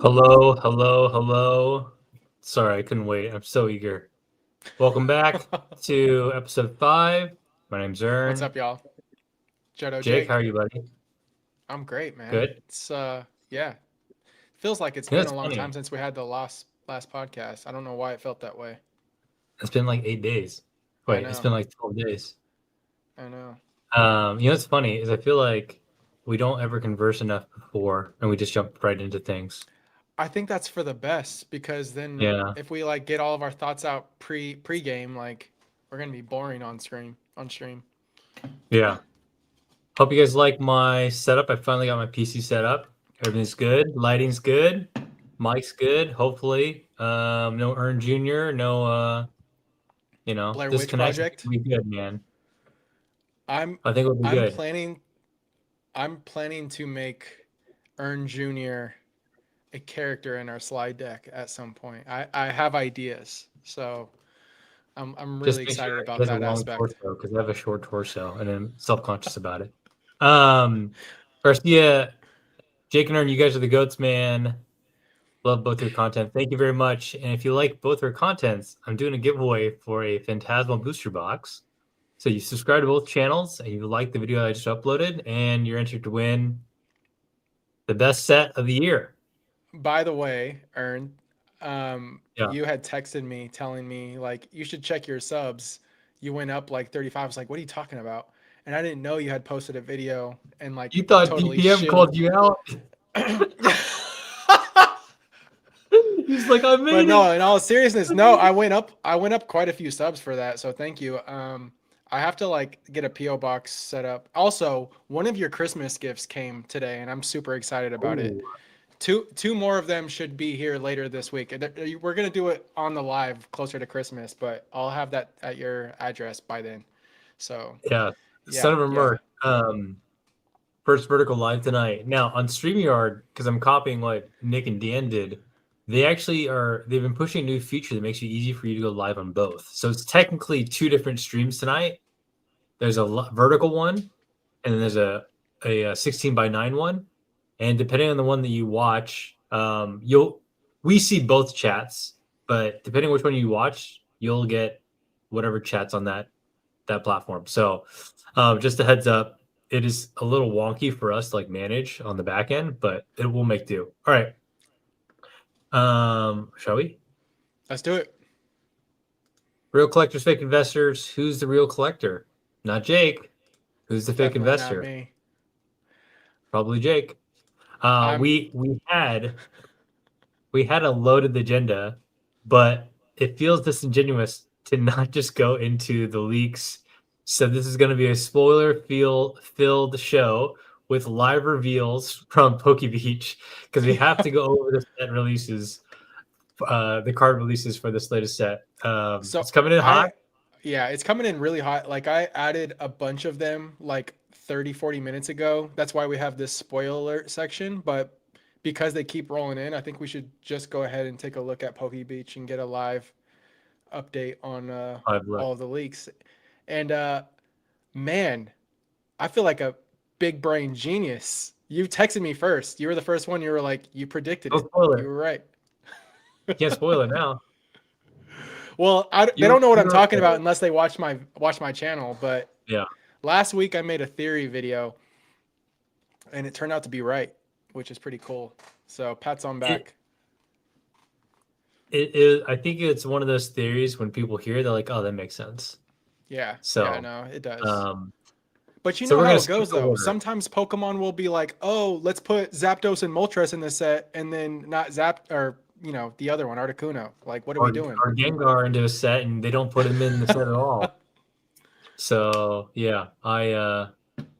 Hello, hello, hello. Sorry, I couldn't wait. I'm so eager. Welcome back to episode 5. My name's What's Ern. up, y'all? Jodo Jake, how are Jake. you, buddy? I'm great, man. Good? Yeah. Feels like it's You know, been it's a long time funny. since we had the last podcast. I don't know why it felt that way. It's been like 8 days. I Wait, it's know. been like 12 days. I know. What's funny is I feel like we don't ever converse enough before and we just jump right into things. I think that's for the best because then Yeah. if we like get all of our thoughts out pre-game, like we're gonna be boring on stream. Yeah. Hope you guys like my setup. I finally got my PC set up. Everything's good. Lighting's good. Mic's good. Hopefully. No Earn Jr., no Blair Witch disconnects. I think Project. it'll be good, man. I'm I think it'll be I'm good. planning I'm planning to make Ern Jr. a character in our slide deck at some point. I have ideas, so I'm really Just make sure excited he about has a that long aspect. torso because I have a short torso and I'm self-conscious about it. Um, Garcia, Jake and Ern, you guys are the goats, man. Love both your content. Thank you very much. And if you like both our contents, I'm doing a giveaway for a Phantasmal booster box. So you subscribe to both channels and you like the video I just uploaded, and you're entered to win the best set of the year. By the way, Ern, Yeah. you had texted me telling me like you should check your subs. You went up like 35. I was like, what are you talking about? And I didn't know you had posted a video and like You thought totally DPM shilled. called you out? He's like, I But made it. no, in all seriousness, I no, made it. I went up quite a few subs for that. So thank you. I have to like get a PO box set up. Also, one of your Christmas gifts came today and I'm super excited about it. Oh, Two more of them should be here later this week. We're gonna do it on the live closer to Christmas, but I'll have that at your address by then. So yeah. Son yeah, of a yeah. Merc. First vertical live tonight. Now on StreamYard, because I'm copying what Nick and Dan did, they've been pushing a new feature that makes it easy for you to go live on both. So it's technically two different streams tonight. There's a vertical one, and then there's a 16 by 9 one. And depending on the one that you watch, we see both chats, but depending on which one you watch, you'll get whatever chats on that platform. So just a heads up, it is a little wonky for us to like manage on the back end, but it will make do. All right. Shall we? Let's do it. Real collectors, fake investors. Who's the real collector? Not Jake. Who's the fake Definitely not investor? me. Probably Jake. I'm We had a loaded agenda, but it feels disingenuous to not just go into the leaks. So this is going to be a filled show with live reveals from Beach because we have to go over the set releases, the card releases for this latest set. so It's coming in hot. I yeah, it's coming in really hot. Like I added a bunch of them like 30-40 minutes ago. That's why we have this spoiler alert section, but because they keep rolling in, I think we should just go ahead and take a look at Beach and get a live update on Live look. all of the leaks. And man, I feel like a big brain genius. You texted me first. You were the first one. You were like, you predicted Don't it. spoil You it. were right. Can't spoil it now. Well, they You don't know what you I'm were talking about unless they watch my channel. But yeah. last week I made a theory video, and it turned out to be right, which is pretty cool. So pats on It back. it is. I think it's one of those theories when people hear it, they're like, oh, that makes sense. Yeah, yeah, So no, it does. um, But you so know we're how gonna it skip goes the though. order. Sometimes Pokemon will be like, "Oh, let's put Zapdos and Moltres in this set," and then not or the other one, Articuno. Like, what are we Or doing? or Gengar into a set and they don't put him in the set at all. So yeah,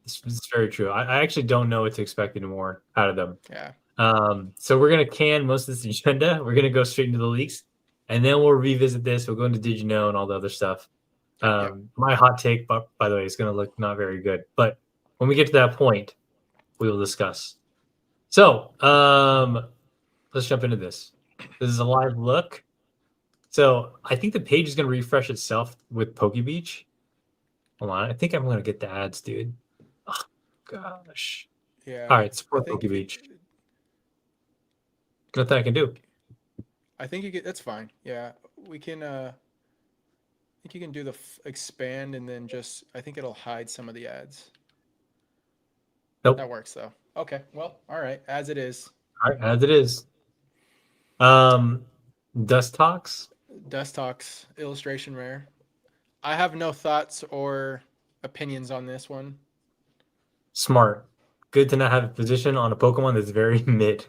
it's very true. I actually don't know what to expect anymore out of them. Yeah. So we're gonna can most of this agenda. We're gonna go straight into the leaks, and then we'll revisit this. We'll go into Did You Know and all the other stuff. Yep. Yep. My hot take, by the way, is gonna look not very good. But when we get to that point, we will discuss. So let's jump into this. This is a live look. So I think the page is going to refresh itself with Beach. Hold on. I think I'm going to get the ads, dude. Oh, gosh. All Yeah. right. I Support think Beach. Nothing I can do. I think you get that's fine. Yeah, we can. I think you can do the expand and then just. I think it'll hide some of the ads. That Nope. works though. Okay. Well, all right. As it is. All right, as it is. Um, Dust Talks. Dust Talks illustration rare. I have no thoughts or opinions on this one. Smart. Good to not have a position on a Pokemon that's very mid.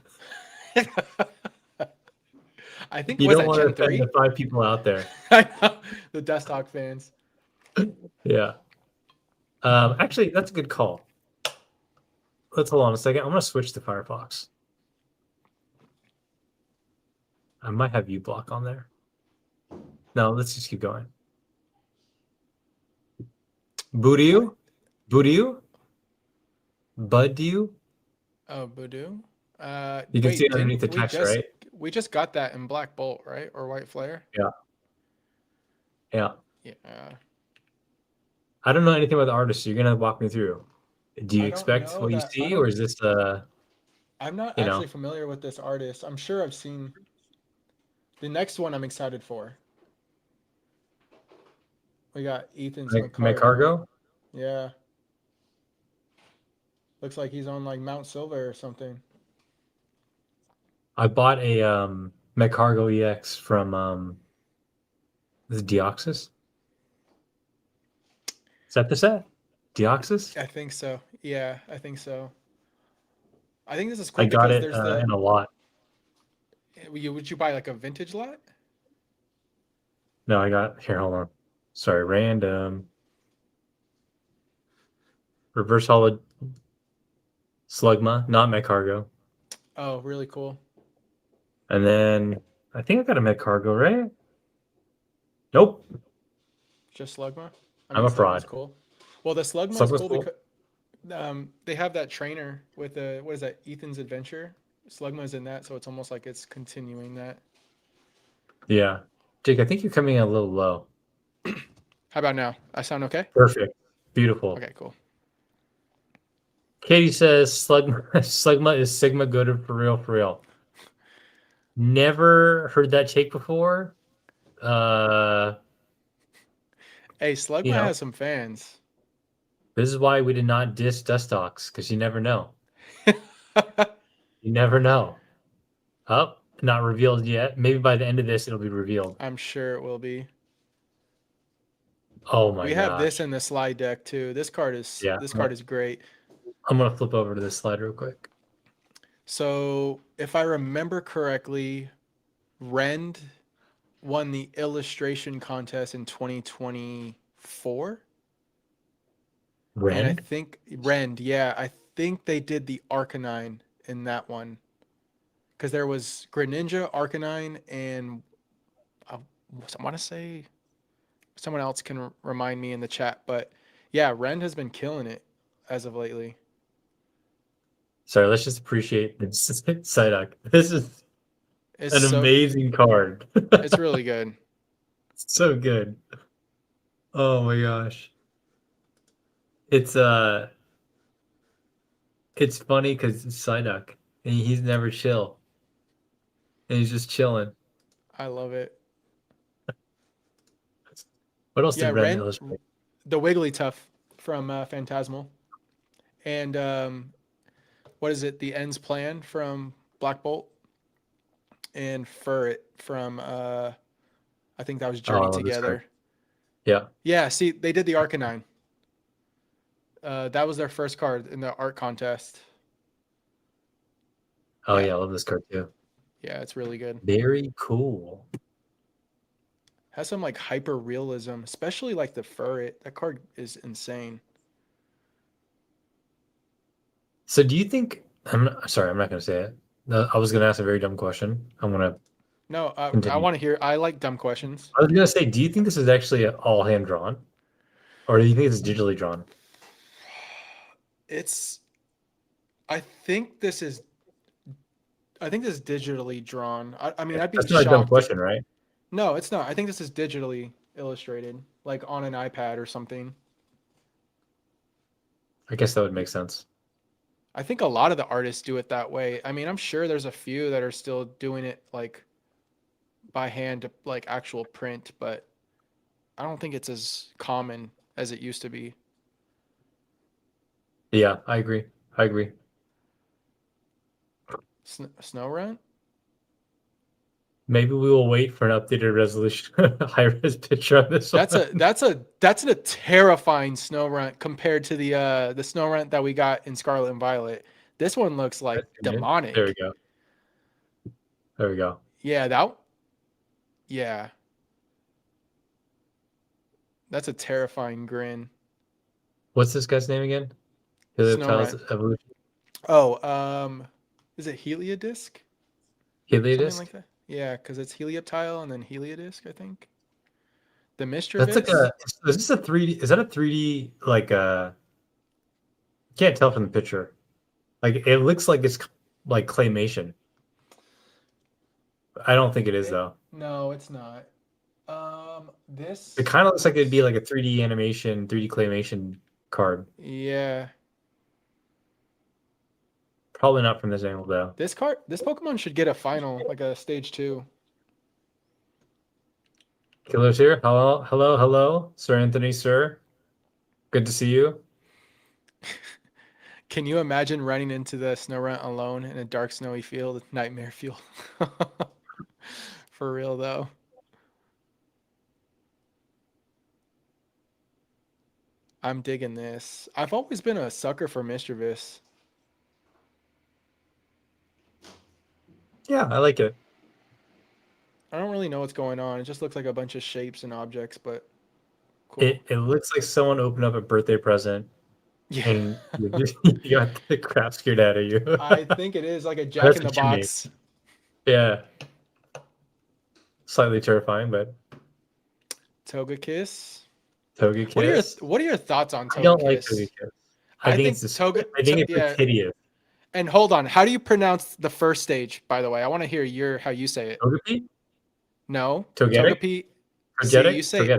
I think You was don't that want to Gen offend 3? the 5 people out there. I know the Dust Talk fans. Yeah. Actually, that's a good call. Let's hold on a second. I'm going to switch to Firefox. I might have uBlock on there. No, let's just keep going. Boodio? Boodio? Budio? Oh, Voodoo. You can see Wait, it underneath the didn't we text, just right? we just got that in Black Bolt, right? Or White Flare? Yeah. Yeah. Yeah. I don't know anything about the artist, so you're going to walk me through. Do you I don't expect know what you that. see, or is this, I'm not you know, actually familiar with this artist. I'm sure I've seen the next one. I'm excited for. We got Ethan's like McCargo. Cargo? Yeah. Looks like he's on like Mount Silver or something. I bought a McCargo EX from this is Deoxys. Is that the set? Deoxys? I think so. Yeah, I think so. I think this is I cool got because it there's the in a lot. would you buy like a vintage lot? No, I got here. Hold on. Sorry, random reverse solid Slugma, not McCargo. Oh, really cool. And then I think I got a McCargo, right? Nope, Just Slugma. I I'm mean, a Slugma's fraud. cool. Well, the Slugma is Slugma's cool cool. because they have that trainer with the what is that? Ethan's Adventure. Slugma's in that, so it's almost like it's continuing that. Yeah, Jake, I think you're coming in a little low. How about now? I sound okay? Perfect, beautiful. Okay, cool. Katie says Slugma is Sigma good for real, for real. Never heard that take before. Uh, Hey, you Slugma know, has some fans. this is why we did not diss Dust Talks, because you never know. You never know. Oh, not revealed yet. Maybe by the end of this, it'll be revealed. I'm sure it will be. Oh my We have this gosh. in the slide deck too. Yeah, This card is great. I'm gonna flip over to this slide real quick. So, if I remember correctly, Rend won the illustration contest in 2024. And I Rend? think Rend, yeah, I think they did the Arcanine in that one. Because there was Greninja, Arcanine, and I want to say someone else can remind me in the chat. But yeah, Rend has been killing it as of lately. Sorry, let's just appreciate this Psyduck. This is It's an so amazing card. it's really good. So good. Oh my gosh. It's it's funny because it's Psyduck and he's never chill. And he's just chilling. I love it. What else Yeah, did Ren Rend, illustrate? the Wigglytuff from Phantasmal, and what is it? The Ends Plan from Black Bolt, and Furret from I think that was Oh, I Journey love this card. Together. Yeah. Yeah, see, they did the Arcanine. That was their first card in the art contest. Oh Yeah, yeah, I love this card too. yeah, it's really good. Very cool. Has some like hyper realism, especially like the Furret. That card is insane. So do you think sorry, I'm not gonna say it. I was gonna ask a very dumb question. I'm gonna No, I continue. want to hear. I like dumb questions. I was gonna say, do you think this is actually all hand drawn? Or do you think it's digitally drawn? It's. I think this is. I think this is digitally drawn. I mean, I'd be That's not a dumb shocked. question, right? No, it's not. I think this is digitally illustrated, like on an iPad or something. I guess that would make sense. I think a lot of the artists do it that way. I mean, I'm sure there's a few that are still doing it like by hand, like actual print, but I don't think it's as common as it used to be. Yeah, I agree. I agree. Snow Run? Maybe we will wait for an updated resolution high-res picture on this one. That's a terrifying snow run compared to the snow run that we got in Scarlet and Violet. This one looks like There we demonic. go. There we go. Yeah, that yeah. That's a terrifying grin. What's this guy's name again? Snow Helioptiles run. evolution. Oh, is it Heliodisc? Something Heliodisc. like that? Yeah, because it's Helioptile and then Heliodisc, I think. The That's like Mischievous? a. Is this a 3D? Is that a 3D like can't tell from the picture. Like it looks like it's like claymation. I don't think it is though. No, it's not. It This kind of looks like it'd be looks like a 3D animation, 3D claymation card. yeah. Probably not from this angle though. This Pokemon should get a final, like a stage 2. Killer's here. Hello, hello, hello, Sir Anthony, sir. Good to see you. Can you imagine running into the snow run alone in a dark, snowy field? Nightmare fuel. For real, though. I'm digging this. I've always been a sucker for Mischievous. Yeah, I like it. I don't really know what's going on. It just looks like a bunch of shapes and objects, but cool. It looks like someone opened up a birthday present Yeah. and you got the crap scared out of you. I think it is like a Jack That's in the what you mean. Box. Yeah. Slightly terrifying, but Togekiss. Togekiss. What are your thoughts on Togekiss? I don't like Togekiss. I think I think it's yeah. hideous. And hold on, how do you pronounce the first stage? By the way, I want to hear how you say it. Togepi? No, Togetic? Togepi. See, you Togetic? say Togetic.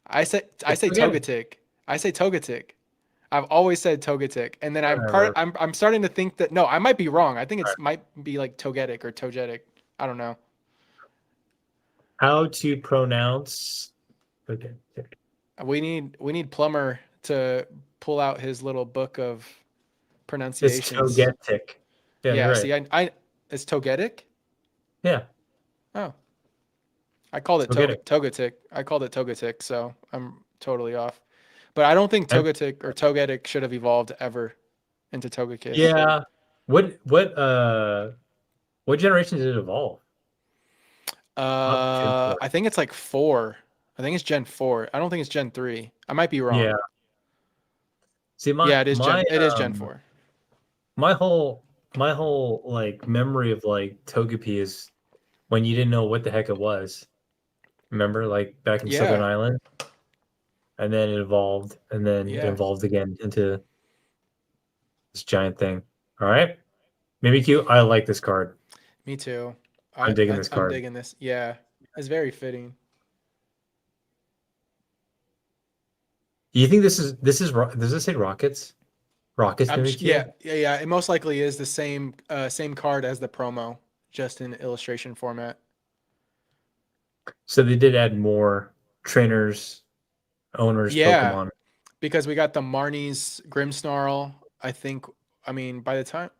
I say It's Togetic. Togetic. I say Togetic. I've always said Togetic, and then Whatever. I'm starting to think that no, I might be wrong. I think All it's might be like Togetic or Togetic. I don't know. How to pronounce Togetic. We need Plumber to pull out his little book of It's pronunciations. Togetic. Yeah, Yeah, you're see, right. I it's Togetic. Yeah, Oh, I called it Togetic. Togetic. I called it Togetic, so I'm totally off. But I don't think And- Togetic or Togetic should have evolved ever into Togekiss. yeah. What generation did it evolve? Gen 4. I think it's like 4. I think it's Gen 4. I don't think it's Gen 3. I might be wrong. Yeah. See, Yeah, it is Gen 4. my whole like memory of like Togepi is when you didn't know what the heck it was. Remember, like back in Southern Yeah. Island, and then it evolved, and then it Yeah. evolved again into this giant thing. All right, maybe cute. I like this card. Me too. I'm digging this I'm card. digging this. Yeah. It's very fitting. Do you think this is does it say rockets? Rockets, maybe cute. Yeah. It most likely is the same card as the promo, just in illustration format. So they did add more trainers, owners, Yeah, Pokemon. because we got the Marnie's Grimmsnarl. I mean, by the time.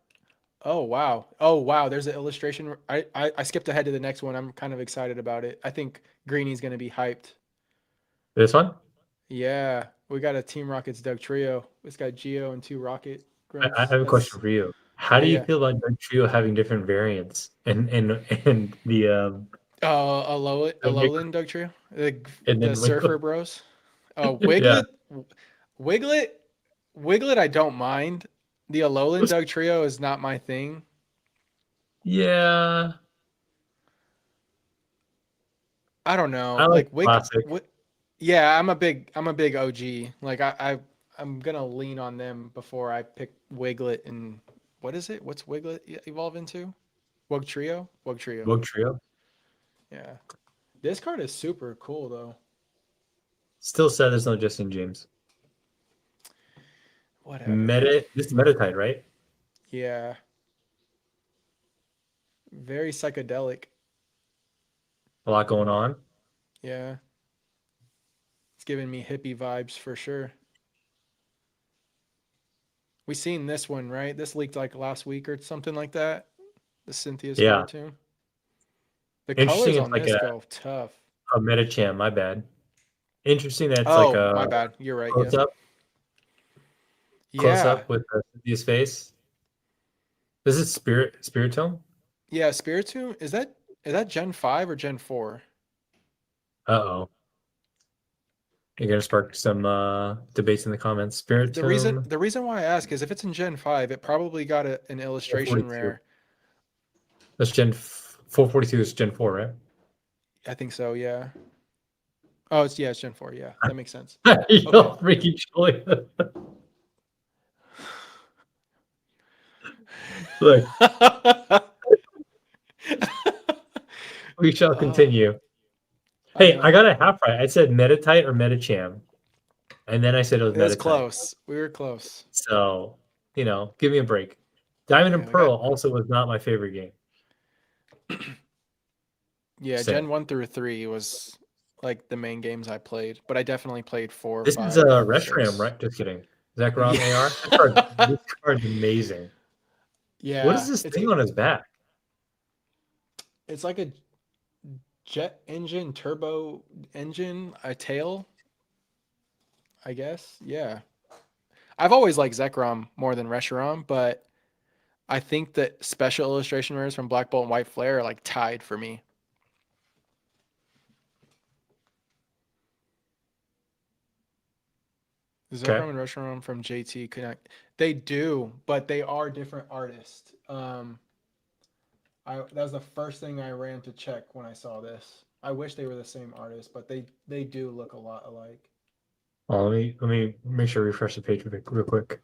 Oh wow. There's an illustration. I skipped ahead to the next one. I'm kind of excited about it. I think Greenie's gonna be hyped. This one, Yeah, we got a Team Rocket's Doug Trio. It's got Geo and 2 Rocket I Grunts. have a question for you. How do you Yeah. feel about Dark Trio having different variants and the Alolan Doug Trio. and The then Surfer Bros. yeah. Wiglet. Wiglet, I don't mind. The Alolan Doug Trio is not my thing. Yeah, I don't know. I like classic. Yeah, I'm a big OG. Like I'm gonna lean on them before I pick Wiglet and what is it? What's Wiglet evolve into? Wug Trio? Wug Trio. Rogue Trio. Yeah. This card is super cool though. Still sad there's no Justin James. Whatever. This is Metatide, right? Yeah. Very psychedelic. A lot going on. Yeah. It's giving me hippie vibes for sure. We seen this one, right? This leaked like last week or something like that. The Cynthia Yeah. Spiritomb. The Interesting. colors It's on like this go tough. a Metacham. My bad. Interesting that it's like Oh, a my bad. You're right. close Yep. up, close Yeah. up with his face. This is Spiritomb. Yeah, Spiritomb, is that Gen 5 or Gen 4? Uh oh. You're gonna spark some debates in the comments. The reason Spiritomb the reason why I ask is if it's in Gen 5, it probably got an illustration 442. rare. That's 442 is Gen 4, right? I think so, yeah. Oh, it's Gen 4, yeah. That makes sense. Okay. Yo, freaking Julia. Look, we shall Oh, continue. I Hey, I know. got a half right. I said Metatite or Metacham, and then I said it was It was Metatite. close. We were close. So, give me a break. Diamond and Yeah, we got Pearl also was not my favorite game. yeah, Say, Gen 1 through 3 was like the main games I played, but I definitely played 4, this is 5, a Restram, 6. right? Just kidding. Zekrom Yeah. AR. This card's amazing. What is Yeah, this thing on his back? it's like a jet engine, turbo engine, a tail, I guess. Yeah. I've always liked Zekrom more than Reshiram, but I think that special illustration rares from Black Bolt and White Flare are like tied for me. Okay. Zekrom and Reshiram from JT Connect. They do, but they are different artists. That was the first thing I ran to check when I saw this. I wish they were the same artist, but they do look a lot alike. Well, let me make sure I refresh the page real quick.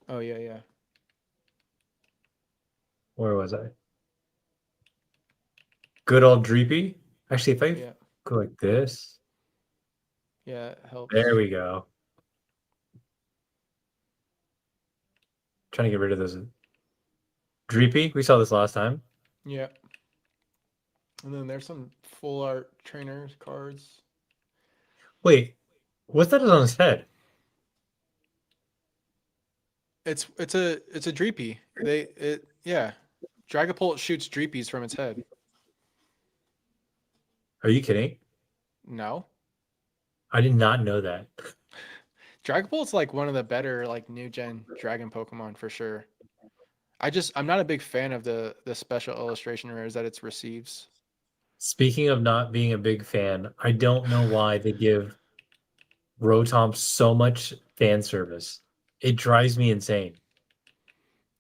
Oh yeah, yeah. Where was I? Good old Dreepy. Actually, if I Yeah. go like this, Yeah, it there helps. we go. Trying to get rid of those. Dreepy. We saw this last time. Yeah. And then there's some full art trainers cards. Wait, what's that on his head? It's a Dreepy. Yeah. Dragapult shoots Dreepies from its head. Are you kidding? No. I did not know that. Dragapult's like one of the better like new gen dragon Pokemon for sure. I'm not a big fan of the special illustration rares that it receives. Speaking of not being a big fan, I don't know why they give Rotom so much fan service. It drives me insane.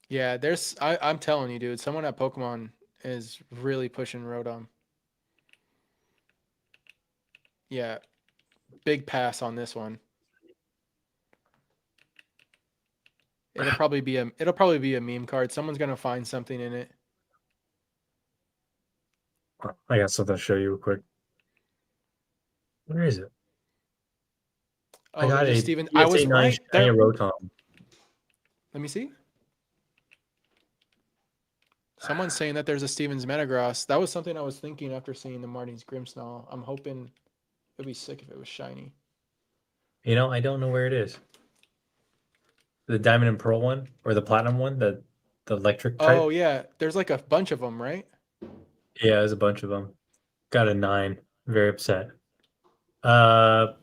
Yeah, I'm telling you, dude, someone at Pokemon is really pushing Rotom. Yeah, big pass on this one. It'll probably be a meme card. Someone's gonna find something in it. I got something to show you real quick. Where is it? I Oh, got there's a a Steven. I PSA was 9 right. shiny There. Rotom. Let me see. Someone's saying that there's a Stevens Metagross. That was something I was thinking after seeing the Martin's Grimmsnarl. I'm hoping it'd be sick if it was shiny. I don't know where it is. The Diamond and Pearl one or the Platinum one, the electric Oh type. yeah, there's like a bunch of them, right? Yeah, there's a bunch of them. Got a 9. Very upset. Uh,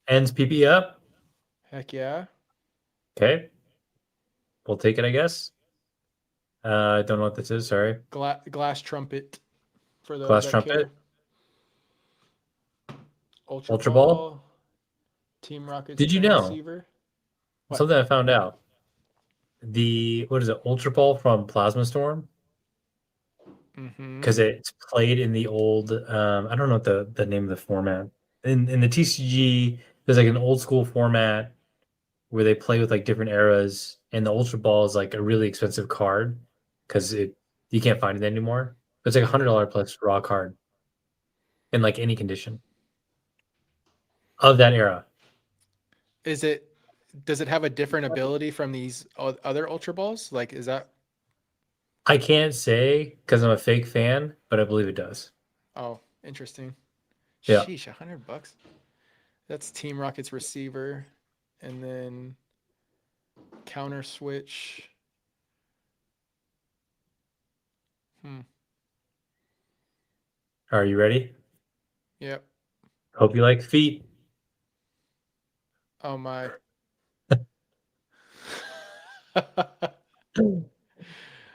ends PP up. Heck yeah. Okay, we'll take it, I guess. I don't know what this is. Sorry. Glass Trumpet for those Glass that Trumpet. care. Ultra Ultra Ball. Ball. Team Rocket Did you Spin know Receiver. What? something I found out? What is it? Ultra Ball from Plasma Storm, Mm-hmm. because it's played in the old. I don't know what the name of the format. In the TCG, there's like an old school format where they play with like different eras, and the Ultra Ball is like a really expensive card because it you can't find it anymore. It's like a Mm-hmm. $100 plus raw card in like any condition of that era. Is it? Does it have a different ability from these other Ultra Balls? Like, is that? I can't say because I'm a fake fan, but I believe it does. Oh, interesting. Yeah. Sheesh, $100. That's Team Rocket's receiver, and then counter switch. Hmm. Are you ready? Yep. Hope you like feet. Oh my.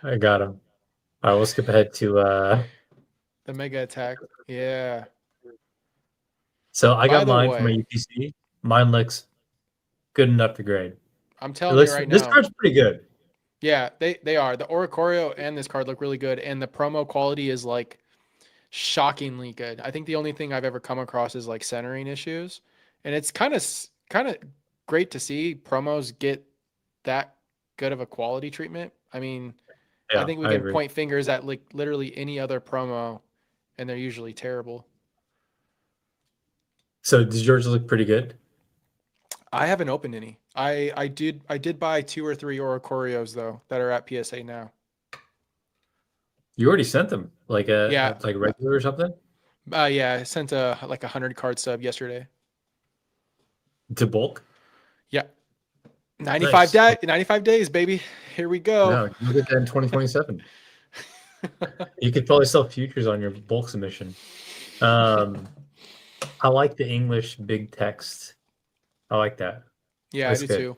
I got him. All right, we'll skip ahead to The mega attack. Yeah. so I By got the mine from a way, UPC. Mine looks good enough to grade. I'm It telling you looks right this now. card's pretty good. Yeah, they are. The Oricorio and this card look really good, and the promo quality is like shockingly good. I think the only thing I've ever come across is like centering issues, and it's kind of great to see promos get that good of a quality treatment. I mean, I Yeah, think we I can agree. point fingers at like literally any other promo, and they're usually terrible. So does yours look pretty good? I haven't opened any. I did buy 2 or 3 Oricorios though that are at PSA now. You already sent them like Yeah, like regular or something yeah. I sent a like 100 card sub yesterday. to bulk. Yeah, 95 Nice. 95 days, baby. Here we go. No, you'll get that in 2027. You could probably sell futures on your bulk submission. Um, I like the English big text. I like that. Yeah, I That's do good. too.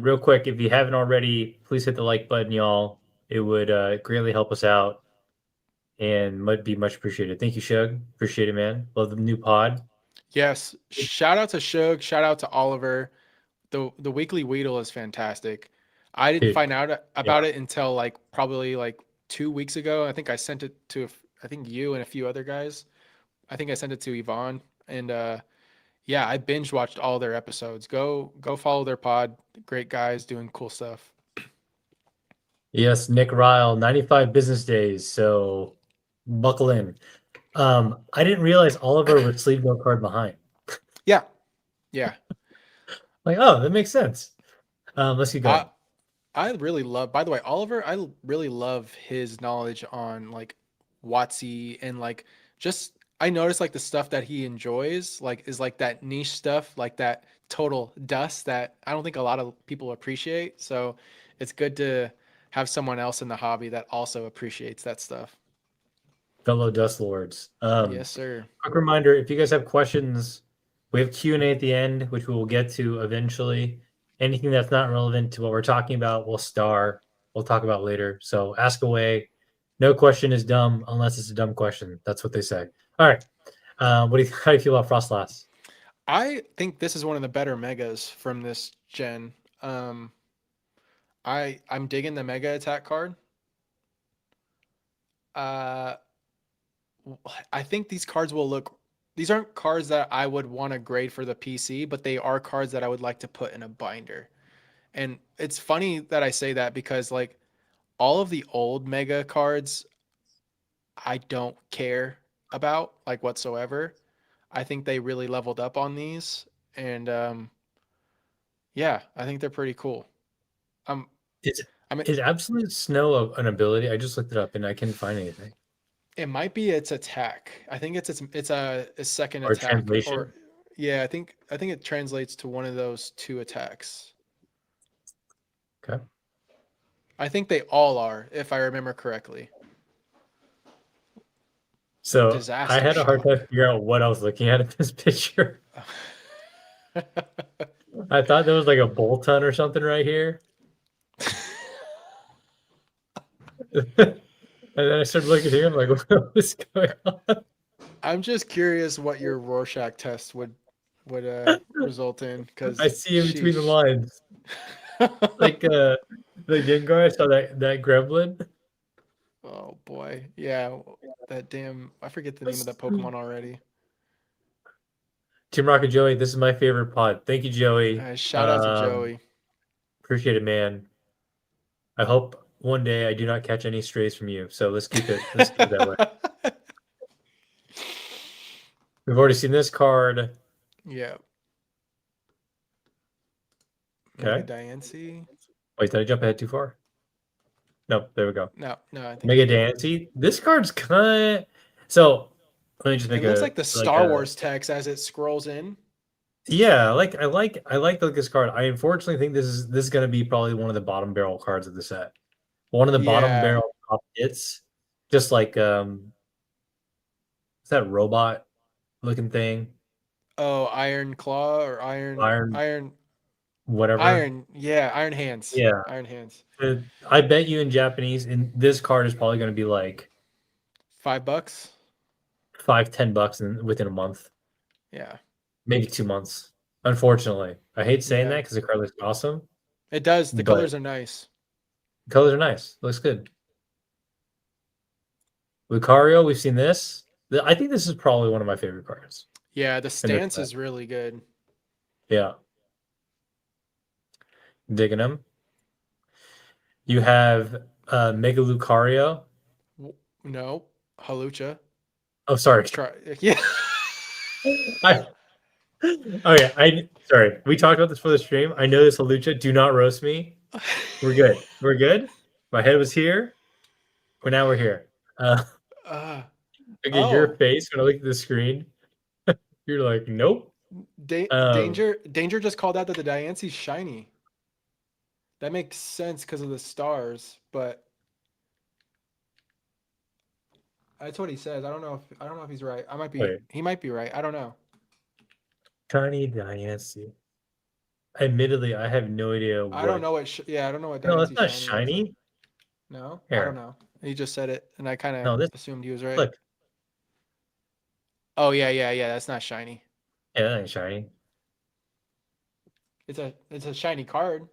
Real quick, if you haven't already, please hit the like button, y'all. It would greatly help us out and might be much appreciated. Thank you, Shug. Appreciate it, man. Love the new pod. Yes. Shout out to Shug. Shout out to Oliver. The weekly Weedle is fantastic. I didn't Dude, find out yeah. about it until like probably like 2 weeks ago. I think I sent it to I think you and a few other guys. I think I sent it to Yvonne, and yeah, I binge watched all their episodes. Go follow their pod. Great guys doing cool stuff. Yes, Nick Ryle, 95 business days. So buckle in. I didn't realize Oliver would leave no card behind. Yeah, yeah. Like, oh, that makes sense. Let's keep I going. I really love. By the way, Oliver, really love his knowledge on like WotC and like just I noticed like the stuff that he enjoys like is like that niche stuff, like that total dust that I don't think a lot of people appreciate. So it's good to have someone else in the hobby that also appreciates that stuff. Fellow Dust Lords. Yes, sir. Quick reminder, if you guys have questions, we have Q&A at the end, which we will get to eventually. Anything that's not relevant to what we're talking about, we'll talk about later. So ask away. No question is dumb unless it's a dumb question. That's what they say. All right. How do you feel about Frostlass? I think this is one of the better megas from this gen. Um, I'm digging the mega attack card. Uh, I think these cards will look. These aren't cards that I would want to grade for the PC, but they are cards that I would like to put in a binder. And it's funny that I say that because like all of the old mega cards, I don't care about like whatsoever. I think they really leveled up on these, and yeah, I think they're pretty cool. Um, Is I mean, is Absolute Snow an ability? I just looked it up and I couldn't find anything. it might be its attack. I think it's a second Or attack, translation? or yeah, I think it translates to one of those two attacks. Okay. I think they all are, if I remember correctly. So I Disaster had a hard shock. time figuring out what I was looking at in this picture. I thought there was like a bolt-on or something right here. And then I started looking here. I'm like, what is going on? I'm just curious what your Rorschach test would result in, I because see in between the sheesh. lines. Like the Gengar, I saw that gremlin. Oh boy, yeah, that damn. I forget the name of that Pokemon already. Team Rocket Joey, this is my favorite pod. Thank you, Joey. Shout out to Joey. Appreciate it, man. I hope one day I do not catch any strays from you. So let's keep it that way. We've already seen this card. Yeah, Mega Okay. Diancie. Wait, did I jump ahead too far? Nope, there we go. No, I think Mega Dancy. This card's kind. So let me just it make looks a like the like Star a. Wars text as it scrolls in. Yeah, I like this card. I unfortunately think this is gonna be probably one of the bottom barrel cards of the set. One of the bottom Yeah. barrel top hits, just like is that robot looking thing? Oh, Iron Claw or Iron whatever. Yeah, Iron Hands. Yeah. Iron Hands. I bet you in Japanese, and this card is probably gonna be like $5. 5, $10 within a month, Yeah. maybe 2 months. Unfortunately, I hate saying Yeah. that because the card looks awesome, It does. The but colors are nice. the colors are nice. Looks good. Lucario, we've seen this. I think this is probably one of my favorite cards Yeah, the in this stance set. is really good. Yeah, digging them. You have Mega Lucario. No, Halucha. Oh, sorry. Try. Yeah. I okay. Sorry. We talked about this for the stream. I know this, Lucha. Do not roast me. We're good. We're good. My head was here. But now we're here. uh, Okay, your oh, face when I look at the screen, you're like, nope. Danger just called out that the Diancie's shiny. That makes sense because of the stars, but that's what he says. I don't know if he's right. Wait, He might be right. I don't know. Tiny Diancie. Admittedly, I have no idea I don't what. know what I don't know what No, that's Diancie's not shiny is. shiny. No, I don't Here, know. He just said it, and I kind of no, this assumed he was right. look. Oh yeah. That's not shiny. Yeah, that ain't shiny. It's a shiny card.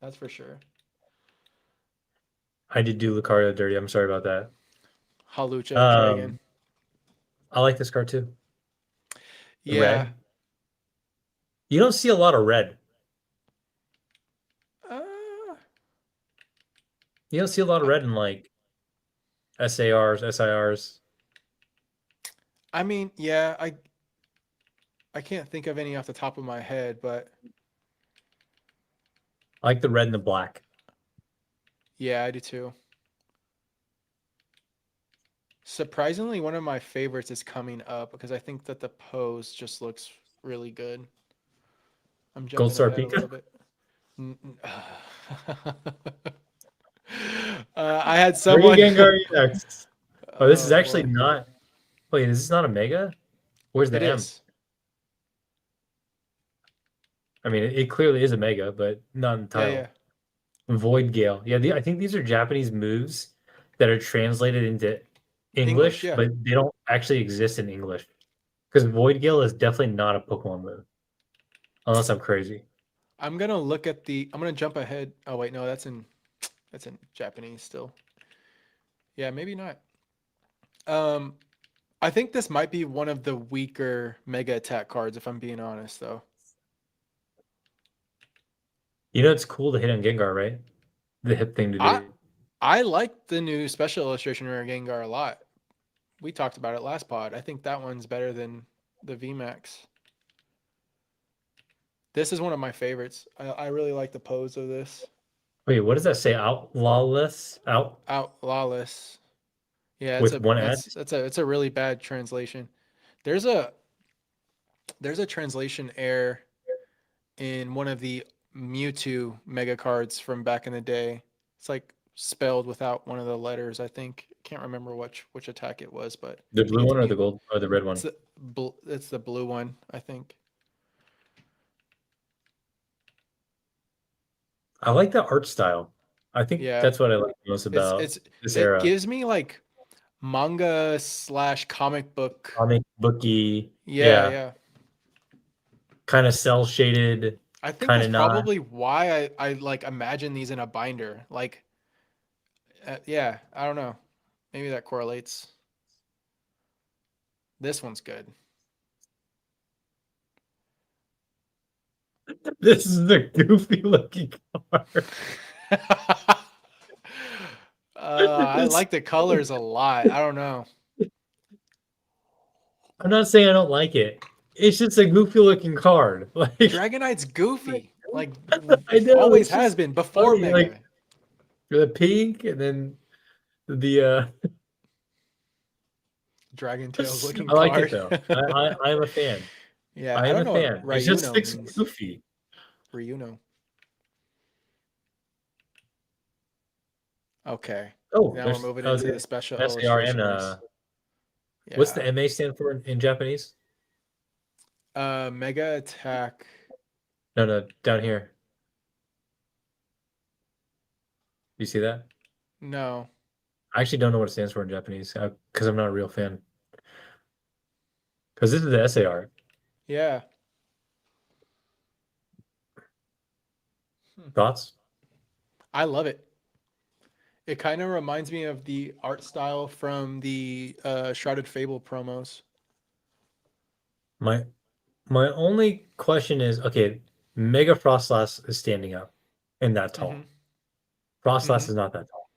That's for sure. I did do Lucario dirty. I'm sorry about that. Halucha, try again. Um, I like this card too. The Yeah. red. You don't see a lot of red. Uh, You don't see a lot of red in like SARs, SIRs. I mean, yeah, I can't think of any off the top of my head, but I like the red and the black. yeah, I do too. Surprisingly, one of my favorites is coming up because I think that the pose just looks really good. I'm Gold jumping Star ahead a little Pika. bit. I had someone. Gengar EX. Oh, this is Oh actually boy, not. Wait, is this not a mega? Where's the it M? is. I mean, it clearly is a mega, but not in the Yeah, title. yeah. Void Gale. Yeah, I think these are Japanese moves that are translated into English, English, yeah. but they don't actually exist in English. Because Void Gale is definitely not a Pokemon move, unless I'm crazy. I'm gonna look at the. I'm gonna jump ahead. Oh wait, no, that's in Japanese still. Yeah, maybe not. Um, I think this might be one of the weaker Mega Attack cards, if I'm being honest, though. You know, it's cool to hit on Gengar, right? The hip thing to I do. I like the new special illustration rare Gengar a lot. We talked about it last pod. I think that one's better than the VMAX. This is one of my favorites. I really like the pose of this. Wait, what does that say? Outlawless? Out Outlawless. Yeah, with one S? it's a really bad translation. There's a translation error in one of the Mewtwo mega cards from back in the day. It's like spelled without one of the letters, I think. Can't remember which attack it was, but The I think blue it's one or the gold or the red one? it's the blue one, I think. I like the art style. I think Yeah. that's what I like most about this It era. gives me like manga slash comic book. Comic booky, Yeah, yeah, yeah. kind of cell shaded, I think kind that's of not. probably why I like imagine these in a binder. Like, yeah, I don't know. Maybe that correlates. This one's good. This is the goofy looking card. I like the colors a lot. I don't know. I'm not saying I don't like it. It's just a goofy looking card. Like Dragonite's goofy. Like I know always it's has just been before funny. Like Mega. The pink and then the Dragon Tails looking I like it card. though. I am a fan. Yeah, I I am don't a know what fan. It just Ryuno looks means. goofy. Ryuno. Okay. Oh, Now we're there's moving oh into the the special SAR and illustration ones. what's the Yeah. MA stand for in Japanese? Mega Attack. No, no, down here. You see that? No. I actually don't know what it stands for in Japanese because I'm not a real fan. Because this is the SAR. Yeah. Hmm. Thoughts? I love it. It kind of reminds me of the art style from the Shrouded Fable promos. My my only question is, okay, Mega Frostlass is standing up and that Mm-hmm. tall. Frostlass Mm-hmm. is not that tall.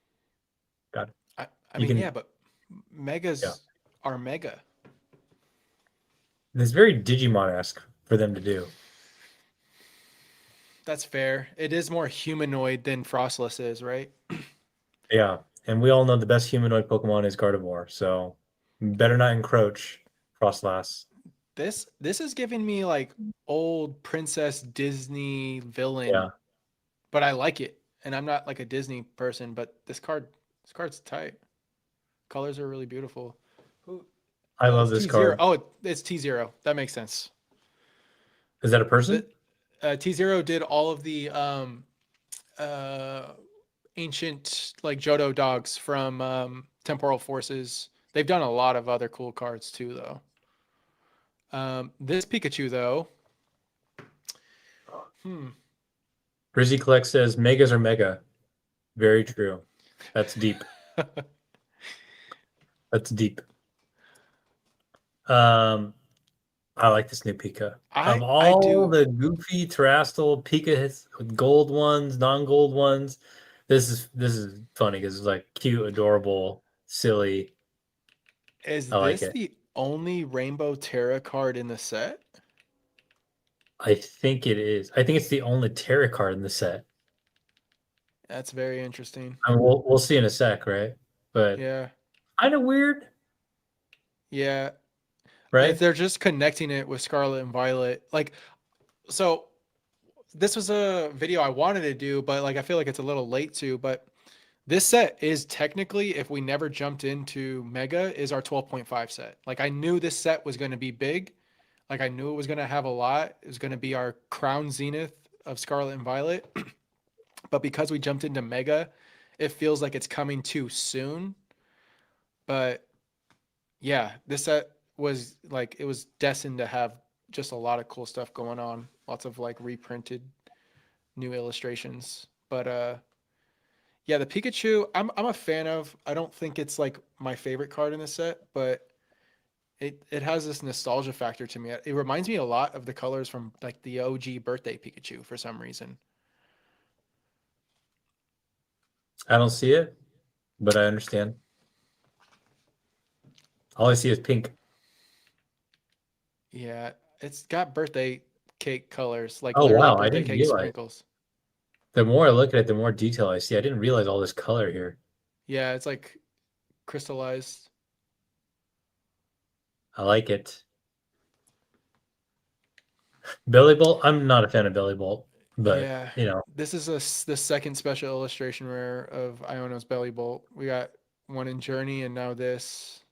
Got it. I You mean, yeah, can, but yeah. megas are mega. It's very Digimon-esque for them to do. That's fair. It is more humanoid than Frostless is, right? Yeah. And we all know the best humanoid Pokemon is Gardevoir, so better not encroach, Frostlass. This is giving me like old Princess Disney Yeah. villain, but I like it. And I'm not like a Disney person, but this card's tight. Colors are really beautiful. Who I Oh, love it's this T0. card. Oh, it's T0. That makes sense. Is that a The person? T0 did all of the uh ancient like Johto dogs from Temporal Forces. They've done a lot of other cool cards too, though. This Pikachu, though, hmm. Brizzy Collect says megas are mega. Very true. That's deep. That's deep. Um, I like this new Pika. Of I all do. the goofy terrestrial Pika gold ones, non-gold ones, this is funny because it's like cute, adorable, silly. Is I like this it. the only Rainbow Terra card in the set? I think it is. I think it's the only Terra card in the set. That's very interesting. I mean, we'll see in a sec, right? But Yeah. kind of weird, Yeah. If right? they're just connecting it with Scarlet and Violet, like, so this was a video I wanted to do, but like, I feel like it's a little late to, but this set is technically, if we never jumped into Mega, is our 12.5 set. Like, I knew this set was going to be big. Like, I knew it was going to have a lot. It was going to be our crown zenith of Scarlet and Violet. But because we jumped into Mega, it feels like it's coming too soon. But yeah, this set was like, it was destined to have just a lot of cool stuff going on. Lots of like reprinted new illustrations. But yeah, the Pikachu, I'm a fan of. I don't think it's like my favorite card in the set, but it has this nostalgia factor to me. It reminds me a lot of the colors from like the OG birthday Pikachu for some reason. I don't see it, but I understand. All I see is pink. Yeah, it's got birthday cake colors, like Oh literally wow, I birthday didn't cake realize. sprinkles. The more I look at it, the more detail I see. I didn't realize all this color here. Yeah, it's like crystallized. I like it. Billy Bolt. I'm not a fan of Billy Bolt, but Yeah, you know, this is the second special illustration rare of Iono's Belly Bolt. We got one in Journey and now this.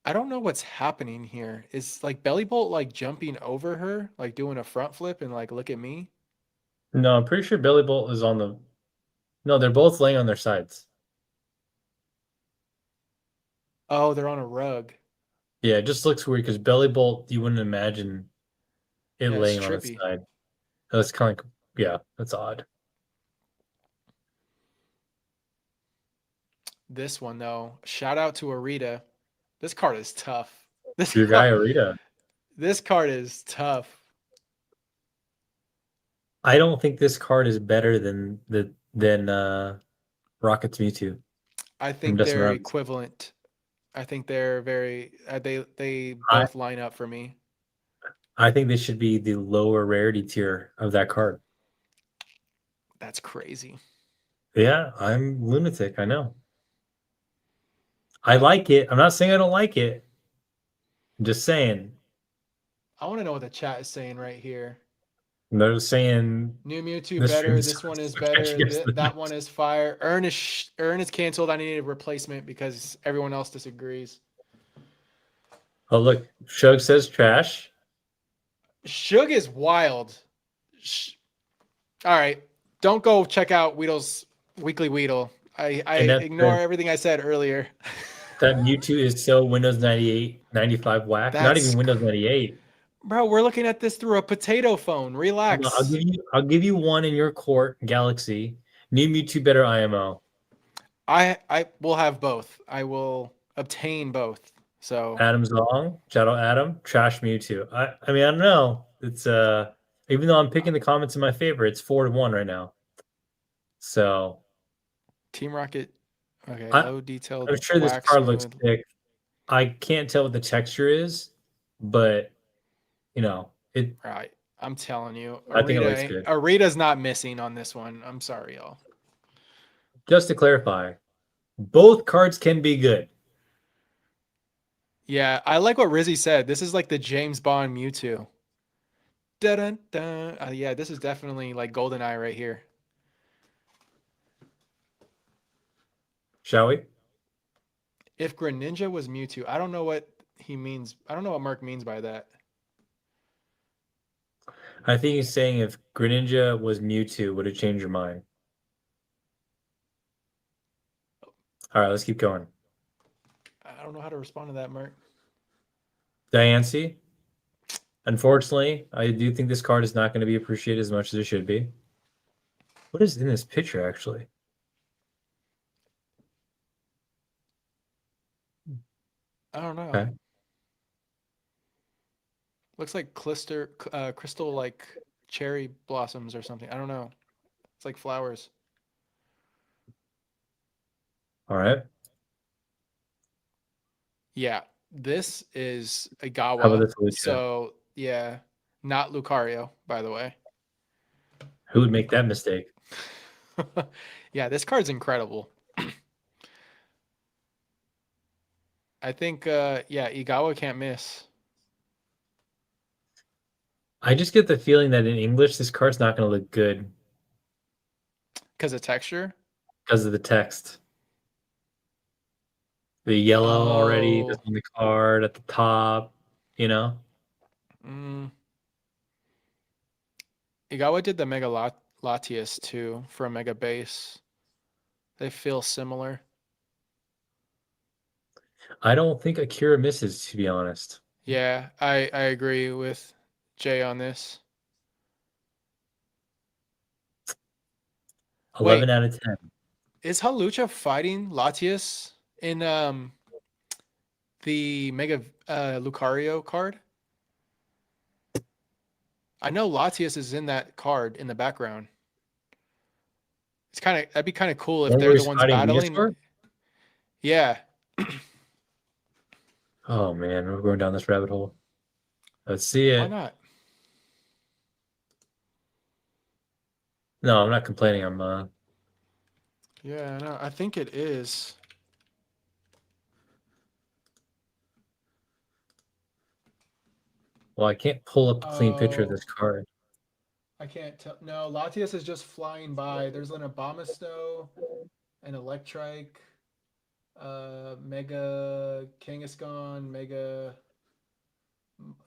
I don't know what's happening here. Is like Belly Bolt like jumping over her, like doing a front flip and like look at me? no, I'm pretty sure Billy Bolt is on the. No, they're both laying on their sides. Oh, they're on a rug. Yeah, it just looks weird because Belly Bolt, you wouldn't imagine it Yeah, it's laying on its trippy. side. That's kind of, yeah, that's odd. This one though, shout out to Arita. This card is tough. This Your card, guy Arita. this card is tough. I don't think this card is better than Rocket's Mewtwo. I I'm think just they're around. equivalent. I think they're very they I both line up for me. I think they should be the lower rarity tier of that card. That's crazy. Yeah, I'm lunatic. I know. I like it. I'm not saying I don't like it. I'm just saying. I want to know what the chat is saying right here. They're just saying New Mewtwo this stream better. is This one is so catchy. better. That one is fire. Ern is canceled. I need a replacement because everyone else disagrees. Oh, look. Shug says trash. Shug is wild. All right. Don't go check out Weedle's Weekly Weedle. I And ignore everything I said earlier. that Mewtwo is so Windows 98, 95 whack. Not even That's Windows 98. bro. We're looking at this through a potato phone. Hold on, Relax. I'll give you one in your court, Galaxy. New Mewtwo better IMO. I will have both. I will obtain both. So Adam Zong, Shadow Adam, trash Mewtwo. I mean, I don't know. It's even though I'm picking the comments in my favor, it's 4-1 right now. So Team Rocket. Okay, I low detailed, I'm sure this black, card looks smooth. sick. I can't tell what the texture is, but you know, Right. I'm telling you, I think it looks good. Arita's not missing on this one. I'm sorry, y'all. Just to clarify, both cards can be good. Yeah, I like what Rizzy said. This is like the James Bond Mewtwo. Dun, dun. Yeah, this is definitely like GoldenEye right here. Shall we? If Greninja was Mewtwo, I don't know what he means. I don't know what Mark means by that. I think he's saying if Greninja was Mewtwo, would it change your mind? All right, let's keep going. I don't know how to respond to that, Mark. Diancie. Unfortunately, I do think this card is not going to be appreciated as much as it should be. What is in this picture, actually? I don't know. Okay. Looks like crystal like cherry blossoms or something. I don't know. It's like flowers. All right. Yeah, this is a How about Gawa. this, Lucha? So yeah, not Lucario, by the way. Who would make that mistake? Yeah, this card's incredible. I think yeah, Igawa can't miss. I just get the feeling that in English, this card's not going to look good Because of texture. because of the text. The yellow already that's Oh. on the card at the top, you know? Mm. Igawa did the Mega Latias too for a Mega Base. They feel similar. I don't think Akira misses, to be honest. Yeah, I agree with Jay on this. 11 Wait, out of 10. is Halucha fighting Latias in the Mega Lucario card? I know Latias is in that card in the background. That'd be kind of cool if One they're where the he's ones fighting battling. Venusaur? Yeah. Oh, man, we're going down this rabbit hole. Let's see Why it. not? No, I'm not complaining. Yeah, no, I think it is. Well, I can't pull up a clean picture of Oh, this card. I can't tell. No, Latias is just flying by. There's an Abomastow, an Electrike, Mega Kangaskhan, Mega.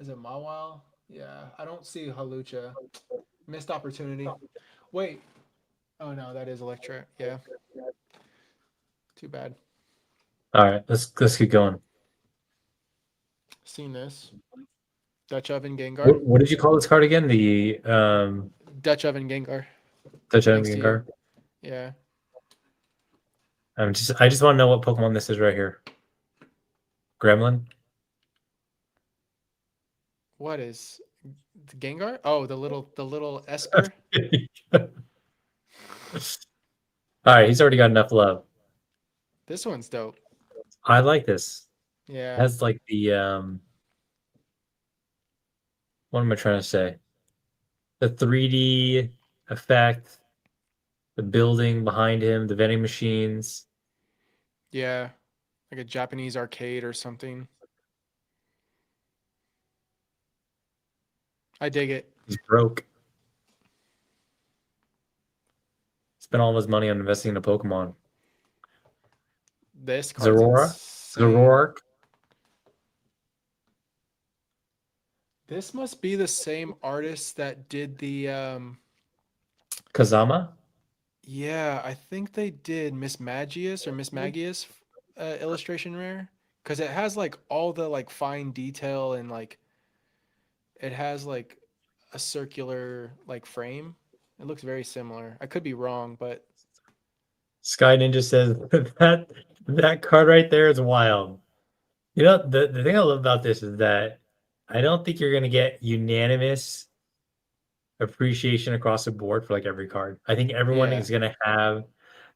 Is it Mawile? Yeah, I don't see Halucha. Missed opportunity. Wait. Oh no, that is Electra. Yeah. Too bad. All right, let's keep going. Seen this. Dutch Oven Gengar. What did you call this card again? The Dutch Oven Gengar. Touch Thanks to you. Gengar. Yeah. I just want to know what Pokemon this is right here. Gremlin. What is the Gengar? Oh, the little Esper. All right, he's already got enough love. This one's dope. I like this. It Yeah. has like the what am I trying to say? The 3D effect. The building behind him, the vending machines. Yeah, like a Japanese arcade or something. I dig it. He's broke. Spent all his money on investing in a Pokemon. This card's Zoroark. insane. Zoroark. This must be the same artist that did the Kazama. yeah, I think they did Miss Magius or Miss Magius illustration rare because it has like all the like fine detail and like it has like a circular like frame. It looks very similar. I could be wrong, but Sky Ninja says that card right there is wild. You know, the thing I love about this is that I don't think you're gonna get unanimous appreciation across the board for like every card. I think everyone yeah, is gonna have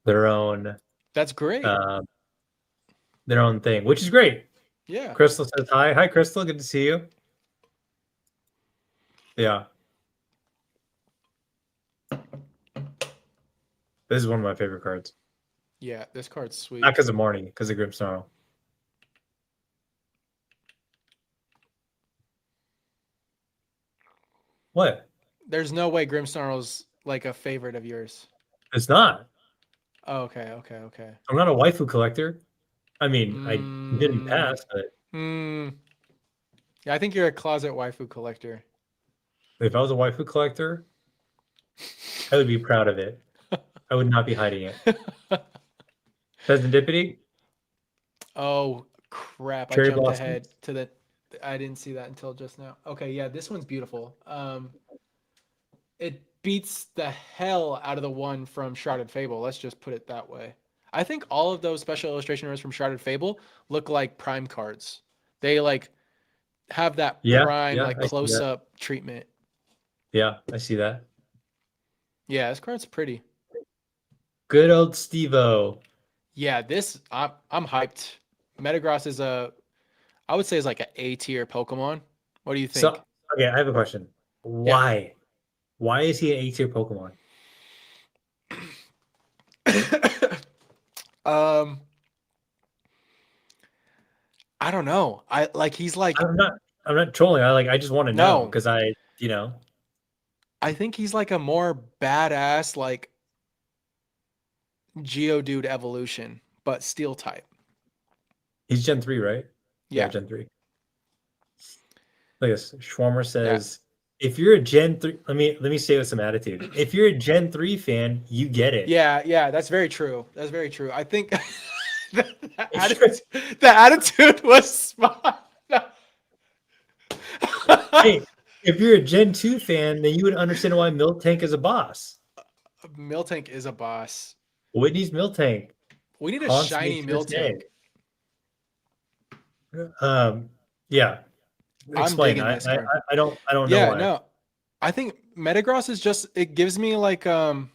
their own that's great. uh, their own thing, which is great. Yeah, Crystal says hi. Hi, Crystal. Good to see you. Yeah, this is one of my favorite cards. yeah, this card's Not sweet. because of Marnie, because of Grimmsnarl. What? There's no way Grimmsnarl's like a favorite of yours. It's not. Oh, okay, okay, okay. I'm not a waifu collector. I mean, I didn't Mm, pass, but hmm. Yeah, I think you're a closet waifu collector. if I was a waifu collector, I would be proud of it. I would not be hiding it. Serendipity, Oh crap! I cherry jumped blossom. ahead to the. I didn't see that until just now. Okay, yeah, this one's beautiful. It beats the hell out of the one from Shrouded Fable. Let's just put it that way. I think all of those special illustration rares from Shrouded Fable look like prime cards. They like have that Yeah, prime yeah, like I see close that. up treatment. Yeah, I see that. Yeah, this card's pretty. Good old Stevo. Yeah, this I'm hyped. Metagross is a I would say is like an A tier Pokemon. What do you think? So, okay, I have a question. Yeah. Why? Why is he an A-tier Pokemon? um, I don't know. I like he's like I'm not trolling. I just want to know no. because you know, I think he's like a more badass like Geodude evolution, but Steel type. he's Gen 3, right? Yeah, Yeah. Gen 3. Look at this. Schwarmer Yeah. says, if you're a Gen 3, let me say with some attitude. If you're a Gen 3 fan, you get it. Yeah, yeah, that's very true. That's very true. I think the, If you're, the attitude was spot. hey, if you're a Gen 2 fan, then you would understand why Miltank is a boss. Miltank is a boss. Whitney's Miltank We need a haunts me shiny to this day. Miltank. Yeah. I'm Explain. digging this card. I don't know Yeah, why. no. I think Metagross is just it gives me like a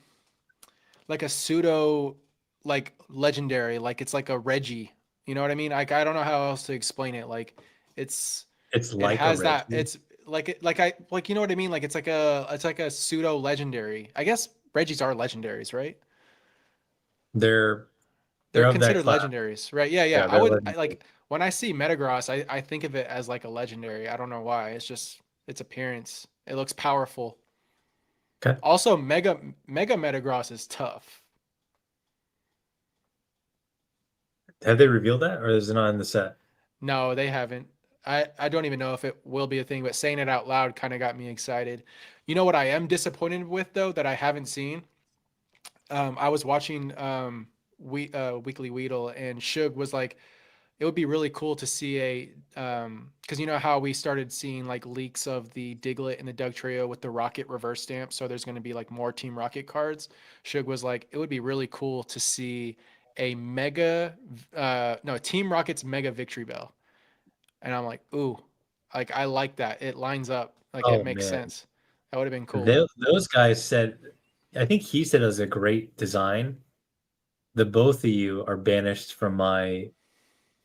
pseudo like legendary, like it's like a Reggie. You know what I mean? Like I don't know how else to explain it. Like it's It's it like a has that Reggie. it's like it like I like you know what I mean? Like it's like a pseudo legendary. I guess Reggies are legendaries, right? They're They're they're of that considered class. legendaries, right? Yeah, yeah. Yeah, they're legendary. Like when I see Metagross, I think of it as like a legendary. I don't know why. It's just its appearance. It looks powerful. Okay. Also, Mega Metagross is tough. Have they revealed that, or is it not in the set? No, they haven't. I don't even know if it will be a thing, but saying it out loud kind of got me excited. You know what I am disappointed with though that I haven't seen? I was watching Weekly Weedle and Suge was like, it would be really cool to see a because you know how we started seeing like leaks of the Diglett and the Doug Trio with the Rocket reverse stamp, so there's going to be like more Team Rocket cards. Suge was like, it would be really cool to see a mega no Team Rocket's mega victory bell, and I'm like, ooh, like I like that. It lines up, like it Oh makes man, sense. That would have been cool. those guys said. I think he said it was a great design. The both of you are banished from my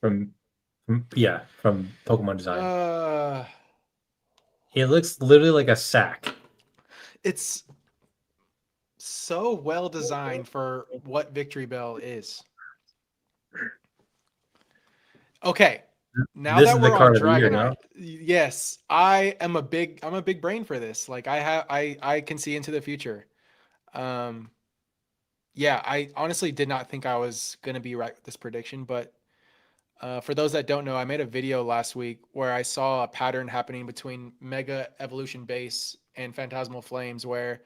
from, from Pokemon design. Uh, It looks literally like a sack. it's so well designed for what Victory Bell is. Okay, now This that is the we're on card of the year, Dragonite, no? yes, I'm a big brain for this. Like I can see into the future. Um, yeah, I honestly did not think I was gonna be right with this prediction, but for those that don't know, I made a video last week where I saw a pattern happening between Mega Evolution Base and Phantasmal Flames, where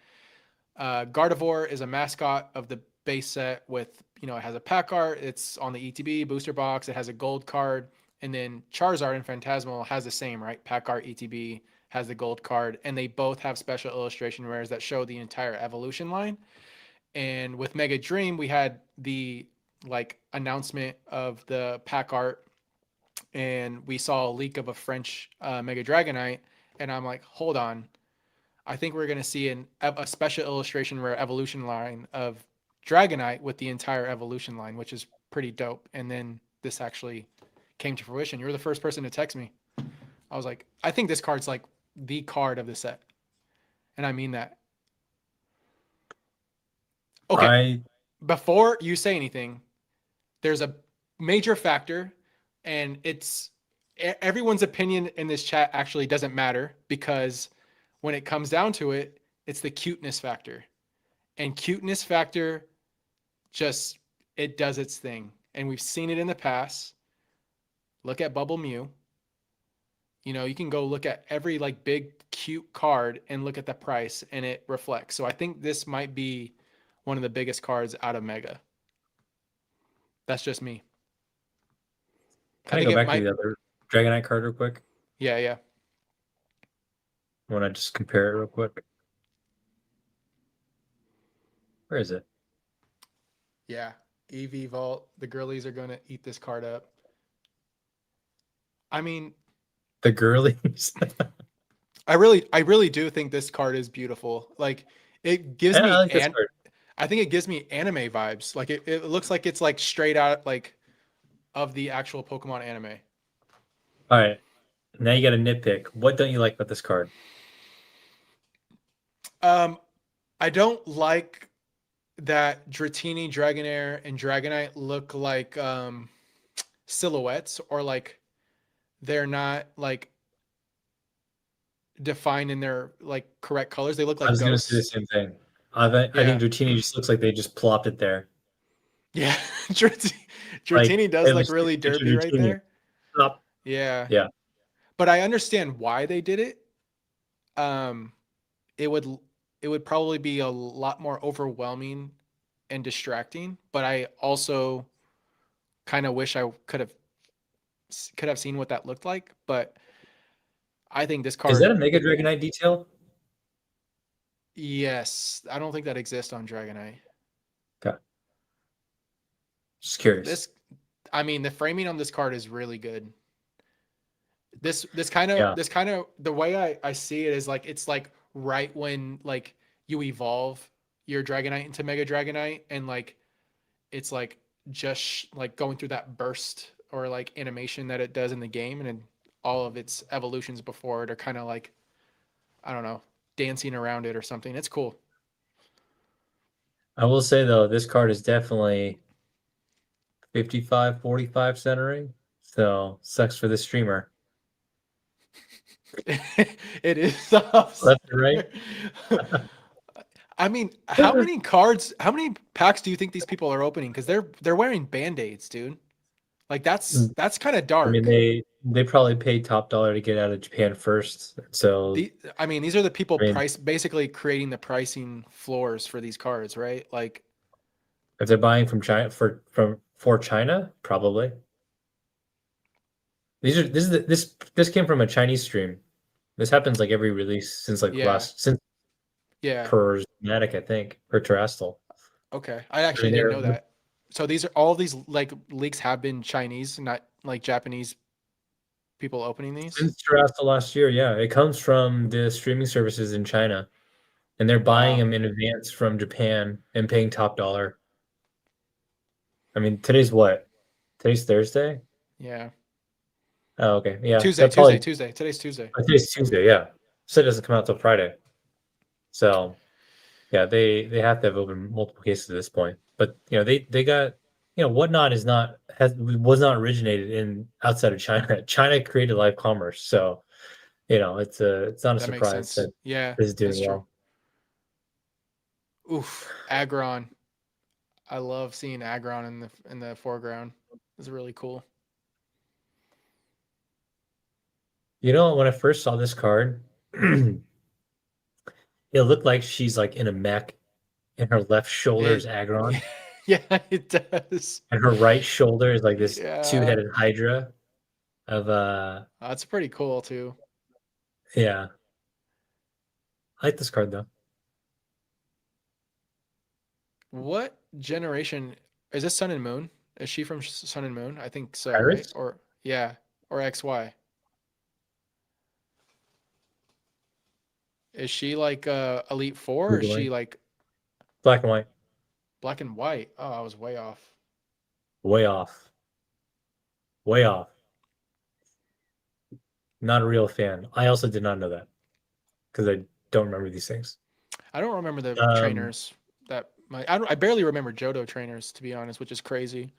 Gardevoir is a mascot of the base set with, it has a pack art, it's on the ETB booster box, it has a gold card, and then Charizard and Phantasmal has the same, right? Pack art, ETB has the gold card, and they both have special illustration rares that show the entire evolution line. And with Mega Dream, we had the announcement of the pack art, and we saw a leak of a French Mega Dragonite, and I'm like, hold on, I think we're going to see a special illustration rare evolution line of Dragonite with the entire evolution line, which is pretty dope. And then this actually came to fruition. You were the first person to text me. I was like, I think this card's like the card of the set. And I mean that. Okay. I Before you say anything, there's a major factor, and everyone's opinion in this chat actually doesn't matter, because when it comes down to it, it's the cuteness factor. And cuteness factor just, it does its thing. And we've seen it in the past. Look at Bubble Mew. You can go look at every big cute card and look at the price, and it reflects. So I think this might be one of the biggest cards out of Mega. That's just me. I Can I think go it back to might. the other Dragonite card real quick? Yeah, yeah. I want to just compare it real quick. Where is it? Yeah. EV Vault. The girlies are going to eat this card up. I mean, The girlies. I really do think this card is beautiful. Like, it gives Yeah, I me, like this card. I think it gives me anime vibes. Like, it looks like it's straight out of the actual Pokemon anime. All right. Now you got a nitpick. What don't you like about this card? Um, I don't like that Dratini, Dragonair, and Dragonite look like silhouettes, or they're not defined in their correct colors. They look I like was going to say the ghosts. same thing. I think Yeah. Dratini just looks like they just plopped it there. Yeah. Like, Dratini does hey, look let's really get your derpy right Dratini. there. Plop. Yeah. Yeah. But I understand why they did it. Um, it would it would probably be a lot more overwhelming and distracting. But I also kind of wish I could have seen what that looked like. But I think this Is that card, a Mega Dragonite detail? yes, I don't think that exists on Dragonite. Okay. Just curious. This, I mean, the framing on this card is really good. This kind of Yeah. the way I see it is it's right when you evolve your Dragonite into Mega Dragonite, and it's just going through that burst or animation that it does in the game, and then all of its evolutions before it are kind of I don't know, dancing around it or something. It's cool. I will say, though, this card is definitely 55-45 centering. So, sucks for the streamer. It is tough. Left and right. I mean, how many packs do you think these people are opening? Because they're wearing band-aids, dude. That's kind of I mean, dark. they probably paid top dollar to get out of Japan first. So, I mean, these are the people I mean, basically creating the pricing floors for these cards, right? if they're buying from China for China, probably. This came from a Chinese stream. This happens every release since Yeah, since yeah. Prismatic, I think, or Terastal. Okay, I I actually mean, didn't know that. So all these leaks have been Chinese, not Japanese people opening these. since Terastal last year, yeah, it comes from the streaming services in China, and they're buying Wow. them in advance from Japan and paying top dollar. I mean, today's what? Today's Thursday. Yeah. Oh, okay, yeah, Tuesday, that Tuesday, probably Tuesday. Today's Tuesday. today's Tuesday. Yeah, so it doesn't come out till Friday. So Yeah, they have to have opened multiple cases at this point. But they got whatnot was not originated in outside of China. China created live commerce, so it's not a That makes surprise sense. that Yeah, this is doing that's true. well. Oof, Agron. I love seeing Agron in the foreground. It's really cool. When I first saw this card, it looked like she's like in a mech, and her left shoulder is It Aggron, yeah, it does. and her right shoulder is like this Yeah, two-headed Hydra of that's pretty cool too. yeah. I like this card though. What generation is this? Sun and Moon? Is she from Sun and Moon? I think so, right? Iris? Or yeah, or XY. Is she like Elite Four? Or is she Googling. like Black and white. black and white? Oh, I was way off. Way off. Way off. Not a real fan. I also did not know that because I don't remember these things. I don't remember the Um, trainers that my I barely remember Johto trainers to be honest, which is crazy.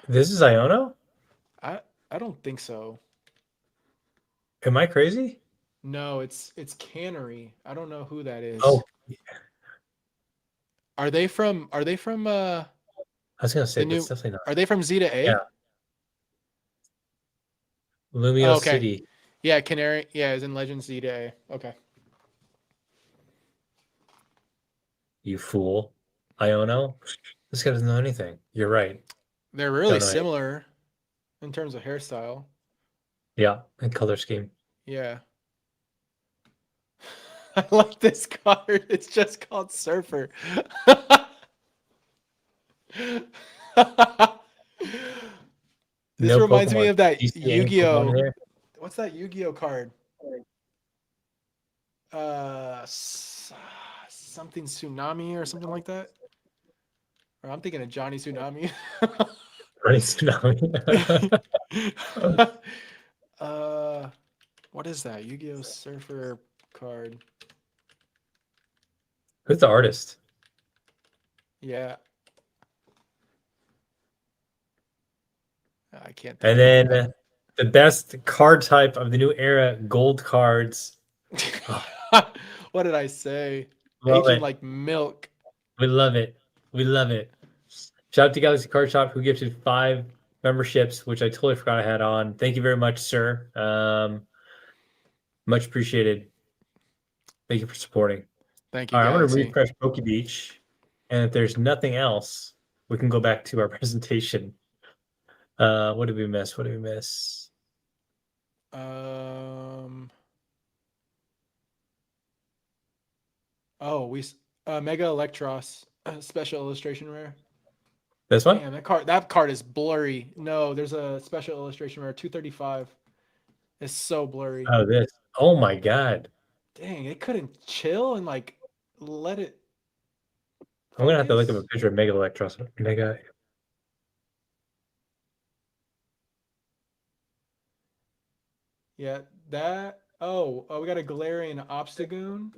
this is Iono? I I don't think so. Am I crazy? No, it's Cannery. I don't know who that is. Oh, Are they from I was gonna say the that's new definitely not. are they from Zeta Yeah, A? Lumio Oh, okay. City. Yeah, Canary. Yeah, is in Legends Zeta A. Okay. You fool. Iono? This guy doesn't know anything. You're right. They're really Don't know anything. similar in terms of hairstyle. Yeah, and color scheme. Yeah. I like this card. It's just called Surfer. This No reminds me Pokemon. of that Do you see any Pokemon Yu-Gi-Oh. here? What's that Yu-Gi-Oh card? Something Tsunami or something like that. Or I'm thinking of Johnny Tsunami. Running Tsunami. uh, what is that? Yu-Gi-Oh Surfer card. Who's the artist? Yeah, I can't think And of it. then the best card type of the new era, gold cards. Oh, What did I say? love Aging it. like milk. We love it. We love it. Shout out to Galaxy Card Shop who gifted 5 memberships, which I totally forgot I had on. Thank you very much, sir. Much appreciated. Thank you for supporting. Thank you, All right, I'm going to Galaxy. refresh Poke Beach. And if there's nothing else, we can go back to our presentation. What did we miss? What did we miss? Um. Oh, Mega Electros special illustration rare. This one? Damn, that card is blurry. No, there's a special illustration rare 235. It's so blurry. Oh, this. Oh my God. Dang, it couldn't chill and like let it I'm going to have to look up a focus. picture of Mega Electros. Mega. Yeah, that. Oh, we got a Galarian Obstagoon.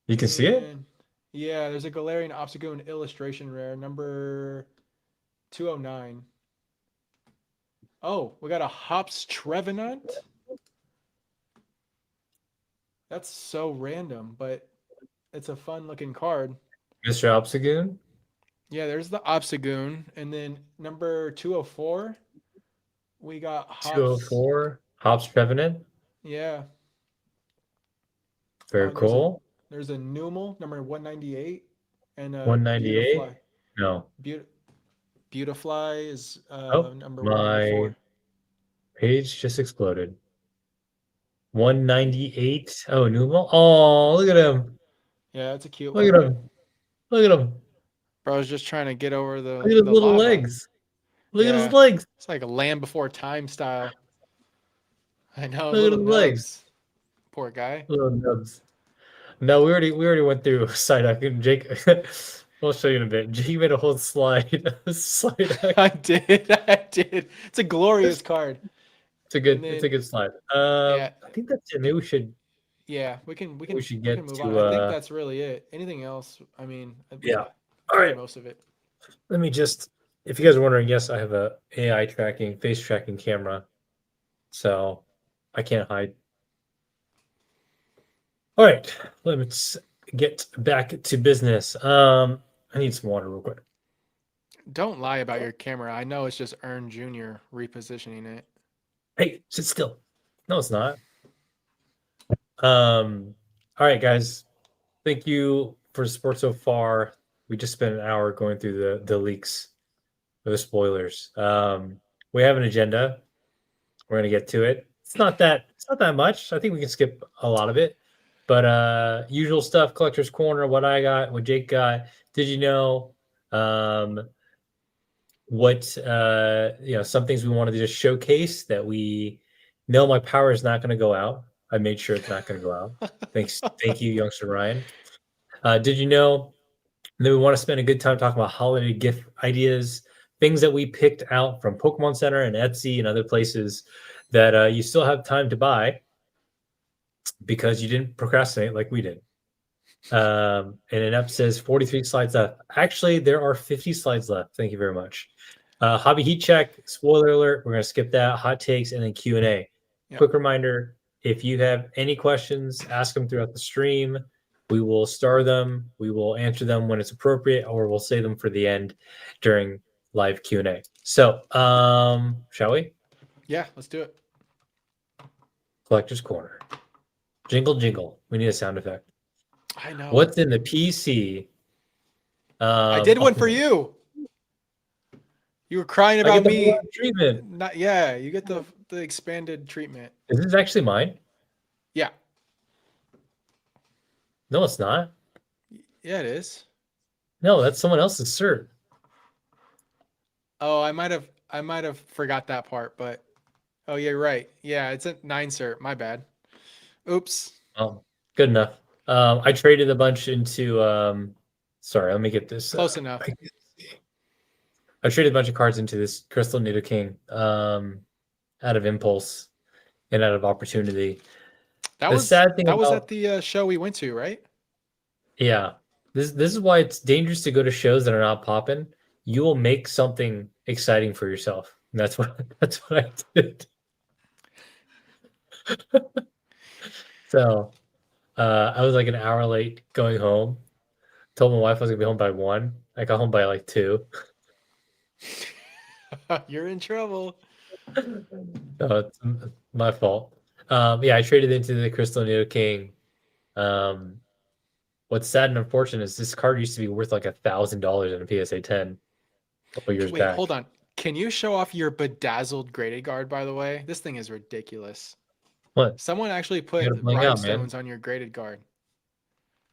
You can see it? And yeah, there's a Galarian Obstagoon illustration rare number 209. Oh, we got a Hops Trevenant. That's so random, but it's a fun looking card. Mr. Obstagoon? Yeah, there's the Obstagoon. And then number 204, we got Hops. 204. Hops Trevenant. Yeah. Oh, Very and cool. there's a Numel, number 198, and a 198. Beautifly. No. Beautifly is Oh, number my 194. page just exploded. 198. Oh, Numal. Oh, look at him. Yeah, that's a cute Look one. at him. Look at him. Bro, I was just trying to get over Look at his the little lava. legs. Look at his Yeah, legs. it's like a Land Before Time style. I know, Look at little his legs. nubs. Poor guy. Little nubs. No, we already went through Psyduck and Jake. We'll show you in a bit. Jake made a whole slide. Psyduck. I did. I did. It's a glorious card. And it's a then good slide. yeah, I think that's it. Maybe yeah, we should we can get move on. to I think that's really it. Anything else? I mean, we yeah. All covered right. most of it. Let me just, if you guys are wondering, yes, I have a AI tracking, face tracking camera, so I can't hide. All right, let's get back to business. I need some water real quick. Don't lie about your camera. I know it's just Ern Jr. repositioning it. Hey, sit still. No, it's not. All right, guys. Thank you for the support so far. We just spent an hour going through the leaks or the spoilers. We have an agenda. We're gonna get to it. It's not that much. I think we can skip a lot of it. But usual stuff, collector's corner, what I got, what Jake got. Did you know? What some things we wanted to just showcase that we know my power is not gonna go out. I made sure it's not gonna go out. Thank you, youngster Ryan. Did you know that we want to spend a good time talking about holiday gift ideas, things that we picked out from Pokemon Center and Etsy and other places that you still have time to buy because you didn't procrastinate like we did. And an app says 43 slides left. Actually, there are 50 slides left. Thank you very much. Hobby heat check, spoiler alert. We're going to skip that. Hot takes and then Q&A. Yep. Quick reminder, if you have any questions, ask them throughout the stream. We will star them. We will answer them when it's appropriate, or we'll save them for the end during live Q&A. So, shall we? Yeah, let's do it. Collector's Corner. Jingle, jingle. We need a sound effect. I know. What's in the PC? I did one for you. You were crying I get about the me. whole treatment. Not yeah. You get the expanded treatment. Is this actually mine? Yeah. No, it's not. Yeah, it is. No, that's someone else's cert. Oh, I might have forgot that part, but oh, yeah, right. Yeah, it's a 9 cert. My bad. Oops. Oh, good enough. I traded a bunch into sorry, let me get this. Close enough. I traded a bunch of cards into this Crystal Nido King out of impulse and out of opportunity. That The was sad thing that was about at the show we went to, right? yeah, this is why it's dangerous to go to shows that are not popping. You will make something exciting for yourself. And that's what that's what I did. So I was like an hour late going home. Told my wife I was gonna be home by 1. I got home by like 2. You're in trouble. It's my fault. Yeah, I traded into the Crystal Nido King. What's sad and unfortunate is this card used to be worth like $1,000 in a PSA 10 a couple years Wait, back. hold on. Can you show off your bedazzled graded guard, by the way? This thing is ridiculous. What? Someone actually You put gotta bling out, man. rhinestones on your graded guard.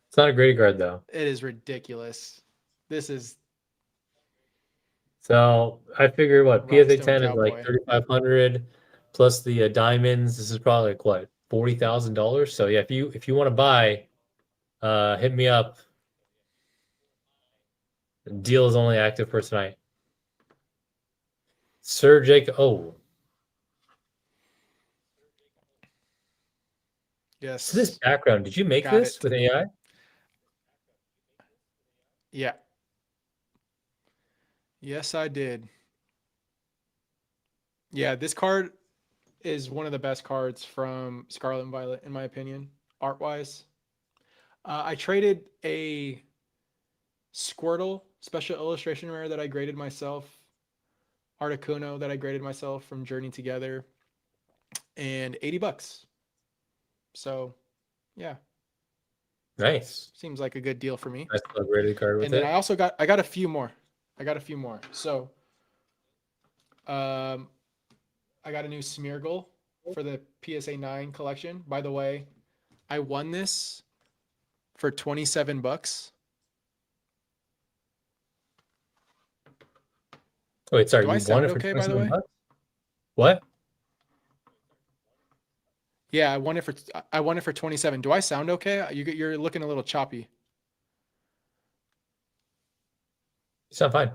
It's not a graded guard though. It is ridiculous. This is So I figure what PSA rhinestone 10 is like cowboy. 3,500 plus the diamonds. This is probably like what $40,000. So yeah, if you want to buy, hit me up. Deal is only active for tonight. Sir Jake. Oh, Yes. so this background, did you make Got this it. with AI? Yeah. Yes, I did. Yeah, this card is one of the best cards from Scarlet and Violet, in my opinion, art wise. I traded a Squirtle special illustration rare that I graded myself, Articuno that I graded myself from Journey Together, and $80. So, yeah, Nice. seems like a good deal for me. Nice little graded card with And then it. I also got a few more. I got a few more. So, I got a new Smeargle for the PSA 9 collection. By the way, I won this for $27. Wait, sorry, Do I you won sound it for okay, by the way? $27? What? Yeah, I won it for 27. Do I sound okay? You're looking a little choppy. You sound fine.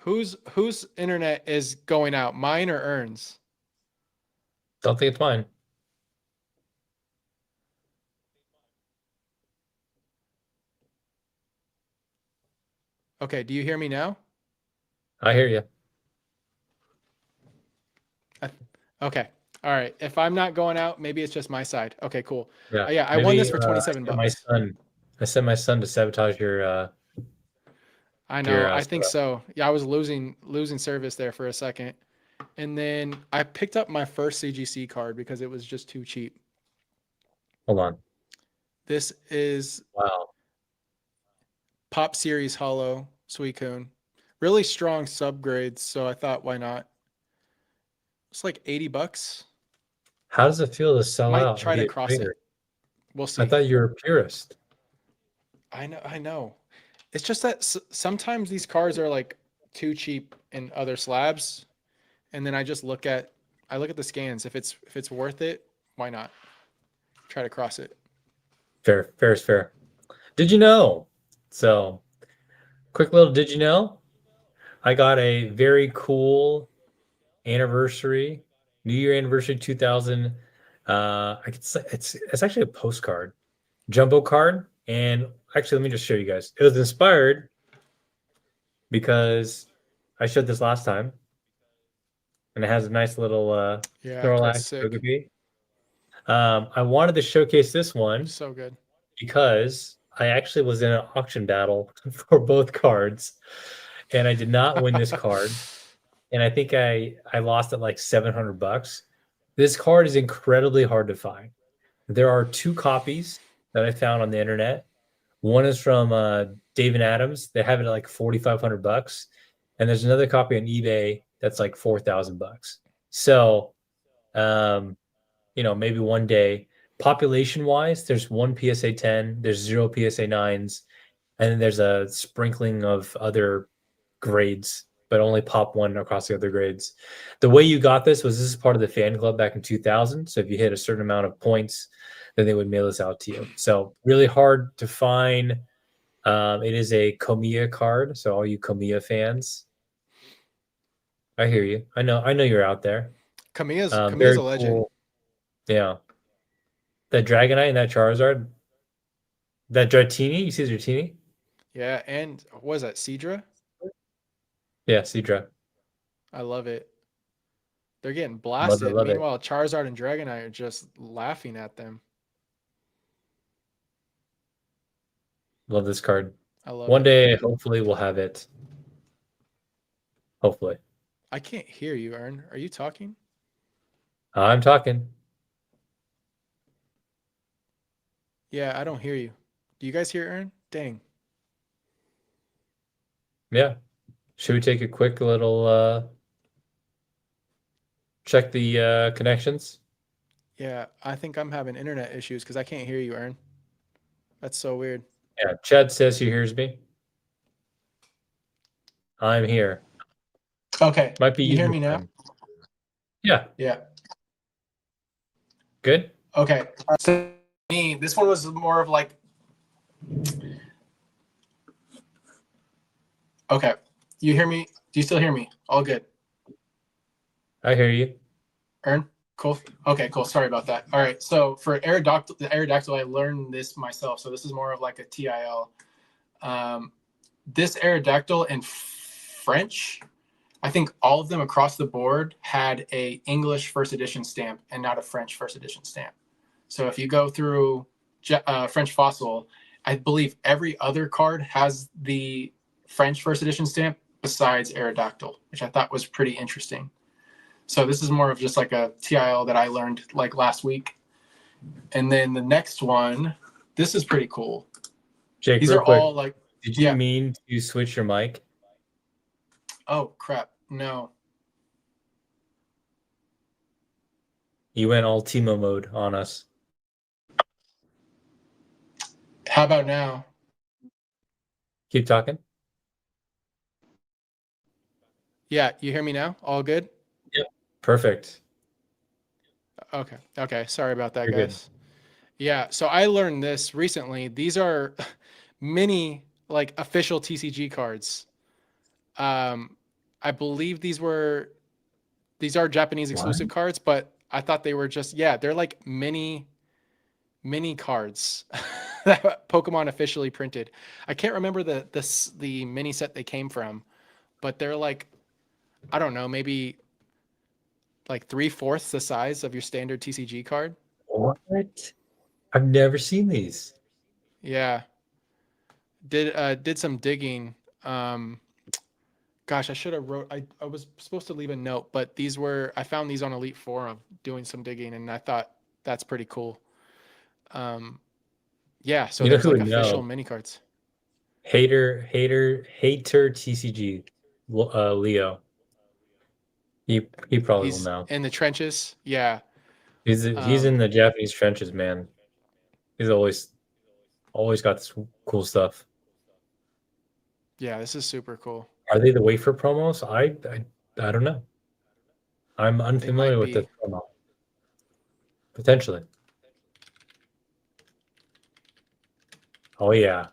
Whose internet is going out? Mine or Ern's? Don't think it's mine. Okay, do you hear me now? I hear you. Okay. All right. If I'm not going out, maybe it's just my side. Okay, cool. Yeah. Yeah, I won Maybe this for 27 bucks. I sent my son to sabotage I know. your I think setup. so. Yeah, I was losing service there for a second. And then I picked up my first CGC card because it was just too cheap. Hold on. This is Wow. Pop Series Hollow Suicune. Really strong subgrades, so I thought why not? It's like 80 bucks. How does it feel to sell Might out and try be to a cross trader? it. We'll I see. thought you were a purist. I know. It's just that sometimes these cards are like too cheap in other slabs, and then I look at the scans. If it's worth it, why not? Try to cross it. Fair. Fair is fair. Did you know? So, quick little did you know? I got a very cool anniversary, New Year anniversary 2000. I could say it's actually a postcard, jumbo card. And actually, let me just show you guys. It was inspired because I showed this last time, and it has a nice little Yeah, card's Snorlax sick. Togepi. I wanted to showcase this one So good. because I actually was in an auction battle for both cards, and I did not win this card. And I think I lost at like 700 bucks. This card is incredibly hard to find. There are two copies that I found on the internet. One is from David Adams. They have it at like 4,500 bucks, and there's another copy on eBay that's like 4,000 bucks. So, um, maybe one day, population wise, there's one PSA 10, there's zero PSA 9s, and then there's a sprinkling of other grades, but only pop one across the other grades. The way you got this is part of the fan club back in 2000. So if you hit a certain amount of points, then they would mail this out to you. So really hard to find. It is a Komiya card. So all you Komiya fans, I hear you. I know you're out there. Kamiya's Very a legend. cool. Yeah. That Dragonite and that Charizard, that Dratini, you see Dratini? Yeah, and what was that, Seadra? Yeah, Seadra. I love it. They're getting Love it, blasted. love it. Meanwhile, Charizard and Dragonite are just laughing at them. Love this card. I love One it. day, hopefully, we'll have it. Hopefully. I can't hear you, Ern. Are you talking? I'm talking. Yeah, I don't hear you. Do you guys hear Ern? Dang. Yeah. Should we take a quick little check the connections? Yeah, I think I'm having internet issues because I can't hear you, Ern. That's so weird. Yeah, Chad says he hears me. I'm here. Okay. Might be You you hear this me now? time. Yeah, Yeah. good. Okay. So me, this one was more of like. Okay. You hear me? Do you still hear me? All good. I hear you. Ern? Cool. Okay, cool. Sorry about that. All right. So for Aerodactyl, I learned this myself. So this is more of like a TIL. This Aerodactyl in French, I think all of them across the board had a English first edition stamp and not a French first edition stamp. So if you go through French Fossil, I believe every other card has the French first edition stamp besides Aerodactyl, which I thought was pretty interesting. So this is more of just like a TIL that I learned like last week. And then the next one, this is pretty cool. Jake, These real are quick. all like, Did you mean to switch your mic? oh crap, no. You went all Timo mode on us. How about now? Keep talking. Yeah, you hear me now? All good? Yep. Perfect. Okay. Sorry about that, You're good. guys. Yeah, so I learned this recently. These are mini like official TCG cards. I believe these are Japanese What? exclusive cards, but I thought they were just, yeah, they're like mini cards that Pokemon officially printed. I can't remember the mini set they came from, but they're like, I don't know, maybe like 3/4 the size of your standard TCG card. What? I've never seen these. Yeah. Did some digging. Um Gosh, I should have wrote. I was supposed to leave a note, but I found these on Elite Forum doing some digging, and I thought that's pretty cool. Um, yeah, so You know there's who like would official know? mini cards. Hater TCG. Leo. He probably will He's know. in the trenches. Yeah. He's in Um, the Japanese trenches, man. He's always got this cool stuff. yeah, this is super cool. Are they the wafer promos? I don't know. I'm They unfamiliar might with this be. promo. Potentially. Oh yeah.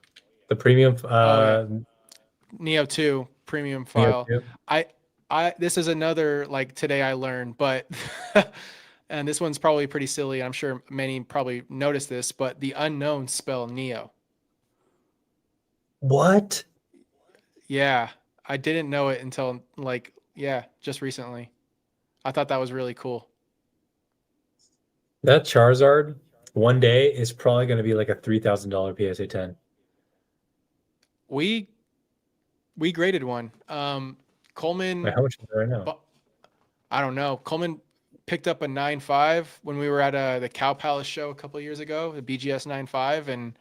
The premium Oh yeah, Neo 2 premium Neo file. 2. I this is another like today I learned, but and this one's probably pretty silly. I'm sure many probably noticed this, but the unknown spell Neo. What? Yeah, I didn't know it until like yeah, just recently. I thought that was really cool. That Charizard one day is probably going to be like a $3,000 PSA 10. We we graded one. Wait, Coleman, how much is it right now? bu- I don't know. Coleman picked up a 9.5 when we were at the Cow Palace show a couple of years ago, the BGS 9.5, and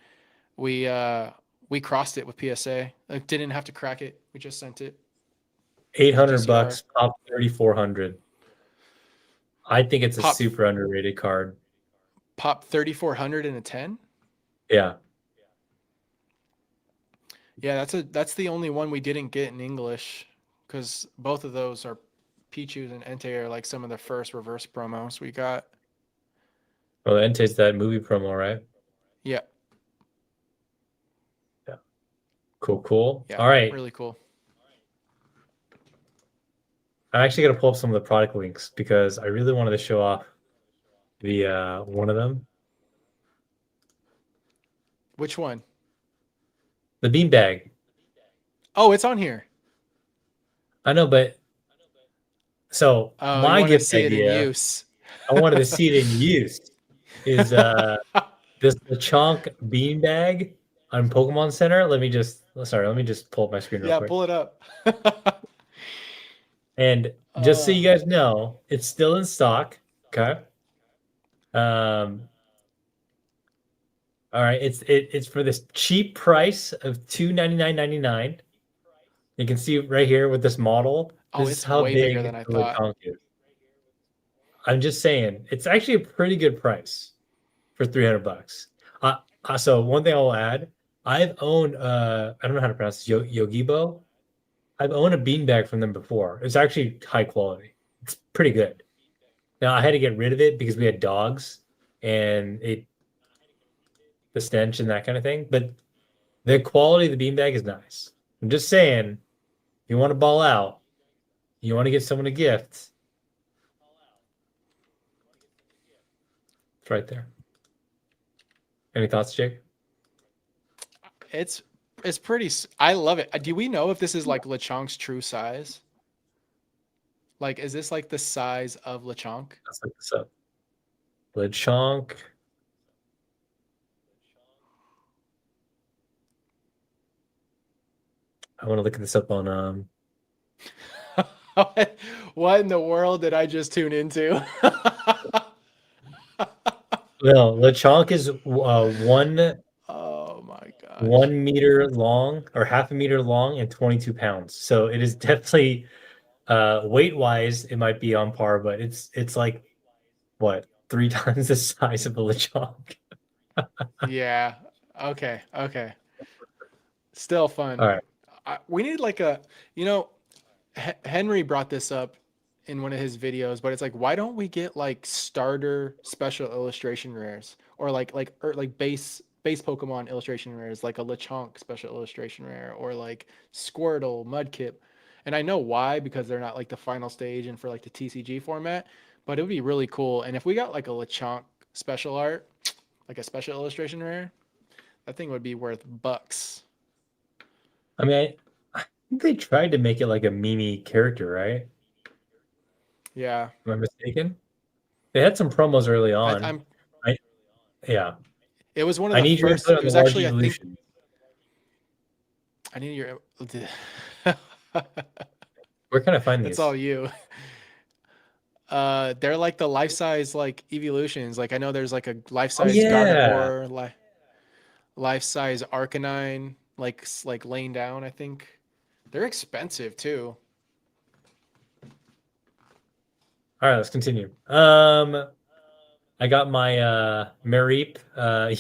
we crossed it with PSA. Like didn't have to crack it. We just sent it Eight as a hundred GCR. bucks, pop 3,400. I think it's a Pop super underrated card. pop 3,400 in a 10. Yeah. Yeah, that's the only one we didn't get in English because both of those are Pichu's and Entei are like some of the first reverse promos we got. Well, Entei's that movie promo, right? Yeah, Yeah. Cool, cool. yeah, All right. really cool. I'm actually gonna pull up some of the product links because I really wanted to show off the one of them. Which one? The beanbag. Oh, it's on here. I know, but so Oh, you my want to gift see it in idea, use. I wanted to see it in use, is this Lechonk beanbag on Pokemon Center. Let me just pull up my screen real Yeah, quick. pull it up. And just so uh, you guys know, it's still in stock. Okay. Um, all right, it's for this cheap price of $299.99. You can see right here with this model. oh, This is it's how way bigger big than I the thought. Lechonk is. I'm just saying, it's actually a pretty good price for 300 bucks. So one thing I will add, I've owned I don't know how to pronounce this, Yogibo. I've owned a beanbag from them before. It's actually high quality. It's pretty good. Now I had to get rid of it because we had dogs and the stench and that kind of thing. But the quality of the beanbag is nice. I'm just saying, if you want to ball out, you want to get someone a gift, it's right there. Any thoughts, Jake? It's it's pretty. I love it. Do we know if this is like Lechonk's true size? Like, is this like the size of Lechonk? Let's look this up. Lechonk. I want to look at this up on What in the world did I just tune into? no, Lechonk is Oh my gosh. 1 meter long or half a meter long and 22 pounds. So it is definitely weight wise, it might be on par, but it's like what, three times the size of a Lechonk. Yeah. Okay. Okay. Still All fun. right. We need like a, you know, Henry brought this up in one of his videos, but it's like, why don't we get like starter special illustration rares or like base Pokemon illustration rares, like a Lechonk special illustration rare or like Squirtle, Mudkip, And I know why, because they're not like the final stage and for like the TCG format, but it would be really cool. And if we got like a Lechonk special art, like a special illustration rare, that thing would be worth bucks. I mean, I think they tried to make it like a meme character, right? Yeah. Am I mistaken? They had some promos early I, on. I'm I yeah. it was one of I the need your first, input it on the was large actually, I think evolution. I need your Where can I find it's these? all you. They're like the life size like evolutions. Like I know there's like a life Oh size yeah. Gardevoir, life size Arcanine, like laying down. I think they're expensive too. All right, let's continue. I got my Mareep.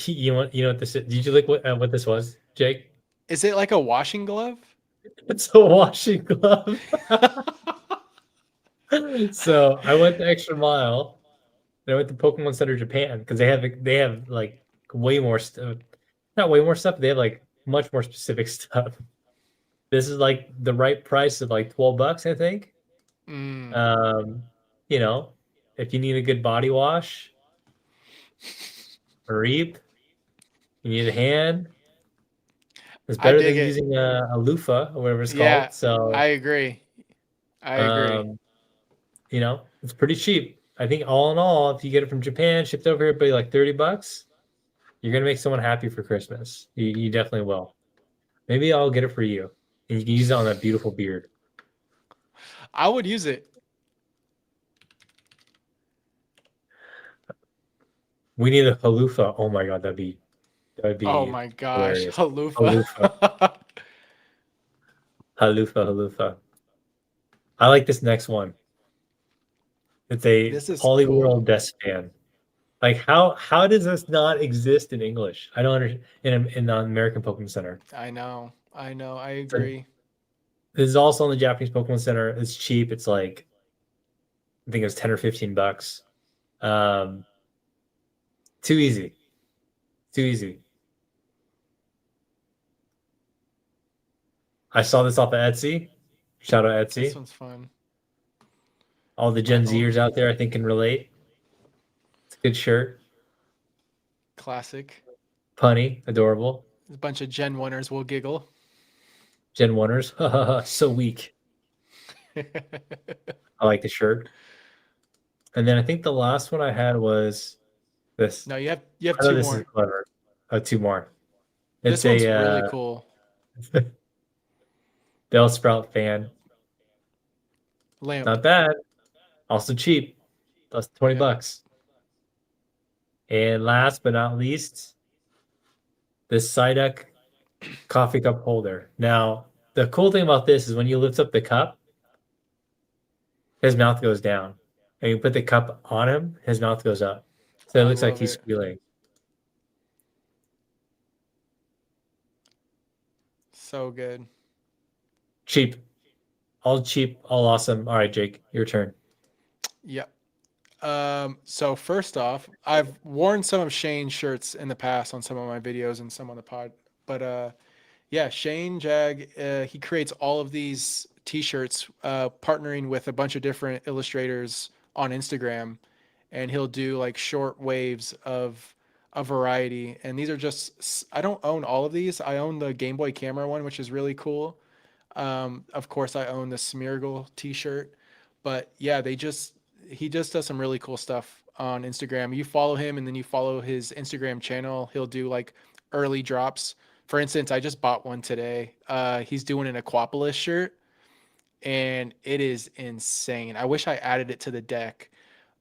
You know what this is? Did you look what this was, Jake? Is it like a washing glove? It's a washing glove. So I went the extra mile. And I went to Pokemon Center Japan because they have like way more stuff. Not way more stuff. They have like much more specific stuff. This is like the right price of like $12, I think. Mm. Um, you know, if you need a good body wash, a reap, you need a hand. It's I better dig than it. using a loofah or whatever it's Yeah, called. So, I agree. I agree. um, it's pretty cheap. I think all in all, if you get it from Japan, shipped over here, it'd be like $30. You're gonna make someone happy for Christmas. You definitely will. Maybe I'll get it for you, and you can use it on that beautiful beard. I would use it. We need a halufa. Oh my god, that'd Oh be my gosh, hilarious. halufa. Halufa, halufa. I like this next one. It's a This is cool. polyworld desk fan. Like how does this not exist in English? I don't understand in the American Pokemon Center. I know. I know. I So agree. this is also on the Japanese Pokemon Center. It's cheap. It's like I think it was 10 or $15. Um, too easy. Too easy. I saw this off of Etsy. Shout out This Etsy. one's fun. All the My Gen Zers own out there, I think, can relate. It's a good shirt. classic. Punny, adorable. A bunch of Gen 1ers will giggle. Gen 1ers. So weak. I like the shirt. And then I think the last one I had was this. No, you have I know two this is more. clever. Oh, two more. This It's one's a really cool. Bellsprout fan. Lamp. Not bad. Also cheap. Plus 20 Yep. bucks. And last but not least, this Psyduck coffee cup holder. Now, the cool thing about this is when you lift up the cup, his mouth goes down. And you put the cup on him, his mouth goes up. So it I looks like love he's it. squealing. So good. Cheap. Cheap, all awesome. All right, Jake, your turn. Yep. So first off, I've worn some of Shane's shirts in the past on some of my videos and some on the pod. But yeah, Shane Jag, he creates all of these t-shirts, partnering with a bunch of different illustrators on Instagram, and he'll do like short waves of a variety. And these are just, I don't own all of these. I own the Game Boy camera one, which is really cool. Of course, I own the Smeargle t-shirt, but yeah, he just does some really cool stuff on Instagram. You follow him and then you follow his Instagram channel. He'll do like early drops. For instance, I just bought one today. He's doing an Aquapolis shirt and it is insane. I wish I added it to the deck,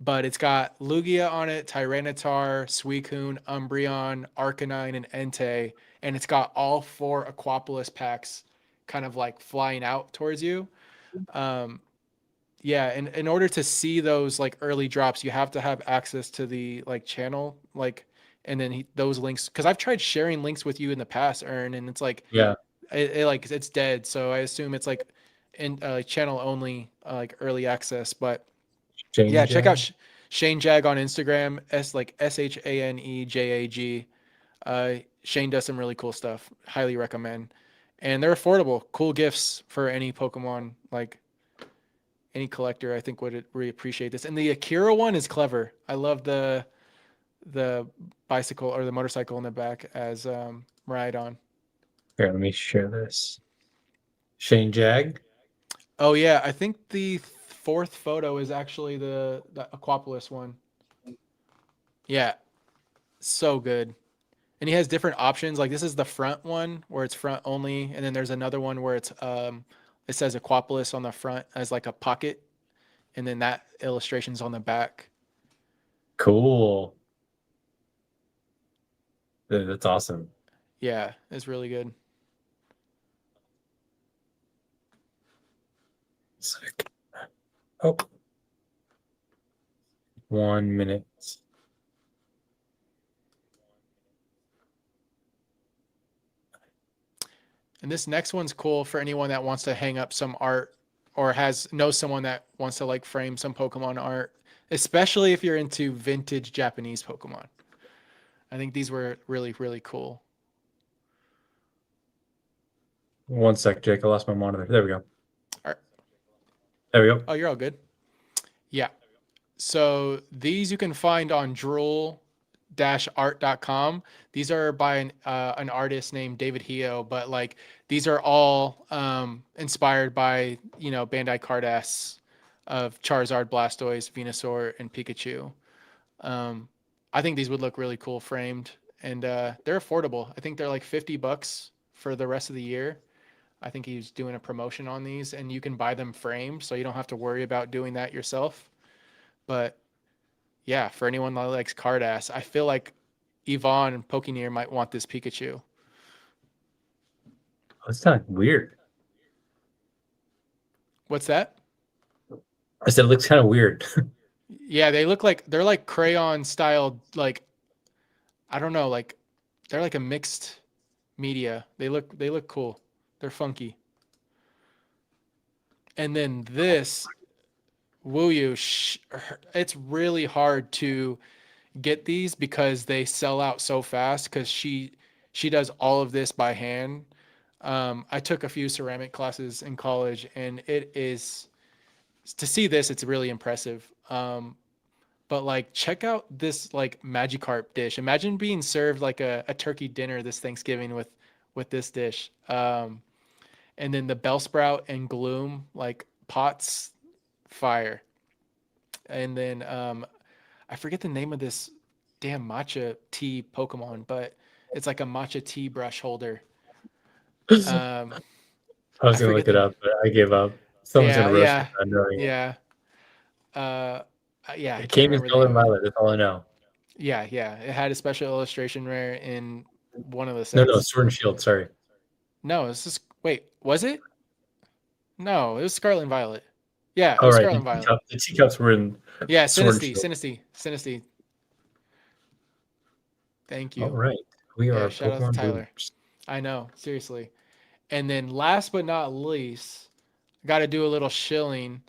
but it's got Lugia on it, Tyranitar, Suicune, Umbreon, Arcanine, and Entei, and it's got all four Aquapolis packs kind of like flying out towards you. Um, yeah, and in order to see those like early drops, you have to have access to the like channel, like, and then those links. Because I've tried sharing links with you in the past, Ern, and it's like Yeah, like it's dead. So I assume it's like in channel only, like early access. But Jane yeah, check out Jag. Shane Jag on Instagram. ShaneJag. Shane does some really cool stuff. Highly recommend. and they're affordable. Cool gifts for any Pokemon, like any collector. I think would really appreciate this. And the Akira one is clever. I love the bicycle or the motorcycle in the back as ride on. Here, let me share this. Shane Jag. Oh yeah, I think the fourth photo is actually the Aquapolis one. Yeah, so good. And he has different options. Like this is the front one where it's front only, and then there's another one where it's it says Aquapolis on the front as like a pocket, and then that illustration's on the back. Cool. That's awesome. Yeah, it's really good. Sick. Oh. 1 minute. And this next one's cool for anyone that wants to hang up some art or knows someone that wants to like frame some Pokemon art, especially if you're into vintage Japanese Pokemon. I think these were really, really cool. 1 sec, Jake. I lost my monitor. There we go. All right. There we go. Oh, you're all good. Yeah. So these you can find on drool-art.com. These are by an artist named David Hio, but like these are all inspired by, Bandai Cardass of Charizard, Blastoise, Venusaur, and Pikachu. I think these would look really cool framed, and they're affordable. I think they're like $50 for the rest of the year. I think he's doing a promotion on these, and you can buy them framed, so you don't have to worry about doing that yourself. But yeah, for anyone that likes Cardass, I feel like Yvonne and Pokéneer might want this Pikachu. That's kind of weird. What's that? I said it looks kind of weird. Yeah, they're like crayon styled, like I don't know, like they're like a mixed media. They look cool. They're funky. And then this Wooyu, it's really hard to get these because they sell out so fast because she does all of this by hand. I took a few ceramic classes in college, and it is to see this, it's really impressive. But like check out this like Magikarp dish. Imagine being served like a turkey dinner this Thanksgiving with this dish. And then the Bellsprout and Gloom like pots, fire. And then I forget the name of this damn matcha tea Pokemon, but it's like a matcha tea brush holder. Um, I was I gonna forget look it the up, but I gave up. Someone's yeah gonna roast me yeah for not knowing it. yeah yeah I It can't came in remember the Scarlet name and of it. Violet. That's all I know. Yeah, it had a special illustration rare in one of the No, sets. Sword and Shield. Sorry. No, this is wait, was it? No, it was Scarlet and Violet. Yeah, it All was right, Scarlet and Violet. the teacups were in Yeah, Sword and Sinistea, Shield. Sinistea, Sinistea. Thank All you. right, we Yeah, are shout out to Pokemon Tyler. boomers. I know, seriously. And then last but not least, got to do a little shilling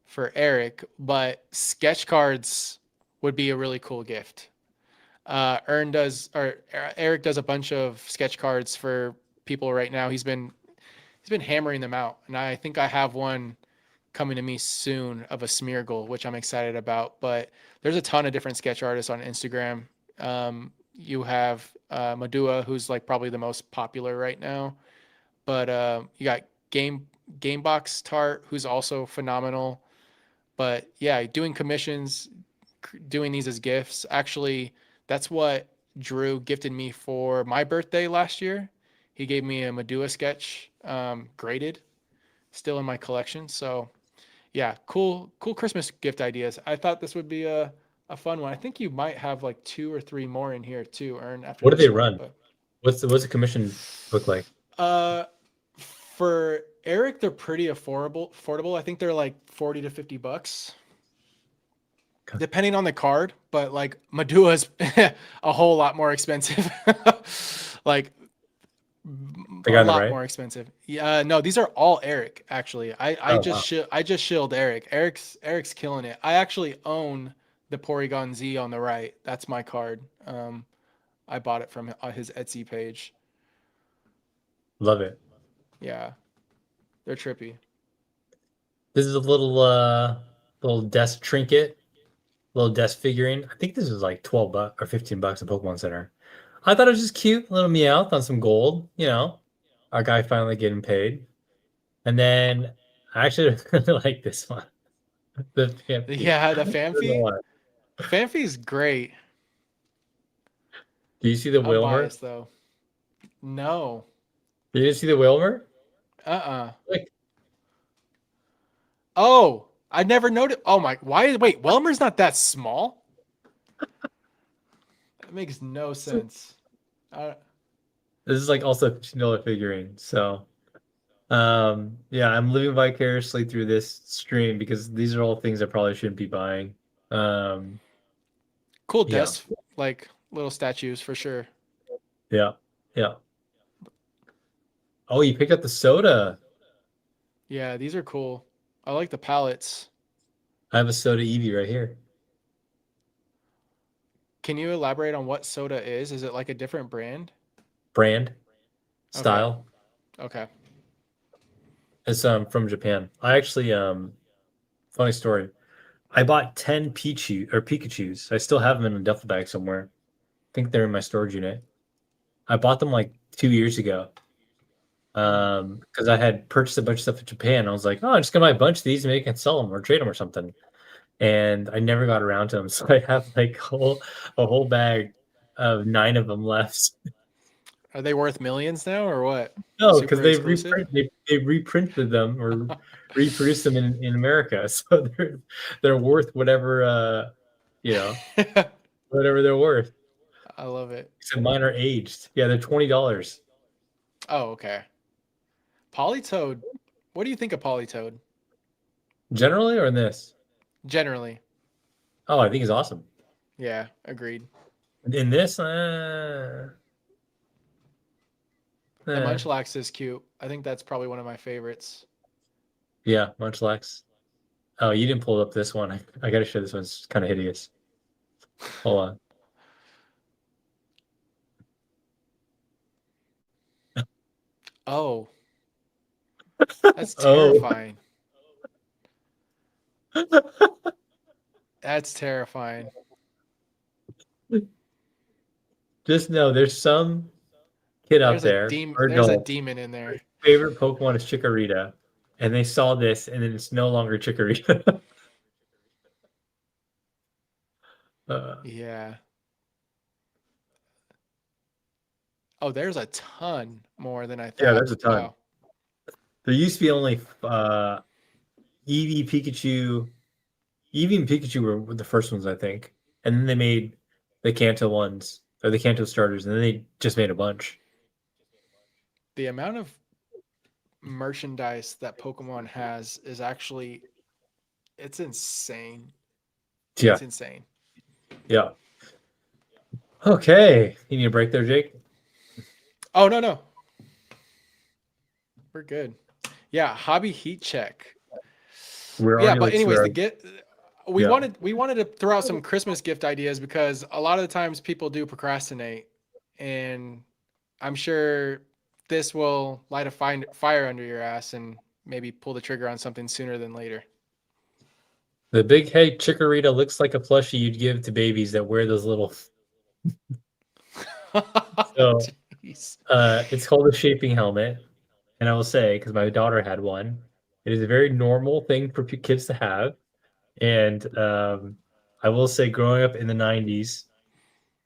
for Eric, but sketch cards would be a really cool gift. Eric does a bunch of sketch cards for people right now. He's been hammering them out, and I think I have one coming to me soon of a Smeargle, which I'm excited about. But there's a ton of different sketch artists on Instagram. You have Madua, who's like probably the most popular right now, but you got Gamebox Tart, who's also phenomenal. But yeah, doing commissions, doing these as gifts. Actually, that's what Drew gifted me for my birthday last year. He gave me a Madua sketch, graded, still in my collection. So yeah, cool Christmas gift ideas. I thought this would be a fun one. I think you might have like 2 or 3 more in here too, Earn, after What do this they one. run? But What's the commission look like? for Eric, they're pretty affordable. I think they're like 40 to $50, Okay. depending on the card. But like Madua's a whole lot more expensive. Like I a got it lot right. more expensive. Yeah, no, these are all Eric actually. I Oh just wow, I just shilled Eric. Eric's killing it. I actually own the Porygon Z on the right. That's my card. I bought it from his Etsy page. love it. Yeah, they're trippy. This is a little desk trinket, little desk figurine. I think this is like 12 bucks or 15 bucks at Pokemon Center. I thought it was just cute, a little Meowth on some gold, Our guy finally getting paid. And then I actually really like this one. The Phanpy. Yeah, the I don't know Fanfi. why. Fanfi's great. Do you see the I'm Wilmer? biased though. No. You didn't see the Wilmer? Uh-uh. Like, Oh, I never noticed. Oh my, why? Wait, Welmer's not that small? That makes no sense. Uh, this is like also a $15 figurine. So yeah, I'm living vicariously through this stream because these are all things I probably shouldn't be buying. Um, cool yeah, desk, like little statues for sure. yeah, yeah. Oh, you picked up the soda. Yeah, these are cool. I like the palettes. I have a soda Eevee right here. Can you elaborate on what soda is? Is it like a different brand? Brand, Okay. style. Okay. It's from Japan. I actually funny story. I bought 10 Pikachus. I still have them in a duffel bag somewhere. I think they're in my storage unit. I bought them like 2 years ago. Hmm. Because I had purchased a bunch of stuff in Japan. I was like, oh, I'm just gonna buy a bunch of these and maybe I can sell them or trade them or something. And I never got around to them. So I have like a whole bag of 9 of them left. Are they worth millions now or what? No, because Super exclusive? they reprinted them or reproduced them in America. So they're worth whatever you know, whatever they're worth. I love it. Except mine are aged. Yeah, they're $20. Oh, okay. Polytoad. What do you think of Polytoad Generally or in this? generally? Oh, I think it's awesome. Yeah, agreed. In this, The eh. Munchlax is cute. I think that's probably one of my favorites. Yeah, Munchlax. Oh, you didn't pull up this one. I gotta show this one. It's kind of hideous. Hold on. Oh, that's Oh, terrifying. That's terrifying. just know there's some kid out there or There's a adult demon in there. whose favorite Pokemon is Chikorita, and they saw this, and then it's no longer Chikorita. uh, Yeah. Oh, there's a ton more than I yeah, thought. there's a ton. Wow. There used to be only Eevee, Pikachu. Eevee and Pikachu were the first ones, I think, and then they made the Kanto ones or the Kanto starters, and then they just made a bunch. The amount of merchandise that Pokemon has is actually it's insane. Yeah, It's insane. yeah. Okay, you need a break there, Jake. Oh, no, no. We're good. Yeah, hobby heat check. We're Yeah, already but like anyways, the swearing. get Yeah. we wanted to throw out some Christmas gift ideas because a lot of the times people do procrastinate, and I'm sure this will light a fire under your ass and maybe pull the trigger on something sooner than later. The big head Chikorita looks like a plushie you'd give to babies that wear those little. So Jeez. it's called a shaping helmet, and I will say because my daughter had one, it is a very normal thing for kids to have, and I will say, growing up in the '90s,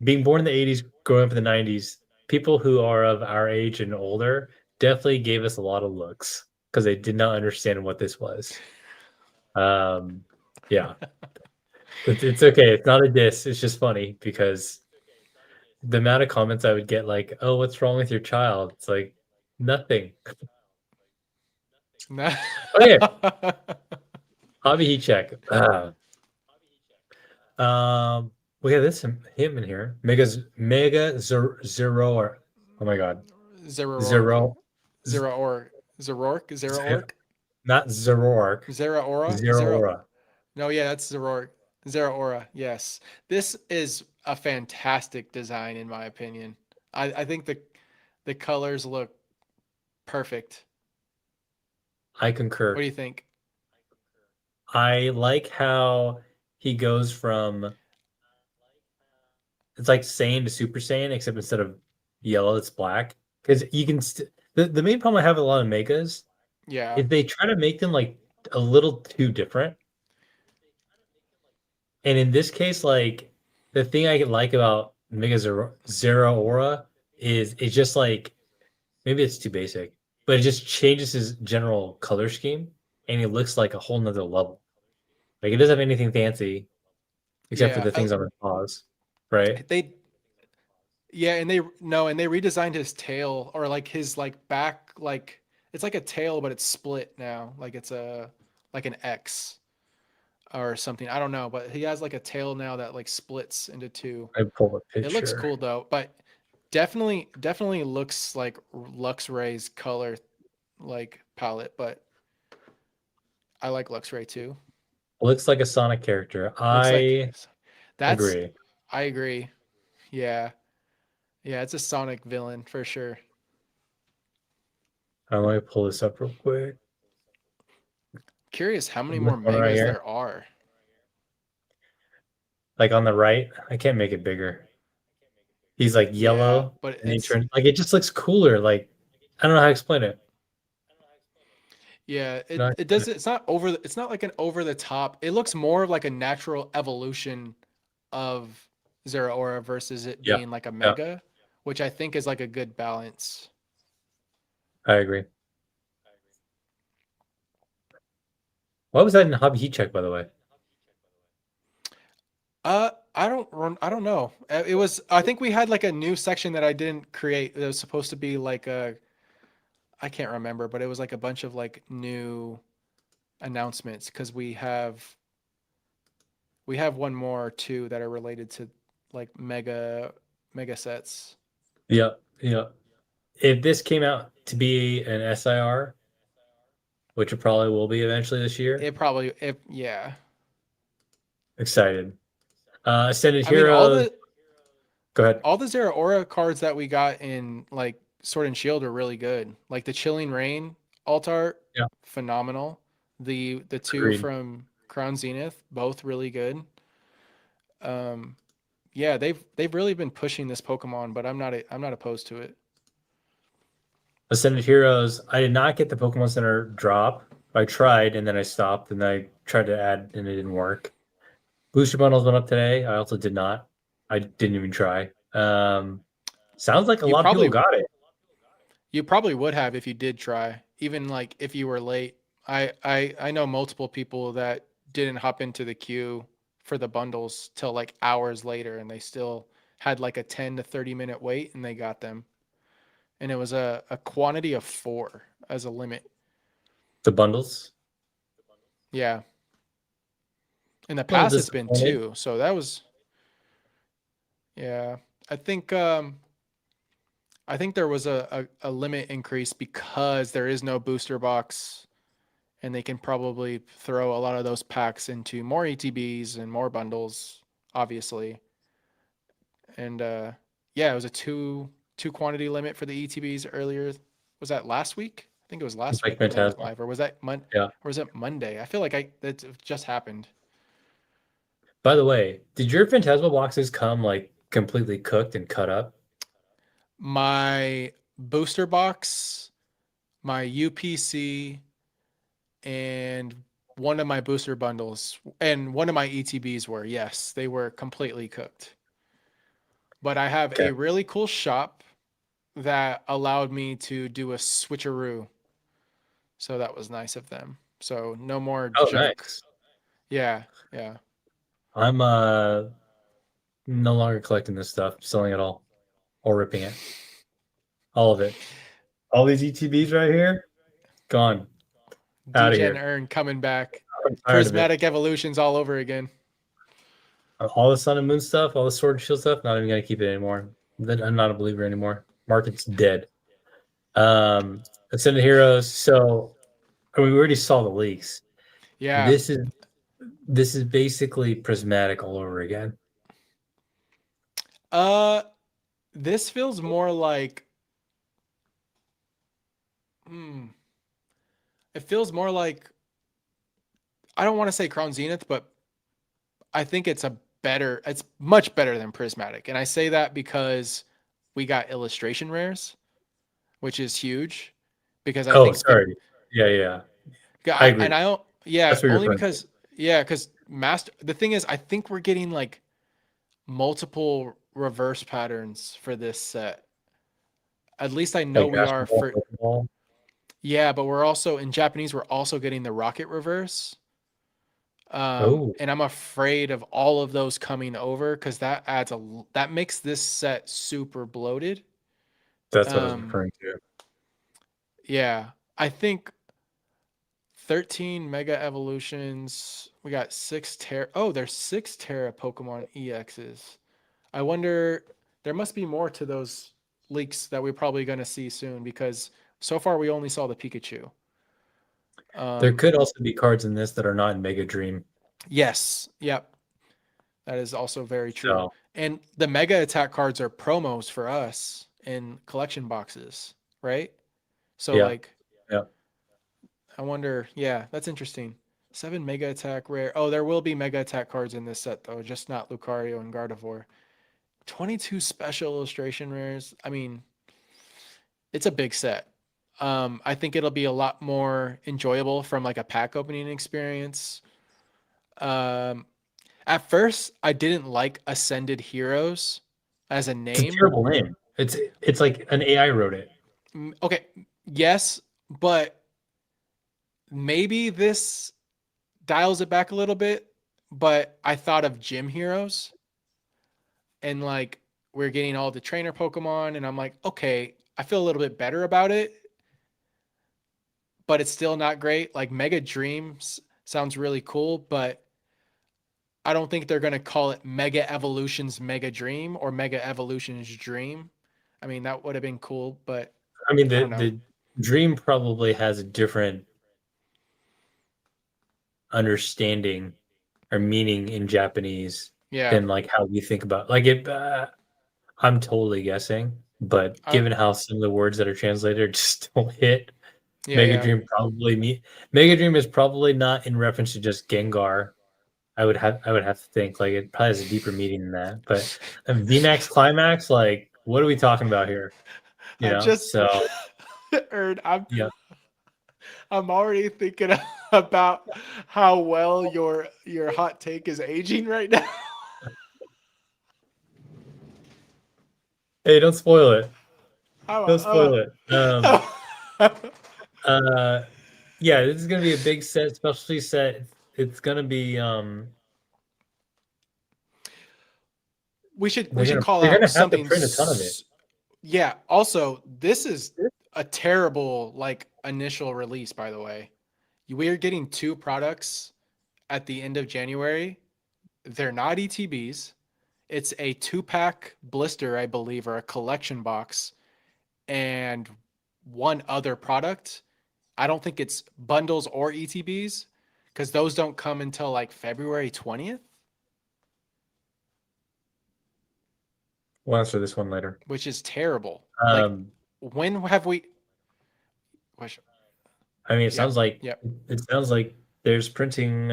being born in the '80s, growing up in the '90s, people who are of our age and older definitely gave us a lot of looks because they did not understand what this was. Um, yeah. It's okay. It's not a diss. It's just funny because the amount of comments I would get, like, "Oh, what's wrong with your child?" It's like nothing. Nah. Okay, hobby heat check. We got him in here. Zero. Oh my god, Zero zero, z- Zero Orc. Zero Orc? not Zoroark, Zero Aura? Zero Aura. No, yeah, that's Zero Zero Aura. Yes. This is a fantastic design in my opinion. I think the colors look perfect. I What do concur. you think? I like how he goes from it's like Saiyan to Super Saiyan, except instead of yellow, it's black. Because you can the main problem I have with a lot of megas Yeah. is they try to make them like a little too different. And in this case, like the thing I like about Mega Zero Aura is it's just like maybe it's too basic, but it just changes his general color scheme and he looks like a whole nother level. Like it doesn't have anything fancy except for Yeah. the things on the paws, right? They yeah, and they no, and they redesigned his tail or like his like back like it's like a tail but it's split now. Like it's a like an X or something. I don't know, but he has like a tail now that like splits into two. I pull a It looks picture. cool though, but definitely looks like Luxray's color like palette, but I like Luxray too. Looks like a Sonic character. Looks like I that's agree. I agree. Yeah. Yeah, it's a Sonic villain for sure. Let me pull this up real quick. Curious how many This more one right megas here. there are. Like on the right, I can't make it bigger. He's like Yeah, yellow but and he turns like it just looks cooler. Like I don't know how to explain it. yeah, No, it does it's not it's not like an over the top. It looks more like a natural evolution of Zero Aura versus it yeah, being like a yeah, mega, which I think is like a good balance. I agree. What was that in Hobby Heat Check, by the way? I don't know. It was I think we had like a new section that I didn't create. It was supposed to be like a I can't remember, but it was like a bunch of like new announcements because we have one more too that are related to like mega sets. Yeah, yeah. If this came out to be an SIR, which it probably will be eventually this year, It probably it yeah. excited. Ascended I mean Heroes. Go ahead. all the Zero Aura cards that we got in like Sword and Shield are really good. Like the Chilling Rain alt art, Yeah, phenomenal. The two agreed. from Crown Zenith, both really good. Um yeah, they've really been pushing this Pokemon, but I'm not opposed to it. Ascended Heroes. I did not get the Pokemon Center drop. I tried and then I stopped and I tried to add and it didn't work. Booster bundles went up today. I also did not. I didn't even try. Sounds like a You lot of people probably got it. you probably would have if you did try, even like if you were late. I know multiple people that didn't hop into the queue for the bundles till like hours later and they still had like a 10 to 30-minute wait and they got them. And it was a quantity of 4 as a limit. The bundles. Yeah. In the A little past it's been disappointed. 2. So that was yeah. I think I think there was a limit increase because there is no booster box and they can probably throw a lot of those packs into more ETBs and more bundles, obviously. And yeah, it was a two quantity limit for the ETBs earlier. Was that last week? I think it was It's last like week when they went Phantasma. live, or was that Yeah. or was it Monday? I feel like I that just happened. By the way, did your Phantasma boxes come like completely cooked and cut up? My booster box, my UPC, and one of my booster bundles and one of my ETBs were yes, they were completely cooked. But I have Okay. a really cool shop that allowed me to do a switcheroo. So that was nice of them. So no more Oh, junk. nice. Yeah, yeah. I'm no longer collecting this stuff, selling it all or ripping it. All of it. All these ETBs right here, gone. Out of Degen here. Earn coming back. I'm tired of it. Prismatic evolutions all over again. All the Sun and Moon stuff, all the Sword and Shield stuff, not even gonna keep it anymore. I'm not a believer anymore. Market's dead. Um, Ascended Heroes. So I mean, we already saw the leaks. Yeah. This is basically prismatic all over again. Uh this feels more like hmm, it feels more like, I don't want to say Crown Zenith, but I think it's much better than Prismatic. And I say that because we got illustration rares, which is huge because I Oh, think sorry. Yeah, yeah. I and agree. I don't, yeah, That's what you're only referring to. because, yeah, because master, the thing is, I think we're getting like multiple reverse patterns for this set. At least I know Like we Master are Ball, for, Pokeball. yeah, but we're also in Japanese, we're also getting the rocket reverse. Oh, And I'm afraid of all of those coming over because that makes this set super bloated. that's what I was Um, referring to. yeah, I think 13 Mega Evolutions. We got six Terra. Oh, there's six Terra Pokemon EXs. I wonder. There must be more to those leaks that we're probably going to see soon because so far we only saw the Pikachu. There Um, could also be cards in this that are not in Mega Dream. yes. Yep. That is also very true. So And the Mega Attack cards are promos for us in collection boxes, right? So yeah, like, yeah. I wonder. Yeah, that's interesting. Seven Mega Attack rare. Oh, there will be Mega Attack cards in this set though, just not Lucario and Gardevoir. 22 special illustration rares. I mean, it's a big set. I think it'll be a lot more enjoyable from like a pack opening experience. Um, at first, I didn't like Ascended Heroes as a It's a name. terrible name. It's like an AI wrote it. Okay, yes, but maybe this dials it back a little bit. But I thought of Gym Heroes and like we're getting all the trainer Pokemon, and I'm like, okay, I feel a little bit better about it, but it's still not great. Like Mega Dreams sounds really cool, but I don't think they're going to call it Mega Evolutions Mega Dream or Mega Evolutions Dream. I mean, that would have been cool, but I mean, I the don't know. the Dream probably has a different understanding or meaning in Japanese Yeah. than like how we think about like it. I'm totally guessing, but I, given how some of the words that are translated just don't hit, yeah, Mega yeah. Dream probably me. Mega Dream is probably not in reference to just Gengar. I would have to think like it probably has a deeper meaning than that. But VMAX Climax, like what are we talking about here? You I know? just So Ern, yeah. I'm already thinking about how well your hot take is aging right now. Hey, don't spoil it. Don't I'm spoil it. a, Uh yeah, this is gonna be a big set, specialty set. It's gonna be we should call they're out gonna have to something. print a ton of it. Yeah. Also, this is a terrible like initial release. By the way, we are getting two products at the end of January. They're not ETBs. It's a 2-pack blister, I believe, or a collection box, and one other product. I don't think it's bundles or ETBs because those don't come until like February 20th, We'll answer this one later. which is terrible. Like, Um when have we? I mean, Yep, yep. it sounds like there's printing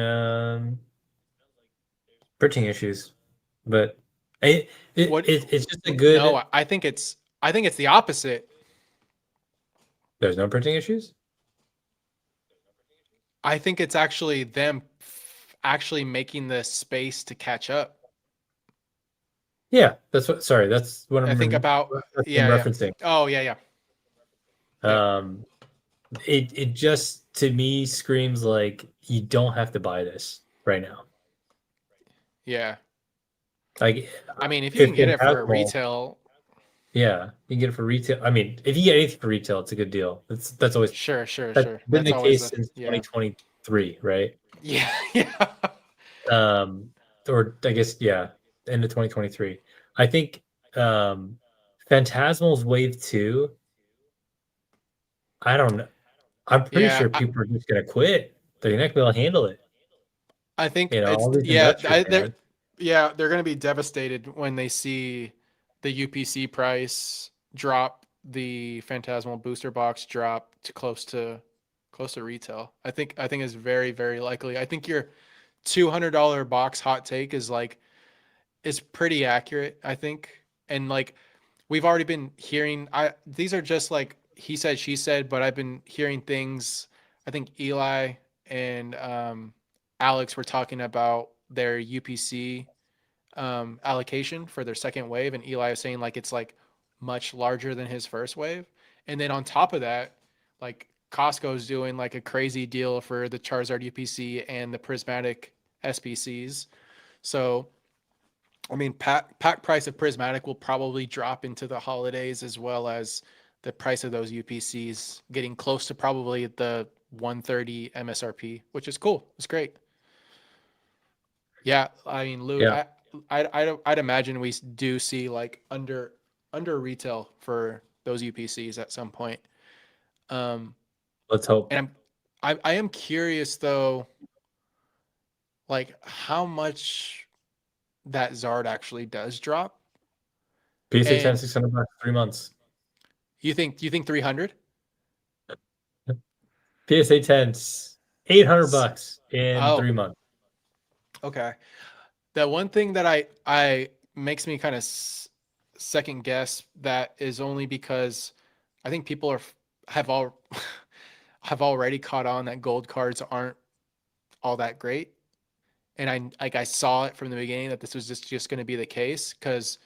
issues, but What? it's just a No, good. I think it's the opposite. There's no printing issues. I think it's actually them actually making the space to catch up. Yeah, that's what. Sorry, that's what I think about, I'm yeah, yeah. referencing. Oh, yeah, yeah. Yep. Um, it just to me screams like you don't have to buy this right now. Yeah. Like I mean, if you if can get it for Phantasmal, retail, yeah, you can get it for retail. I mean, if you get anything for retail, it's a good deal. That's always sure, sure, that's sure. been That's the always case the, since yeah. 2023, right? Yeah, yeah. Um, or I guess yeah, end of 2023. I think Phantasmal's Wave 2, I don't know. I'm pretty Yeah, sure people are just gonna quit. They're not gonna be able to handle it. I think You know, it's, all these yeah, investors, man. they're going to be devastated when they see the UPC price drop, the Phantasmal booster box drop to close to retail. I think is very, very likely. I think your $200 box hot take is pretty accurate, I think. And like we've already been hearing, I these are just like he said, she said, but I've been hearing things. I think Eli and Alex were talking about their UPC allocation for their second wave, and Eli is saying like it's like much larger than his first wave. And then on top of that, like Costco's doing like a crazy deal for the Charizard UPC and the Prismatic SPCs. So I mean, pack price of Prismatic will probably drop into the holidays, as well as the price of those UPCs getting close to probably the 130 MSRP, which is cool. It's great. Yeah, I mean, Lou, Yeah, I'd imagine we do see like under retail for those UPCs at some point. Um, let's hope. and I am curious though, like how much that Zard actually does drop. PSA 10, And $600, 3 months. you think 300? PSA 10's $800 in Oh, 3 months. okay. The one thing that I makes me kind of second guess that is only because I think people have all have already caught on that gold cards aren't all that great. And I saw it from the beginning that this was just going to be the case because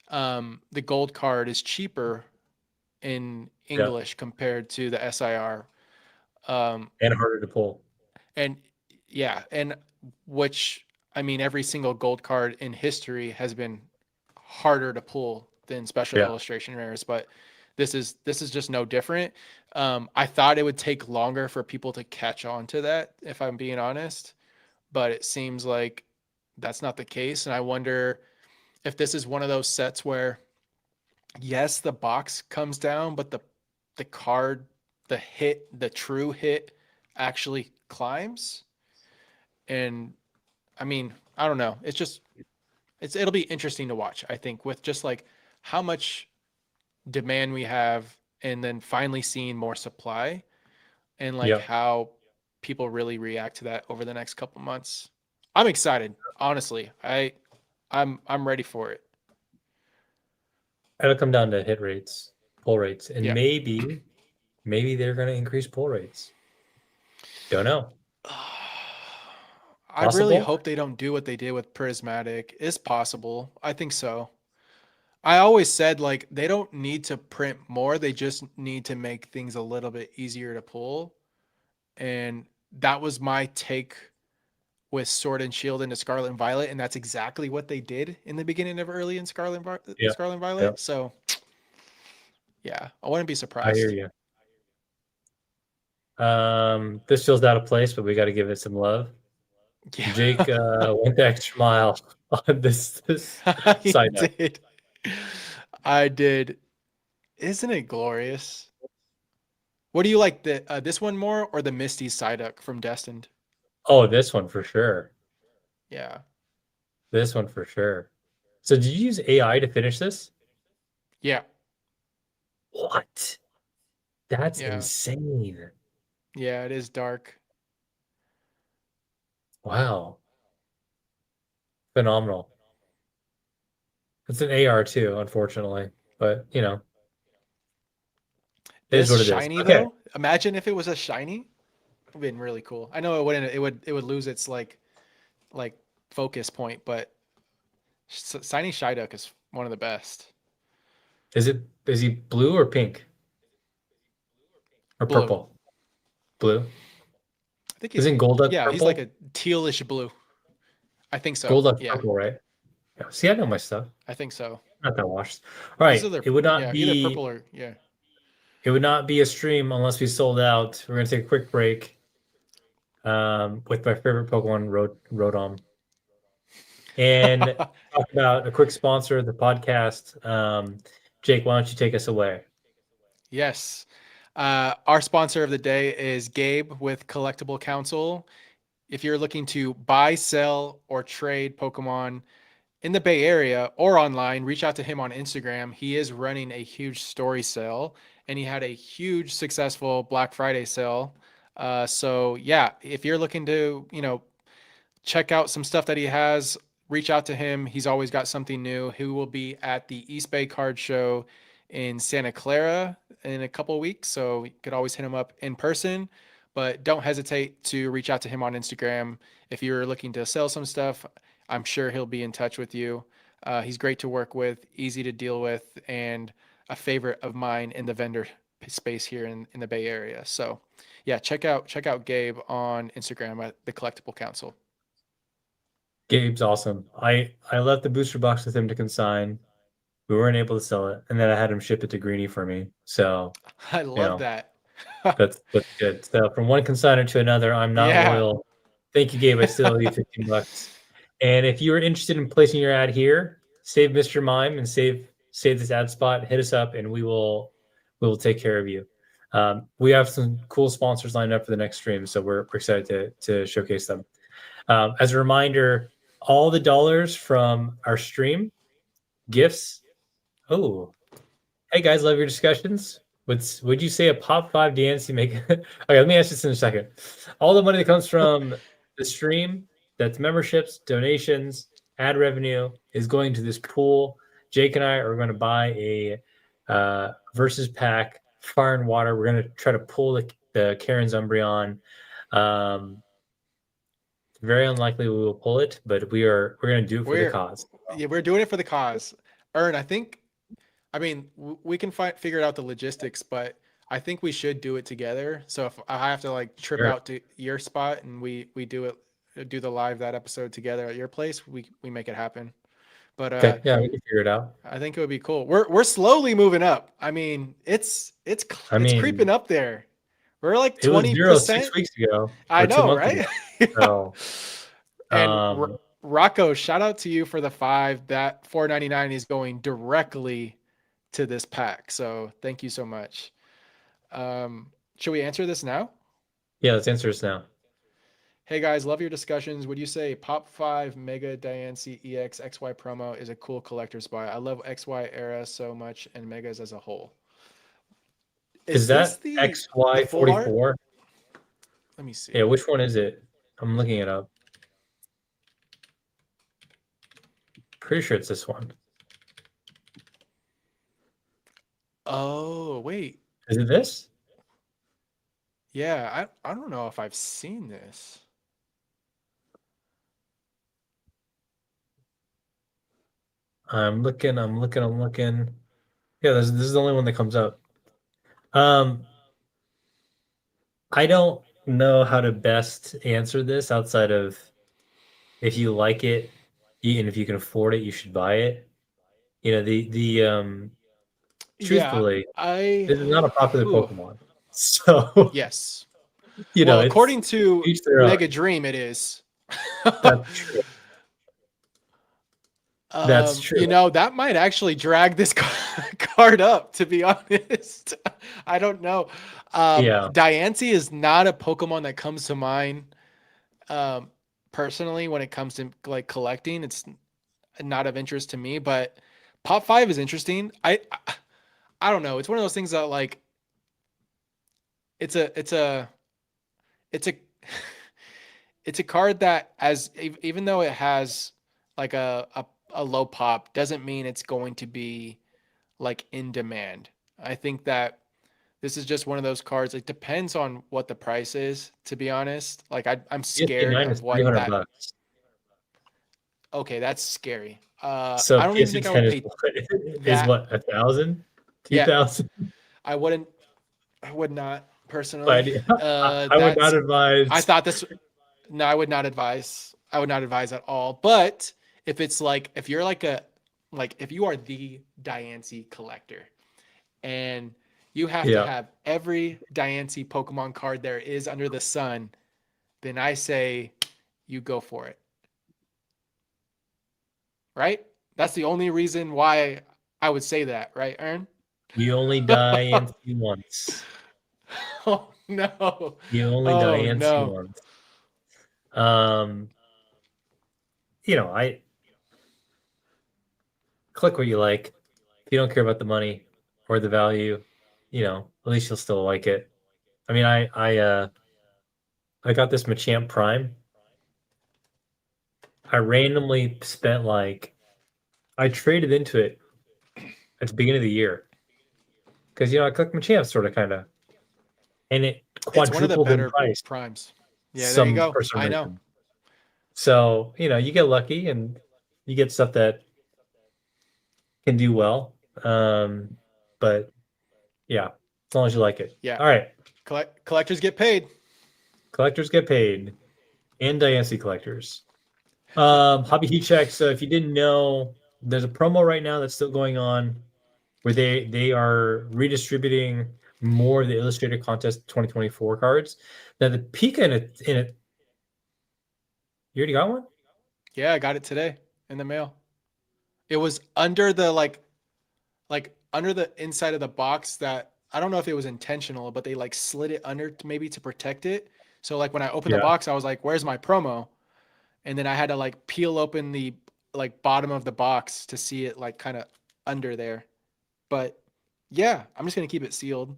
the gold card is cheaper in Yeah, English compared to the SIR. Um, and harder to pull. and yeah, and which I mean, every single gold card in history has been harder to pull than special Yeah, illustration rares, but this is just no different. I thought it would take longer for people to catch on to that, if I'm being honest, but it seems like that's not the case. And I wonder if this is one of those sets where yes, the box comes down, but the card, the true hit actually climbs. And I mean, I don't know. It'll be interesting to watch, I think, with just like how much demand we have and then finally seeing more supply and like yeah. how people really react to that over the next couple months. I'm excited, honestly. I'm ready for it. It'll come down to hit rates, pull rates, and Yeah. maybe they're going to increase pull rates. Don't know. I really Possible? hope they don't do what they did with Prismatic. It's possible. I think so. I always said like they don't need to print more. They just need to make things a little bit easier to pull. And that was my take with Sword and Shield into Scarlet and Violet, and that's exactly what they did in the beginning of early in Yeah, Scarlet and yeah. Violet. So yeah, I wouldn't be I hear surprised. you. This feels out of place, but we got to give it some love. Yeah, Jake went the extra mile on this I side note. did. I did. Isn't it glorious? What do you like, the this one more or the Misty Psyduck from Destined? Oh, this one for sure. Yeah, This one for sure. So did you use AI to finish this? yeah, What? That's yeah, insane. yeah. It is dark. Wow. Phenomenal. It's an AR too, unfortunately. But it is This what it is. shiny Okay. though. Imagine if it was a shiny. It'd been really cool. I know it wouldn't. It would lose its like focus point, but Shiny Psyduck is one of the best. Is he blue or pink? Or Blue. purple? Blue? I think he's Isn't Golduck yeah, he's like a purple? tealish blue. I think so. Golduck's Yeah, purple, right? Yeah. See, I know my stuff. I think so. Not that washed. All He's right. either It would not yeah, either be purple or yeah. it would not be a stream unless we sold out. We're gonna take a quick break. With my favorite Pokemon Rotom. And talk about a quick sponsor of the podcast. Jake, why don't you take us away? Yes. Our sponsor of the day is Gabe with Collectible Council. If you're looking to buy, sell, or trade Pokemon in the Bay Area or online, reach out to him on Instagram. He is running a huge story sale, and he had a huge successful Black Friday sale So yeah, if you're looking to, check out some stuff that he has, reach out to him. He's always got something new. He will be at the East Bay Card Show in Santa Clara in a couple of weeks. So you could always hit him up in person, but don't hesitate to reach out to him on Instagram. If you're looking to sell some stuff, I'm sure he'll be in touch with you. He's great to work with, easy to deal with, and a favorite of mine in the vendor space here in the Bay Area. So yeah, check out Gabe on Instagram at the Collectible Council. Gabe's awesome. I left the booster box with him to consign. We weren't able to sell it, and then I had him ship it to Greeny for me. So, I you love know, that. that's good. So from one consignor to another, I'm not Yeah. loyal. Thank you, Gabe. I still owe you $15. And if you are interested in placing your ad here, save Mr. Mime and save this ad spot. Hit us up, and we will take care of you. We have some cool sponsors lined up for the next stream, so we're excited to showcase them. As a reminder, all the dollars from our stream, gifts. Oh, hey guys, love your discussions. Would you say a pop five dance you make? Okay, let me ask this in a second. All the money that comes from the stream, that's memberships, donations, ad revenue, is going to this pool. Jake and I are going to buy a versus pack, fire and water. We're going to try to pull the Karen's Umbreon. Very unlikely we will pull it, but we're going to do it for the We're cause. yeah, we're doing it for the cause. Ern, I mean, we can figure out the logistics, but I think we should do it together. So if I have to like trip Sure. out to your spot and we do the live that episode together at your place, we make it happen. But Okay, yeah, we can figure it out. I think it would be cool. We're slowly moving up. I mean, I it's mean, creeping up there. We're like it was 0 6 20%. weeks ago I or two know, months ago. right? So, And um, Rocco, shout out to you for the 5. That 4.99 is going directly to this pack. So thank you so much. Should we answer this now? yeah, let's answer this now. Hey guys, love your discussions. Would you say Pop 5 Mega Diancie EX XY promo is a cool collector's buy? I love XY era so much and Megas as a whole. Is Is this that the full art? XY44? Let me see. Yeah, which one is it? I'm looking it up. Pretty sure it's this one. Oh, wait. Is it this? Yeah, I don't know if I've seen this. I'm looking. Yeah, this is the only one that comes up. I don't know how to best answer this outside of if you like it, and if you can afford it, you should buy it. You know, Yeah, truthfully, I this is not a popular whew, Pokemon. So, yes. Well, it's according to each their own. Mega Dream, it is. That's true. That's true. That might actually drag this card up, to be honest. I don't know. Yeah. Diancie is not a Pokemon that comes to mind personally when it comes to like collecting. It's not of interest to me, but Pop 5 is interesting. I don't know. It's one of those things that like it's a it's a it's a it's a card that even though it has like a low pop doesn't mean it's going to be like in demand. I think that this is just one of those cards. It depends on what the price is, to be honest. Like I'm PSP scared 9 is of three what hundred that. bucks. Okay, that's scary. So I don't even PSP think I 10 would is pay is that. what, 1,000? Yeah, 2,000? I wouldn't. I would not But personally. I would not That's. I advise. thought this. No, I would not advise. I would not advise at all. But if it's like if you're like if you are the Diancie collector and you have to Yeah. have every Diancie Pokemon card there is under the sun, then I say you go for it. Right? That's the only reason why I would say that, right, Ern? You only die NC once. Oh no. You only die Oh NC no. once. Um, I click what you like. If you don't care about the money or the value, at least you'll still like it. I mean, I got this Machamp Prime. I randomly spent like I traded into it at the beginning of the year because I collect Machamps sort of kind of, and it It's one of the quadrupled in better price primes. Yeah, there you go. for some I know. reason. So you get lucky and you get stuff that can do well. But yeah, as long as you like it. Yeah. All right, Collectors get paid. collectors get paid, and Dynasty collectors. Hobby Heat Check. So if you didn't know, there's a promo right now that's still going on where they are redistributing more of the Illustrated Contest 2024 cards. Now the Pika in it, you already got one? Yeah, I got it today in the mail. It was under the like under the inside of the box that I don't know if it was intentional, but they like slid it under maybe to protect it. So like when I opened the Yeah. box, I was like, "Where's my promo?" And then I had to like peel open the like bottom of the box to see it like kind of under there. But yeah, I'm just gonna keep it sealed.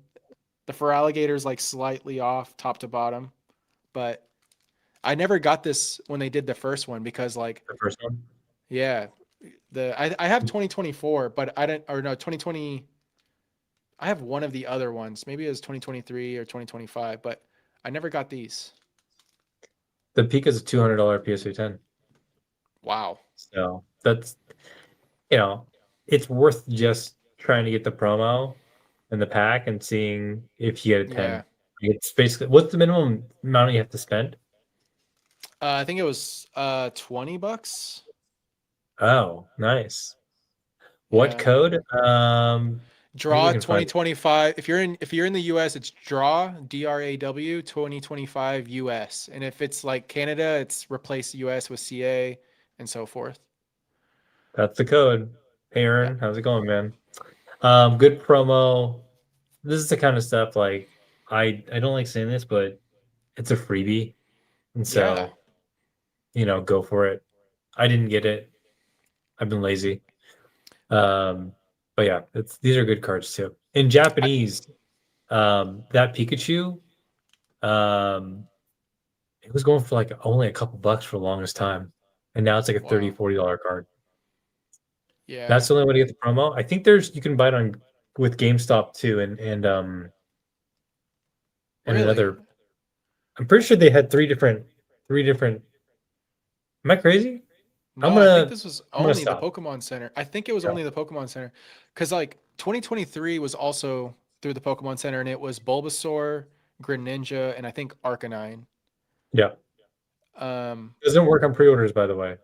The fur alligator's like slightly off top to bottom, but I never got this when they did the first one because like The first one. yeah, I have 2024, but I didn't or no 2020. I have one of the other ones. Maybe it was 2023 or 2025, but I never got these. The Pika's a $200 PSA 10. Wow. So that's you know, it's worth just trying to get the promo and the pack and seeing if you get a 10. Yeah. It's basically what's the minimum amount you have to spend? I think it was $20. Oh, nice. What Yeah. code? Maybe we Draw can find it. 2025. If you're in the US, it's draw DRAW 2025 US. And if it's like Canada, it's replace US with CA and so forth. That's the code. Hey Yeah. Aaron, how's it going, man? Good promo. This is the kind of stuff like I don't like saying this, but it's a freebie. And Yeah. so, go for it. I didn't get it. I've been lazy. Um, but yeah, these are good cards too. In I, Japanese, that Pikachu, um, it was going for like only a couple bucks for the longest time. And now it's like a 30 wow. $40 card. Yeah. That's the only way to get the promo. I think you can buy it on with GameStop too, and Really? another. I'm pretty sure they had three different. Am I crazy? I'm No, I think gonna this was I'm gonna only the stop. Pokemon Center. I think it was Yeah. only the Pokemon Center. Because like 2023 was also through the Pokemon Center and it was Bulbasaur, Greninja, and I think Arcanine. Yeah. Um, Doesn't work on pre-orders, by the way.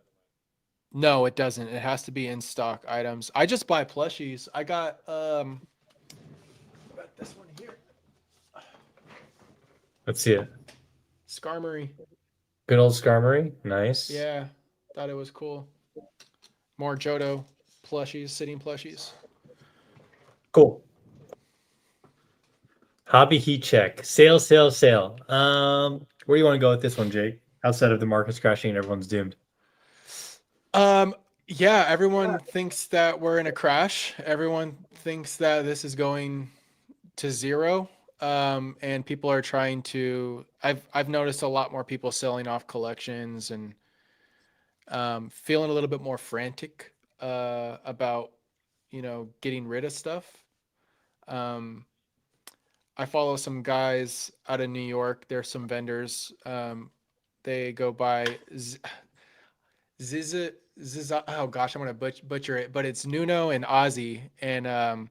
no, it doesn't. It has to be in stock items. I just buy plushies. I got this one here. Let's see it. Skarmory. Good old Skarmory. Nice. Yeah, thought it was cool. More Johto plushies, sitting plushies. Cool. Hobby heat check. Sale, sale, sale. Where do you want to go with this one, Jake? Outside of the market's crashing and everyone's doomed. Um, yeah, everyone thinks that we're in a crash. Everyone thinks that this is going to zero. And people are trying to. I've noticed a lot more people selling off collections and feeling a little bit more frantic about getting rid of stuff. Um, I follow some guys out of New York. There's some vendors. They go by Ziza. Oh gosh, I'm gonna butcher it, but it's Nuno and Ozzy, and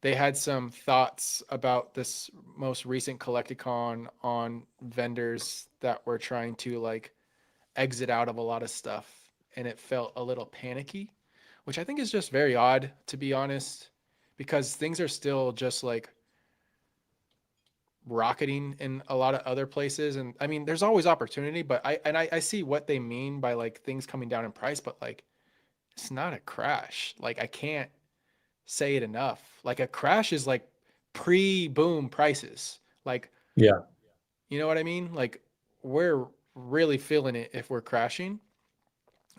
they had some thoughts about this most recent Collecticon on vendors that were trying to like exit out of a lot of stuff, and it felt a little panicky, which I think is just very odd, to be honest, because things are still just like rocketing in a lot of other places. And I mean, there's always opportunity, but I see what they mean by like things coming down in price, but like it's not a crash. Like I can't say it enough. Like a crash is like pre-boom prices. Like, Yeah. you know what I mean? Like we're really feeling it if we're crashing.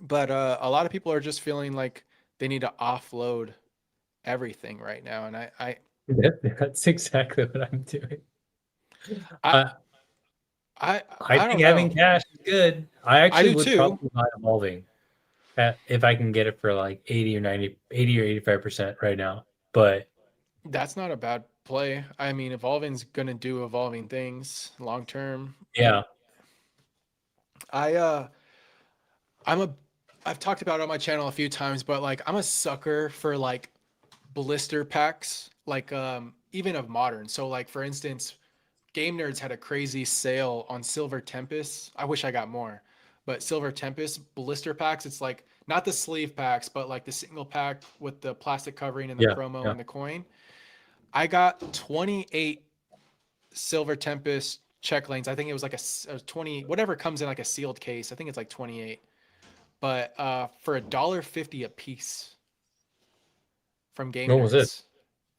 But a lot of people are just feeling like they need to offload everything right now. And That's exactly what I'm doing. I, Uh, I I don't think having know. cash is good. I I actually do would too. probably buy evolving if I can get it for like 80 or 90, 80 or 85% right now. But That's not a bad play. I mean, evolving's gonna do evolving things long term. yeah, I I'm a I've talked about it on my channel a few times, but like I'm a sucker for like blister packs, like even of modern. So like for instance, Game Nerds had a crazy sale on Silver Tempest. I wish I got more. But Silver Tempest blister packs, it's like not the sleeve packs, but like the single pack with the plastic covering and the yeah, promo yeah. and the coin. I got 28 Silver Tempest check lanes. I think it was like a 20, whatever comes in like a sealed case. I think it's like 28. But for $1.50 a piece from Game What was it? Nerds.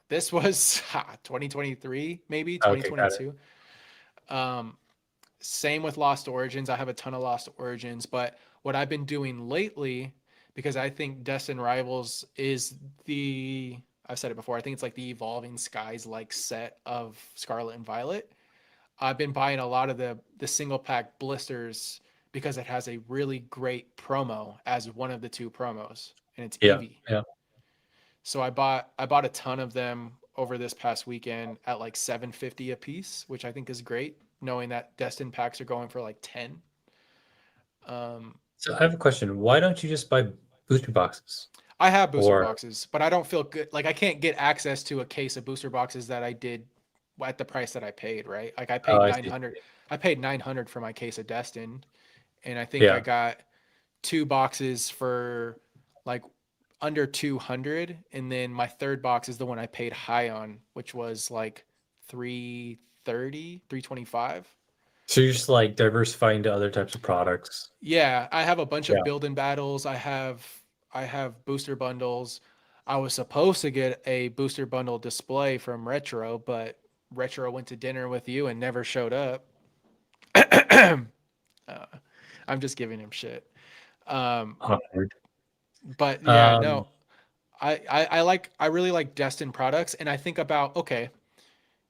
This was 2023, maybe Okay, got it. 2022. Um, Same with Lost Origins. I have a ton of Lost Origins, but what I've been doing lately, because I think Destin Rivals is the, I've said it before, I think it's like the Evolving Skies like set of Scarlet and Violet. I've been buying a lot of the single pack blisters because it has a really great promo as one of the two promos, and it's Yeah, Eevee. yeah. So I bought a ton of them over this past weekend at like 750 a piece, which I think is great, knowing that Destin packs are going for like 10. Um, So I have a question. Why don't you just buy booster boxes? I have booster Or boxes, but I don't feel good. Like I can't get access to a case of booster boxes that I did at the price that I paid, right? Like I oh, paid I see. 900. I paid 900 for my case of Destin, and I think I Yeah. got two boxes for like under 200, and then my third box is the one I paid high on, which was like 330, 325. So you're just like diversifying to other types of products. Yeah, I have a bunch of Yeah. build-in battles. I have booster bundles. I was supposed to get a booster bundle display from Retro, but Retro went to dinner with you and never showed up. uh, I'm just giving him shit. Um, Awkward. but yeah, Um, no, I really like Destin products, and I think about, okay,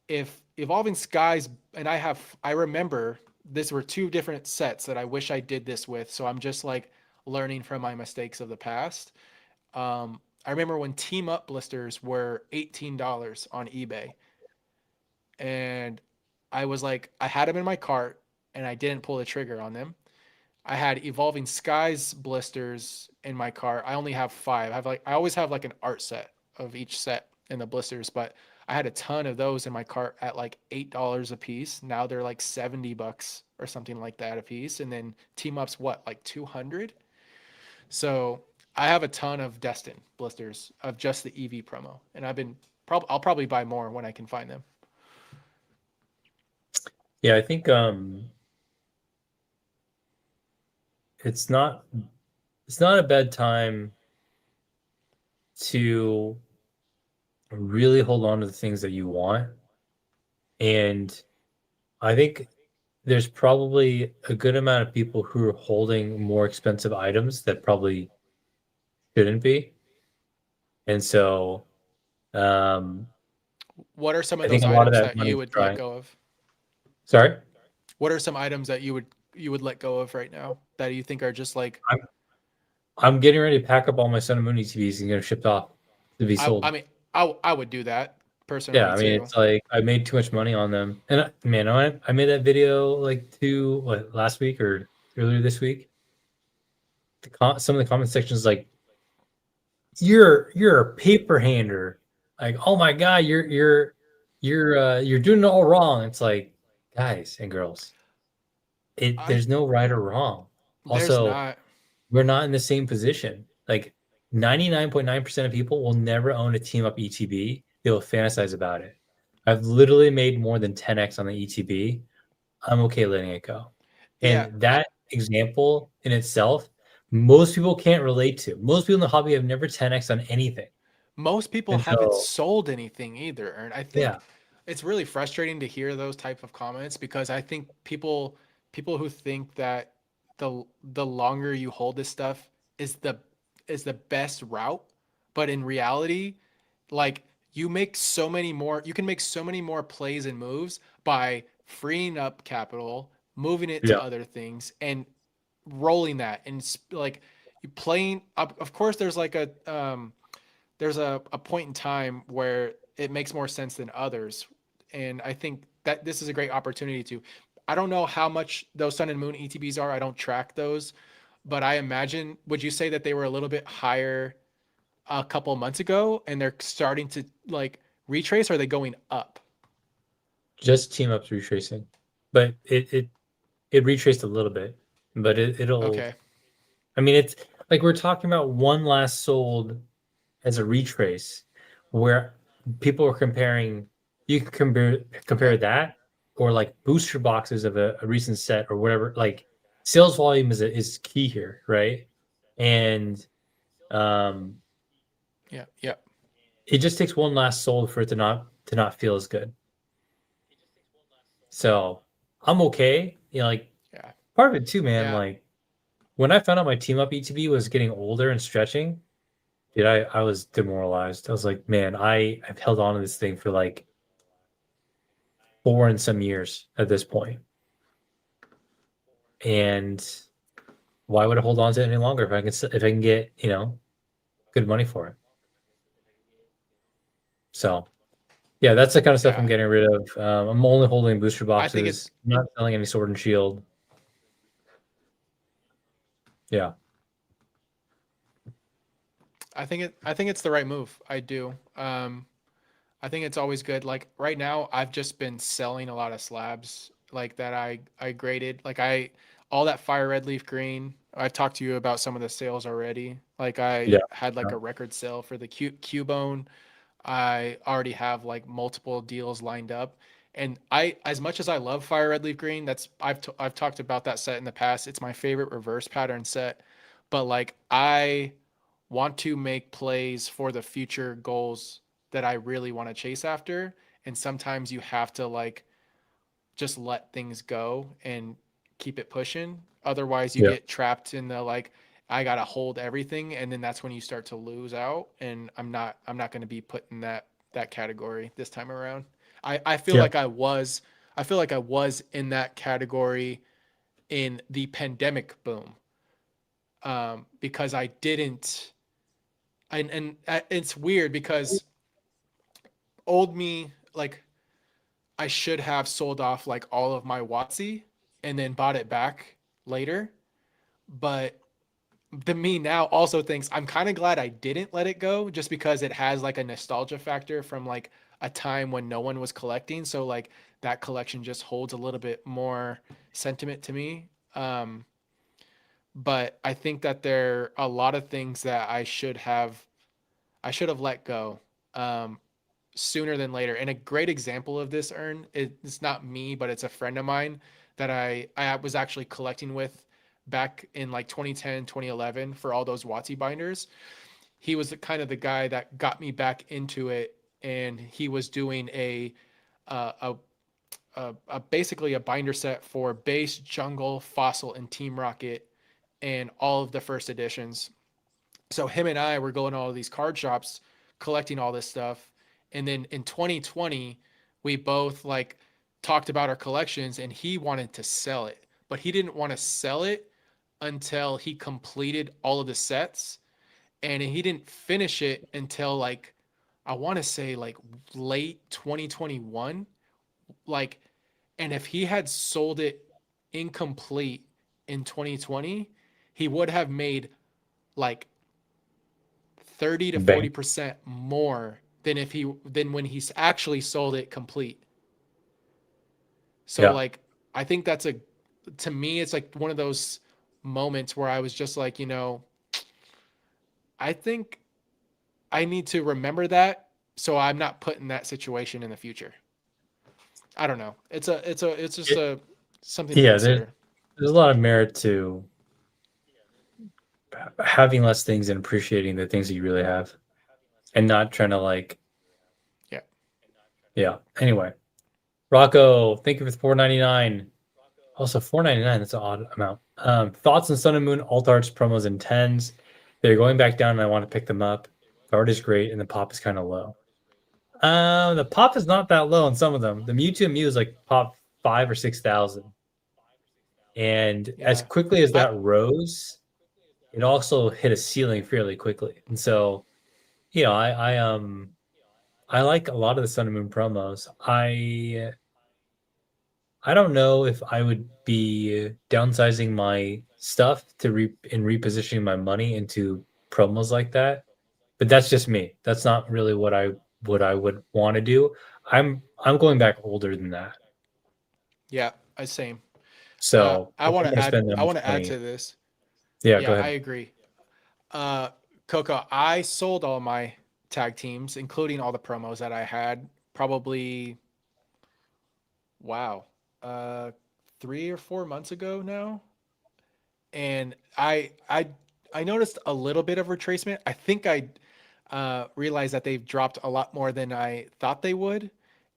if Evolving Skies, and I remember these were two different sets that I wish I did this with, so I'm just like learning from my mistakes of the past. I remember when Team Up blisters were $18 on eBay, and I was like, I had them in my cart, and I didn't pull the trigger on them. I had Evolving Skies blisters in my cart. I only have five. I always have like an art set of each set in the blisters, but I had a ton of those in my cart at like $8 a piece. Now they're like $70 or something like that a piece. And then Team Up's what, like 200? So I have a ton of Destin blisters of just the EV promo. And I'll probably buy more when I can find them. yeah, I think it's not it's not a bad time to really hold on to the things that you want. And I think there's probably a good amount of people who are holding more expensive items that probably shouldn't be. And so What are some of I think those a lot of items that that money you is would let trying. go of? Sorry? What are some items that you would let go of right now that you think are just like I'm I'm getting ready to pack up all my Sun and Moon ETBs and get them shipped off to be I sold. mean I would do that Yeah, personally I mean, too. it's like I made too much money on them. And man, I made that video like last week or earlier this week. Some of the comment sections like you're a paper hander. Like, oh my god, you're doing it all wrong. It's like, guys and girls, I there's no right or wrong. There's Also, not. we're not in the same position. Like 99.9% of people will never own a team up ETB. They will fantasize about it. I've literally made more than 10x on the ETB. I'm okay letting it go. Yeah, And that example in itself, most people can't relate to. Most people in the hobby have never 10x on anything. most people And haven't so, sold anything either. And I think yeah, it's really frustrating to hear those type of comments because I think people who think that the longer you hold this stuff is the best route, but in reality, like you can make so many more plays and moves by freeing up capital, moving it to Yeah. other things, and rolling that and like you playing. Of course, there's like there's a point in time where it makes more sense than others, and I think that this is a great opportunity to. I don't know how much those Sun and Moon ETBs are. I don't track those, but I imagine. Would you say that they were a little bit higher a couple months ago, and they're starting to like retrace? Or are they going up? Just team ups retracing, but it retraced a little bit, but it'll. Okay. I mean, it's like we're talking about one last sold as a retrace, where people are comparing. You can compare Okay. that or like booster boxes of a recent set or whatever. Like sales volume is key here, right? And um, Yeah. Yeah. it just takes one last sold for it to not feel as good. So I'm okay. Like Yeah. part of it too, man. Yeah. Like when I found out my team up ETB was getting older and stretching, dude, I was demoralized. I was like, man, I've held on to this thing for like 4 and some years at this point. And why would I hold on to it any longer if I can get, good money for it? So yeah, that's the kind of stuff I'm Yeah. getting rid of. I'm only holding booster I think it's boxes, not selling any sword and shield. Yeah. I think it's the right move. I do. I think it's always good. Like right now, I've just been selling a lot of slabs like that I graded. Like I all that fire red leaf green. I've talked to you about some of the sales already. Like I Yeah. had like Yeah. a record sale for the Cubone. I already have like multiple deals lined up. And I, as much as I love Fire Red Leaf Green, I've talked about that set in the past. It's my favorite reverse pattern set. But like I want to make plays for the future goals that I really want to chase after. And sometimes you have to like just let things go and keep it pushing. Otherwise, you Yeah. get trapped in the like I gotta hold everything, and then that's when you start to lose out. And I'm not going to be put in that category this time around. I feel Yeah. like I feel like I was in that category in the pandemic boom, because I didn't. And it's weird because old me like I should have sold off like all of my Watsy and then bought it back later. But the me now also thinks I'm kind of glad I didn't let it go just because it has like a nostalgia factor from like a time when no one was collecting. So like that collection just holds a little bit more sentiment to me. But I think that there are a lot of things that I should have let go. Um, Sooner than later. And a great example of this, it's not me, but it's a friend of mine that I was actually collecting with back in like 2010, 2011 for all those Watsy binders. He was kind of the guy that got me back into it, and he was doing uh, a basically a binder set for base, jungle, fossil, and team rocket, and all of the first editions. So him and I were going to all of these card shops collecting all this stuff. And then in 2020, we both like talked about our collections, and he wanted to sell it, but he didn't want to sell it until he completed all of the sets. And he didn't finish it until like, I want to say like late 2021. Like, and if he had sold it incomplete in 2020, he would have made like 30 to Bang. 40% more than when he's actually sold it complete. So Yeah. like I think that's a to me it's like one of those moments where I was just like, I think I need to remember that so I'm not put in that situation in the future. I don't know. It's just It, a something to yeah. There's consider. there's a lot of merit to having less things and appreciating the things that you really have, and not trying to like. Yeah. Yeah. Anyway, Rocco, thank you for the 4.99. Also, 4.99. That's an odd amount. Thoughts on Sun and Moon alt arts promos and tens. They're going back down, and I want to pick them up. The art is great, and the pop is kind of low. The pop is not that low on some of them. The Mewtwo Mew is like pop 5 or 6,000. And as Yeah. quickly as I that rose, it also hit a ceiling fairly quickly. And so, I like a lot of the Sun and Moon promos. I don't know if I would be downsizing my stuff to repositioning my money into promos like that. But that's just me. That's not really what I would want to do. I'm going back older than that. Yeah, I same. So I if want I'm to gonna add. spend that I much want to add money, to this. yeah, go Yeah, I ahead. agree. Uh, Coco, I sold all my tag teams, including all the promos that I had. Probably, wow, uh, 3 or 4 months ago now, and I noticed a little bit of retracement. I think I realized that they've dropped a lot more than I thought they would,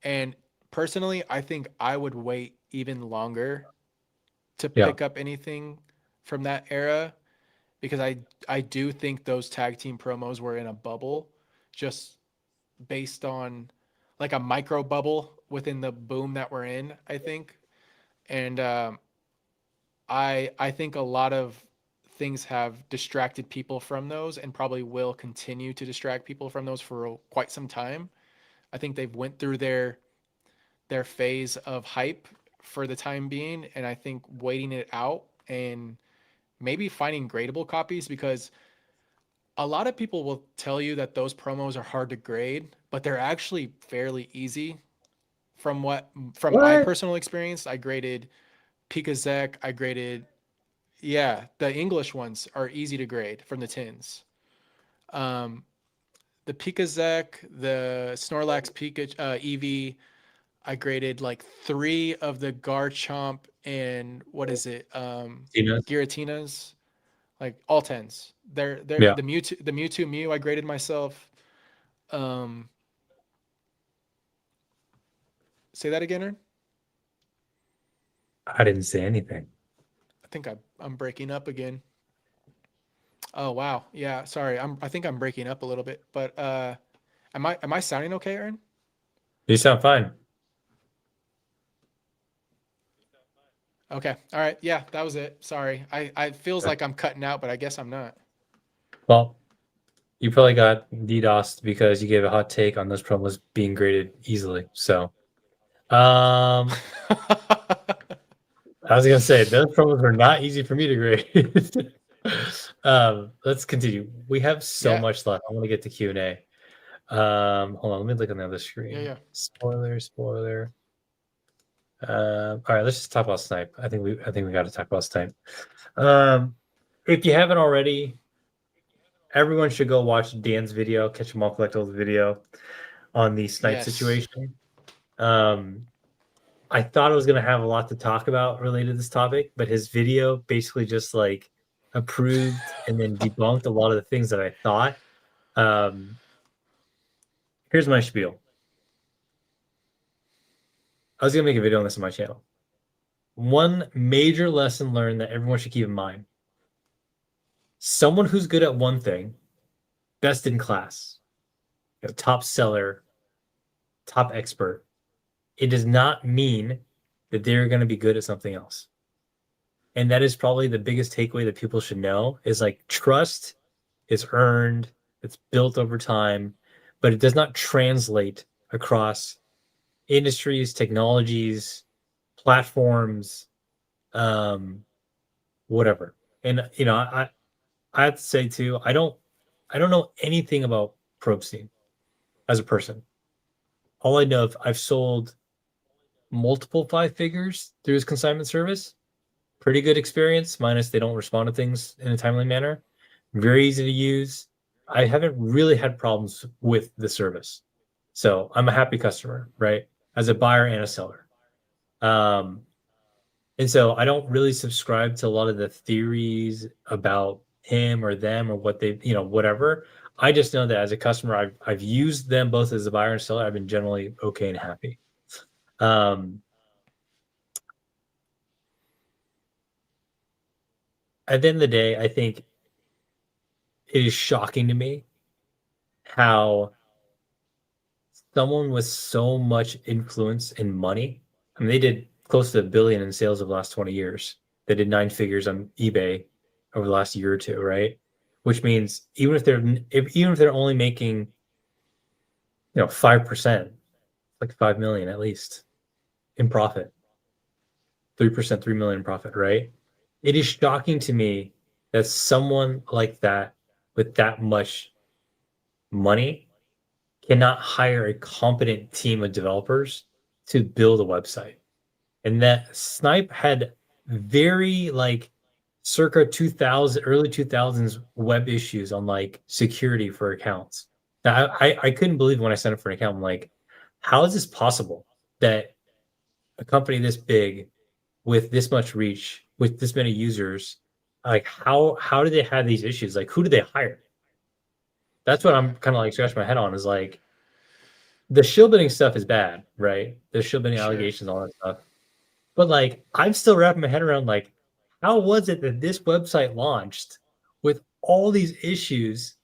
and personally, I think I would wait even longer to Yeah. pick up anything from that era because I do think those tag team promos were in a bubble, just based on like a micro bubble within the boom that we're in. I think, and I think a lot of things have distracted people from those, and probably will continue to distract people from those for quite some time. I think they've went through their phase of hype for the time being, and I think waiting it out and maybe finding gradable copies because a lot of people will tell you that those promos are hard to grade, but they're actually fairly easy. From my What? personal experience, I graded Pikazek, I graded yeah, the English ones are easy to grade from the tins. Um, the Pikazek, the Snorlax Pika Eevee, I graded like 3 of the Garchomp and what is it? Tina? Giratinas, like all tens. They're Yeah. the Mewtwo Mew I graded myself. Um, say that again, Ern? I didn't say anything. I think I'm breaking up again. Oh wow, yeah. Sorry, I think I'm breaking up a little bit, but am I sounding okay, Aaron? You sound fine. Okay, all right, yeah, that was it. Sorry, I feels Okay. like I'm cutting out, but I guess I'm not. Well, you probably got DDoSed because you gave a hot take on those promos being graded easily. So, um, I was gonna say those promos were not easy for me to grade. Let's continue. We have so Yeah, much left. I want to get to Q&A. Hold on, let me look on the other yeah, screen. yeah. Spoiler, spoiler. All right, let's just talk about Snipe. I think we got to talk about Snipe. Um, if you haven't already, everyone should go watch Dan's video, Catch 'em All Collectibles video on the Snipe Yes. situation. Um, I thought I was gonna have a lot to talk about related to this topic, but his video basically just like approved and then debunked a lot of the things that I thought. Um, here's my spiel. I was gonna make a video on this on my channel. One major lesson learned that everyone should keep in mind: someone who's good at one thing, best in class, top seller, top expert. It does not mean that they're going to be good at something else. And that is probably the biggest takeaway that people should know is like trust is earned, it's built over time, but it does not translate across industries, technologies, platforms, um, whatever. And I have to say too, I don't know anything about Probstein as a person. All I know, if I've sold multiple five figures through his consignment service, pretty good experience, minus they don't respond to things in a timely manner. Very easy to use. I haven't really had problems with the service. So I'm a happy customer, right? As a buyer and a seller. Um, and so I don't really subscribe to a lot of the theories about him or them or what they, whatever. I just know that as a customer, I've used them both as a buyer and seller. I've been generally okay and happy. Um, at the end of the day, I think it is shocking to me how someone with so much influence and money, I mean, they did close to $1 billion in sales over the last 20 years. that did 9 figures on eBay over the last year or two, right? Which means even if they're only making 5%, like 5 million at least in profit, 3%, 3 million in profit, right? It is shocking to me that someone like that with that much money cannot hire a competent team of developers to build a website. And that Snipe had very like circa 2000, early 2000s web issues on like security for accounts. Now, I couldn't believe when I signed up for an account. I'm like, how is this possible that a company this big with this much reach, with this many users, like how do they have these issues? Like, who do they hire? That's what Yeah. I'm kind of like scratching my head on. Is like the shielding stuff is bad, right? The shielding Sure. allegations, all that stuff. But like, I'm still wrapping my head around like, how was it that this website launched with all these issues,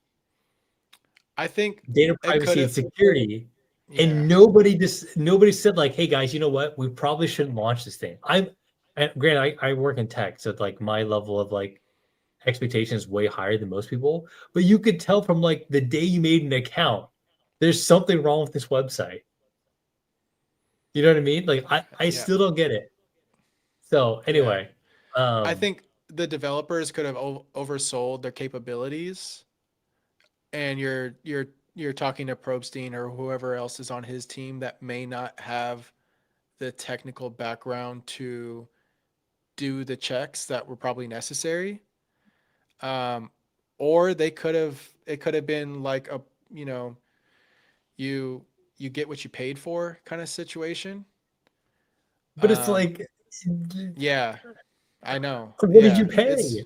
I think data it could privacy and have. security, Yeah. and nobody said like, hey guys, you know what? We probably shouldn't launch this thing. And granted, I work in tech, so like my level of like expectation is way higher than most people. But you could tell from like the day you made an account, there's something wrong with this website. You know what I mean? Like I Yeah. still don't get it. So Yeah. anyway, I um, think the developers could have oversold their capabilities, and you're talking to Probstein or whoever else is on his team that may not have the technical background to do the checks that were probably necessary. Um, or they could have it could have been like a you know you you get what you paid for kind of situation. but it's Um, like, yeah, I know. what did you Yeah, pay? it's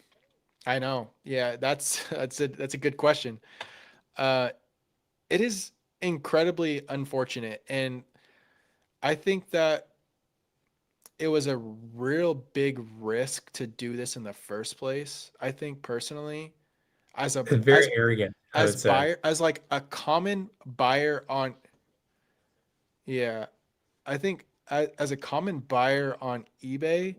I know. Yeah, that's that's a good question. Uh, it is incredibly unfortunate, and I think that it was a real big risk to do this in the first place. I think personally, as a It's very arrogant, I as would say. buyer as like a common buyer on yeah, I think as a common buyer on eBay,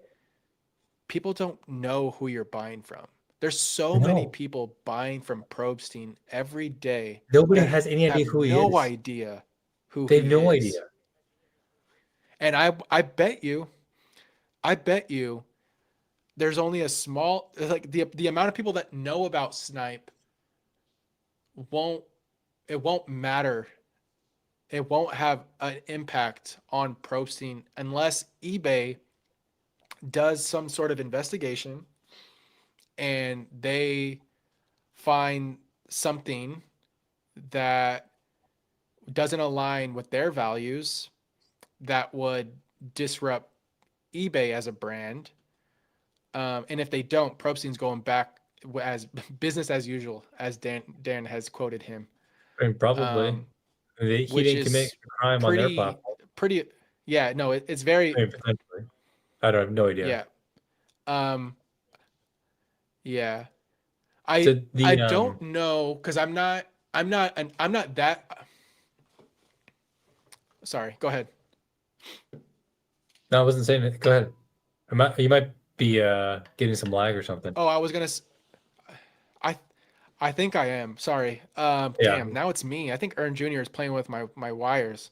people don't know who you're buying from. There's so many No, people buying from Probstein every day nobody that has any idea have who he no is. idea who They have he no is. idea. And I bet you there's only a small like the amount of people that know about Snipe won't it won't matter. It won't have an impact on Probstein unless eBay does some sort of investigation and they find something that doesn't align with their values that would disrupt eBay as a brand. And if they don't, Probstein's going back as business as usual, as Dan has quoted him, I mean, probably um, he which didn't commit is a crime on their pretty platform. pretty. Yeah, no, it's I very mean, potentially. I don't have no idea. yeah, um, yeah. So I the don't know because I'm not that. Sorry, go ahead. no, I wasn't saying it. Go ahead. You might be getting some lag or something. Oh, I was gonna. I I think I am. Sorry. Yeah, Damn. Now it's me. I think Ern Jr. is playing with my wires.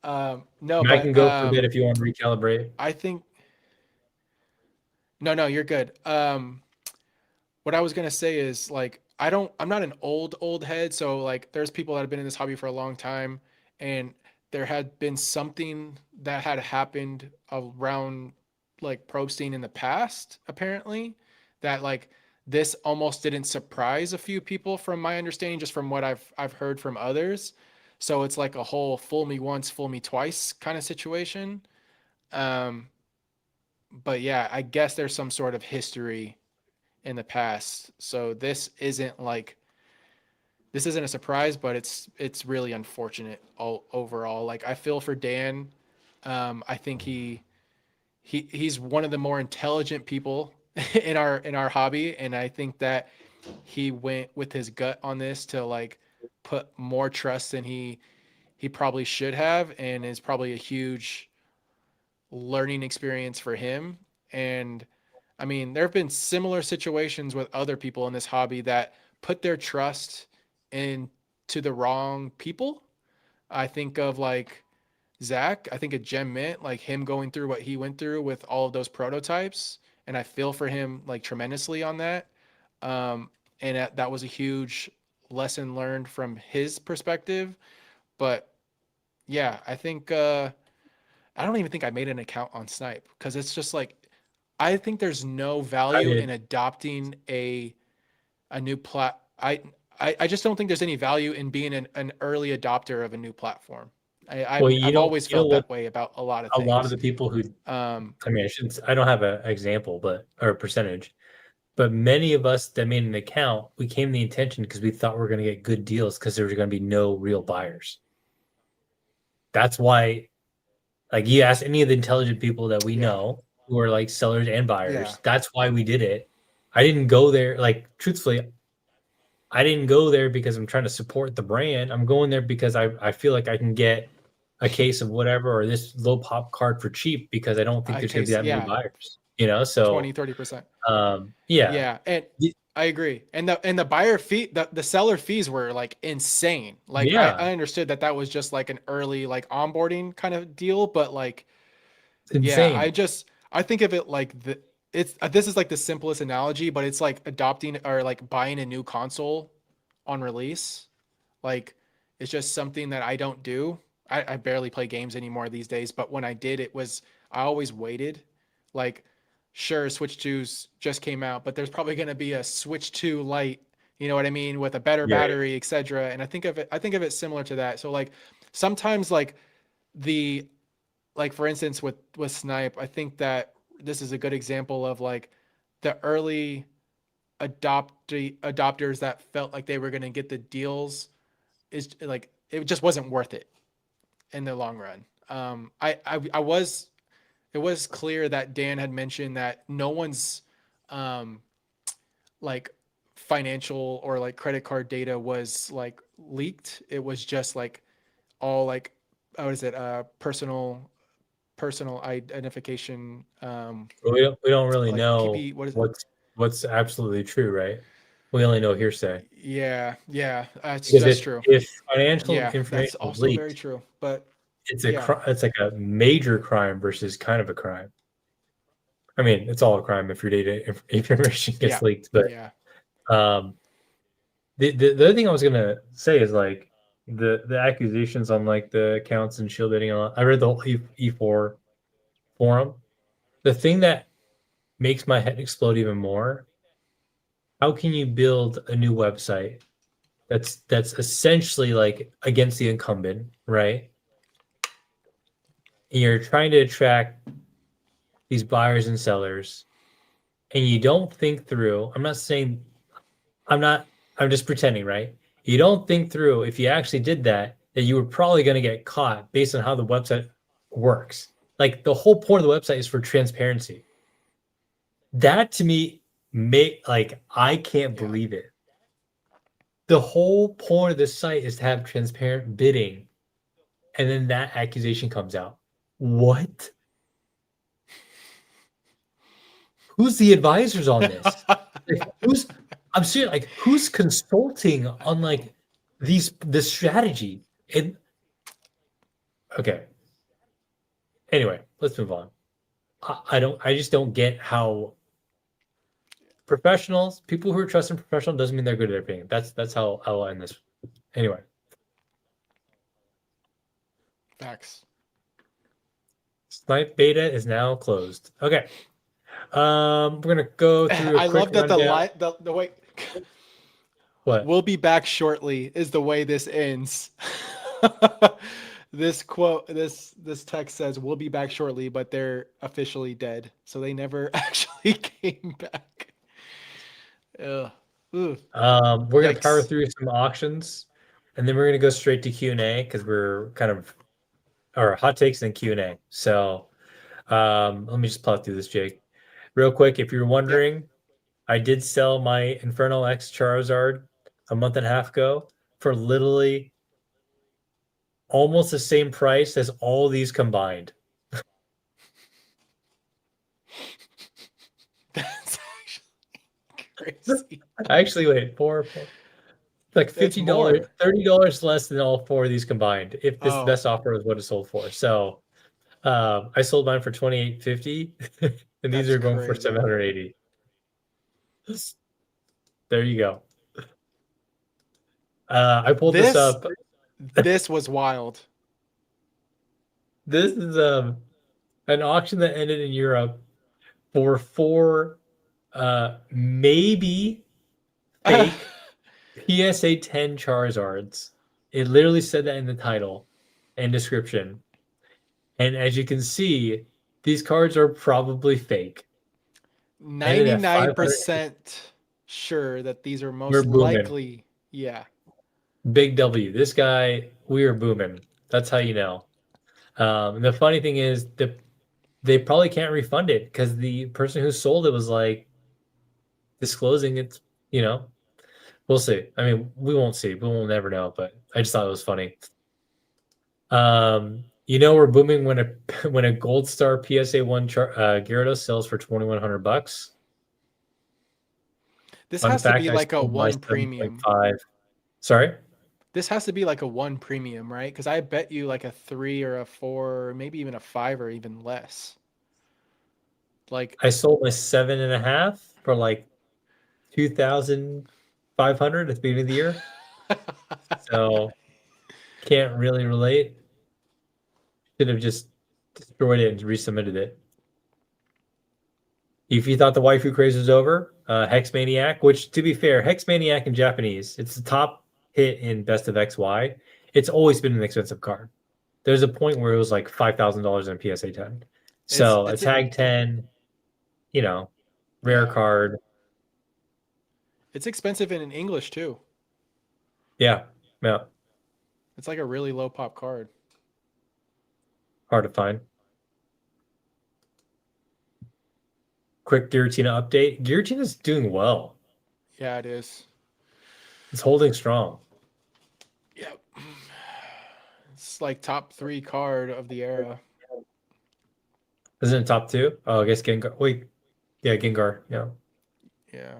No, I can but go for a bit if you want to recalibrate. I think no, no, you're good. What I was gonna say is like I'm not an old head, so like there's people that have been in this hobby for a long time, and there had been something that had happened around like Probstein in the past, apparently, that like this almost didn't surprise a few people from my understanding, just from what I've heard from others. So it's like a whole fool me once, fool me twice kind of situation. Um, but yeah, I guess there's some sort of history in the past. So this isn't a surprise, but it's really unfortunate all overall. Like I feel for Dan. I think he's one of the more intelligent people in our hobby, and I think that he went with his gut on this to like put more trust than he probably should have, and is probably a huge learning experience for him. And I mean, there have been similar situations with other people in this hobby that put their trust into the wrong people. I think of like Zach. I think of Gem Mint, like him going through what he went through with all of those prototypes, and I feel for him like tremendously on that. Um, and that was a huge lesson learned from his perspective. But yeah, I think I don't even think I made an account on Snipe because it's just like I think there's no I value in did. adopting a new plat. I just don't think there's any value in being an early adopter of a new platform. Well, I've always you know felt what? that way about a lot of A lot of things. the people who, Um, I mean, I shouldn't. I don't have an example, but or a percentage. But many of us that made an account, we came to the intention because we thought we were going to get good deals because there was going to be no real buyers. That's why, like, you ask any of the intelligent people that we yeah, know who are like sellers and yeah, buyers, that's why we did it. I didn't go there, like, truthfully, I didn't go there because I'm trying to support the brand. I'm going there because I feel like I can get a case of whatever or this low pop card for cheap because I don't think a there's going to be case, that many yeah, buyers, you know? So, 20-30%. yeah. Yeah, and Y- I agree. And the buyer fee, the seller fees were like insane. Like Yeah. I understood that was just like an early like onboarding kind of deal, but like It's yeah, insane. I think of it like it's this is like the simplest analogy, but it's like adopting or like buying a new console on release. Like it's just something that I don't do. I barely play games anymore these days, but when I did, I always waited. Like, sure, Switch 2's just came out, but there's probably gonna be a Switch 2 Lite, you know what I mean, with a better Yeah. battery, etc. And I think of it similar to that. So like sometimes like the like for instance with Snipe, I think that this is a good example of like the early adopters that felt like they were gonna get the deals is like it just wasn't worth it in the long run. I was it was clear that Dan had mentioned that no one's um, like financial or like credit card data was like leaked. It was just like all like what is it? Personal identification. We don't really Like know PP. What is it? what's absolutely true, right? We only know hearsay. Yeah, yeah. Because That's true. if financial Yeah, that's information is also very leaked, true. But it's yeah, it's like a major crime versus kind of a crime. I mean, it's all a crime if your data if information gets yeah, leaked. But yeah, um, the other thing I was gonna say is like the accusations on like the accounts and shield bidding. I read the whole E4 forum. The thing that makes my head explode even more: how can you build a new website that's essentially like against the incumbent, right? And you're trying to attract these buyers and sellers, and you don't think through. I'm not saying I'm not. I'm just pretending, right? You don't think through if you actually did that, that you were probably going to get caught based on how the website works. Like the whole point of the website is for transparency. That to me, make like I can't yeah. believe it. The whole point of this site is to have transparent bidding, and then that accusation comes out. What? Who's the advisors on this? Like, who's I'm serious, like who's consulting on like this strategy? And okay. Anyway, let's move on. I just don't get how professionals, people who are trusted professional doesn't mean they're good at their thing. That's how I'll end this. Anyway, Facts. Snipe beta is now closed. Okay. We're gonna go through a I quick love that rundown. the way What? we'll be back shortly is the way this ends. This quote, this text says we'll be back shortly, but they're officially dead. So they never actually came back. Ugh. Ugh. We're gonna power Yikes. through some auctions, and then we're gonna go straight to Q&A because we're kind of or hot takes and Q&A. So let me just plow through this, Jake. Real quick, if you're Yep. wondering, I did sell my Infernal X Charizard a month and a half ago for literally almost the same price as all these combined. crazy. Actually, wait, four. Like That's $50, more. $30 less than all four of these combined. If this Oh, best offer is what it sold for. So I sold mine for 28.50, and these that's are going for crazy. 780. There you go. I pulled this This up. this was wild. This is an auction that ended in Europe for four maybe fake PSA 10 Charizards. It literally said that in the title and description. And as you can see, these cards are probably fake. Ended at 500. 99% sure that these are We're most booming. likely. Yeah. Big W. This guy, we are booming. That's how you know. And the funny thing is, they probably can't refund it because the person who sold it was like disclosing it. You know, we'll see. I mean, we won't see. We will never know. But I just thought it was funny. We're booming when a when a Gold Star PSA one Gyarados sells for $2,100. This Fun has to fact: be I like a sold my one premium. 7.5. Sorry, This has to be like a one premium, right? Because I bet you like a 3 or a 4, or maybe even a 5 or even less. Like, I sold my 7.5 for like 2,500 at the beginning of the year. So can't really relate. Should have just destroyed it and resubmitted it. If you thought the waifu craze was over, Hex Maniac, which to be fair, Hex Maniac in Japanese, it's the top hit in Best of XY. It's always been an expensive card. There's a point where it was like $5,000 in a PSA 10. it's So a it's tag 10, you know, rare yeah. card. It's expensive in English too. Yeah, yeah, It's like a really low pop card. hard to find. Quick Giratina update. Giratina is doing well. Yeah, it is. It's holding strong. Yep. It's like top 3 card of the era. Isn't it top two? Oh, I guess Gengar. Wait, yeah, Gengar. Yeah. Yeah.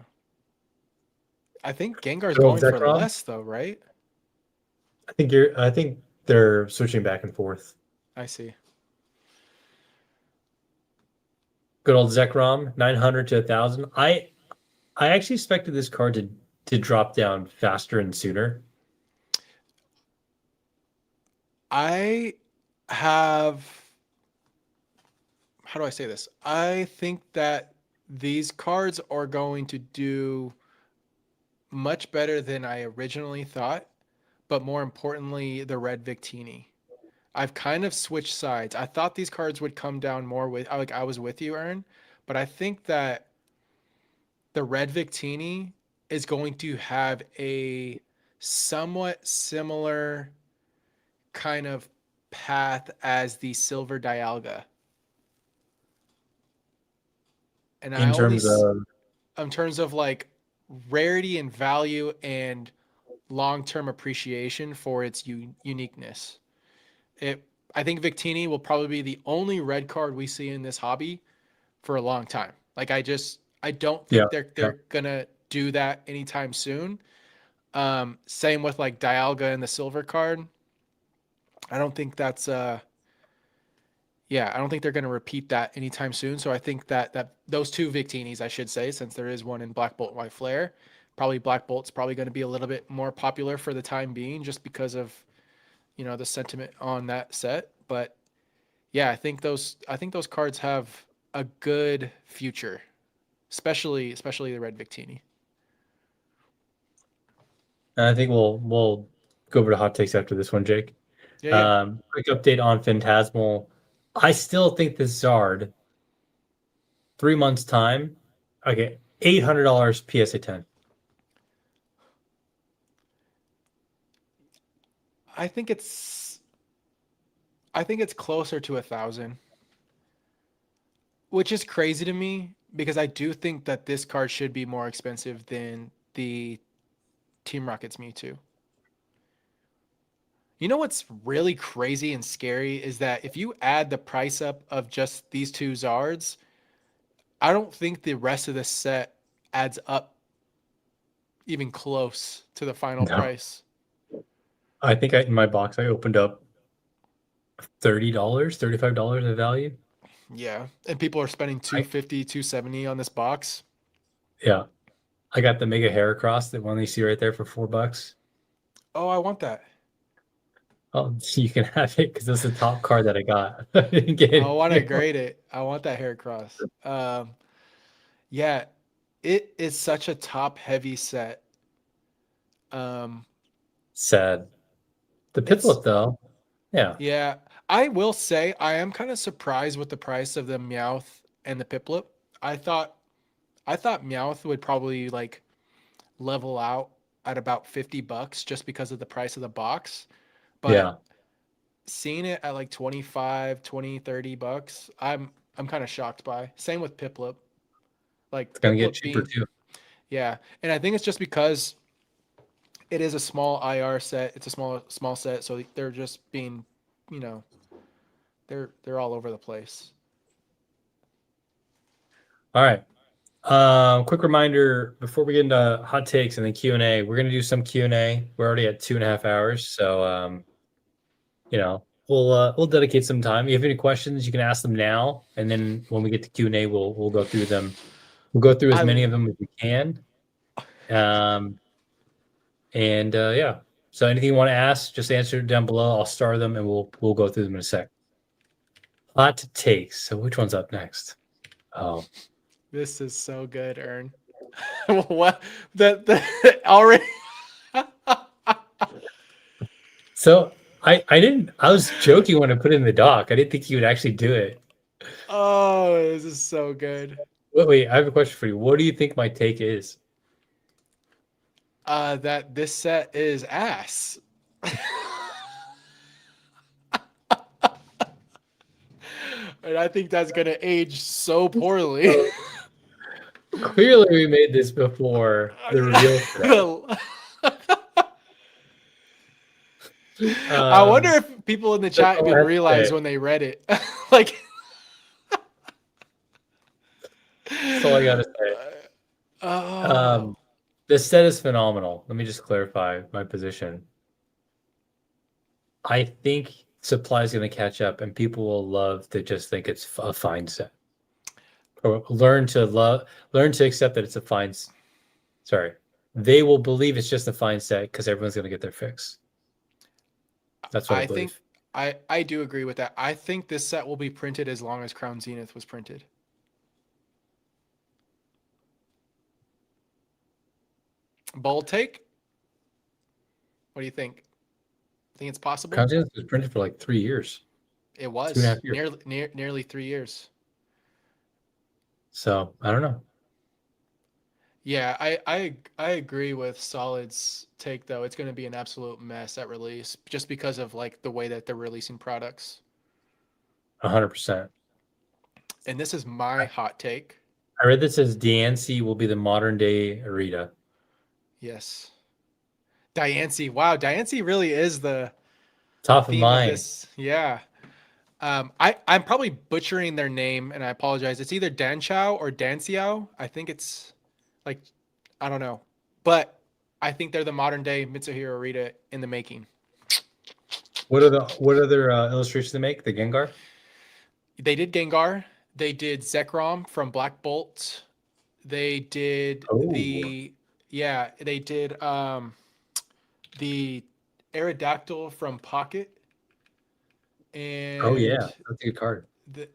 I think Gengar's Good old going for Zekrom. less though, right? I think they're switching back and forth. I see. Good old Zekrom, 900 to 1,000. I actually expected this card to drop down faster and sooner. I have, how do I say this? I think that these cards are going to do much better than I originally thought, but more importantly, the red Victini. I've kind of switched sides. I thought these cards would come down more with, like I was with you, Ern, but I think that the red Victini is going to have a somewhat similar kind of path as the silver Dialga. And I In only terms of, in terms of like rarity and value and long-term appreciation for its uniqueness. It I think Victini will probably be the only red card we see in this hobby for a long time. Like I don't yeah, think yeah. they're gonna do that anytime soon. Same with like Dialga and the silver card. I don't think that's yeah, I don't think they're going to repeat that anytime soon. So I think that those two Victinis, I should say, since there is one in Black Bolt White Flare, probably Black Bolt's probably going to be a little bit more popular for the time being, just because of the sentiment on that set. But yeah, I think those cards have a good future, especially the red Victini. And I think we'll go over to hot takes after this one, Jake. Yeah, yeah. Quick update on Phantasmal. I still think this Zard, 3 months time, okay, $800 PSA 10. I think it's I think it's closer to 1,000, which is crazy to me because I do think that this card should be more expensive than the Team Rocket's Mewtwo. You know what's really crazy and scary is that if you add the price up of just these two Zards, I don't think the rest of the set adds up even close to the final No. price. I think in my box I opened up $30, $35 of value. Yeah, and people are spending I 250, 270 on this box. Yeah. I got the Mega Heracross, the one you see right there for $4. Oh, I want that. Oh, you can have it because that's the top card that I got. I didn't get I want to anything else. grade it. I want that hair cross. Yeah, it is such a top heavy set. Um, Sad. The it's Piplup though, yeah, yeah. I will say I am kind of surprised with the price of the Meowth and the Piplup. I thought I thought Meowth would probably like level out at about $50 just because of the price of the box. But yeah. seeing it at like 25, 20, $30, I'm kind of shocked by. Same with Piplup. Like It's gonna get Piplup cheaper being too. yeah. And I think it's just because it is a small IR set. It's a small set, so they're just being, you know, they're all over the place. All right. Quick reminder before we get into hot takes and then Q&A, we're gonna do some Q&A. We're already at 2.5 hours, so we'll dedicate some time. If you have any questions, you can ask them now, and then when we get to Q&A, we'll go through them. We'll go through as I many of them as we can. Yeah. So anything you want to ask, just answer it down below. I'll star them and we'll go through them in a sec. Hot takes. So which one's up next? Oh, This is so good, Ern. What the already so I was joking when I put it in the doc. I didn't think you would actually do it. Oh, this is so good. Wait, I have a question for you. What do you think my take is? That this set is ass. And I think that's gonna age so poorly. So clearly we made this before the reveal today. I wonder Um, if people in the that's chat all I even have to realized say. when they read it. Like, That's all I gotta say. oh, Um, this set is phenomenal. Let me just clarify my position. I think supply is going to catch up, and people will love to just think it's a fine set, or learn to accept that it's a fine. Sorry, they will believe it's just a fine set because everyone's going to get their fix. That's what I I think believe. I do agree with that. I think this set will be printed as long as Crown Zenith was printed. Bold take. What do you think? Think it's possible? Conscience was printed for like 3 years, It two and a was half years. nearly 3 years. So I don't know. Yeah, I agree with Solid's take though. It's going to be an absolute mess at release just because of like the way that they're releasing products. 100%. And this is my hot take. I read this as Diancie will be the modern day Arita. Yes. Diancie. Wow, Diancie really is the Top of theme of mind. this. Yeah. I'm probably butchering their name and I apologize. It's either Dan Chow or Dan Xiao. I think it's like I don't know. But I think they're the modern day Mitsuhiro Arita in the making. What other illustrations they make? The Gengar. They did Gengar. They did Zekrom from Black Bolt. They did Oh, they did the Aerodactyl from Pocket, oh yeah, and that's a good card. the,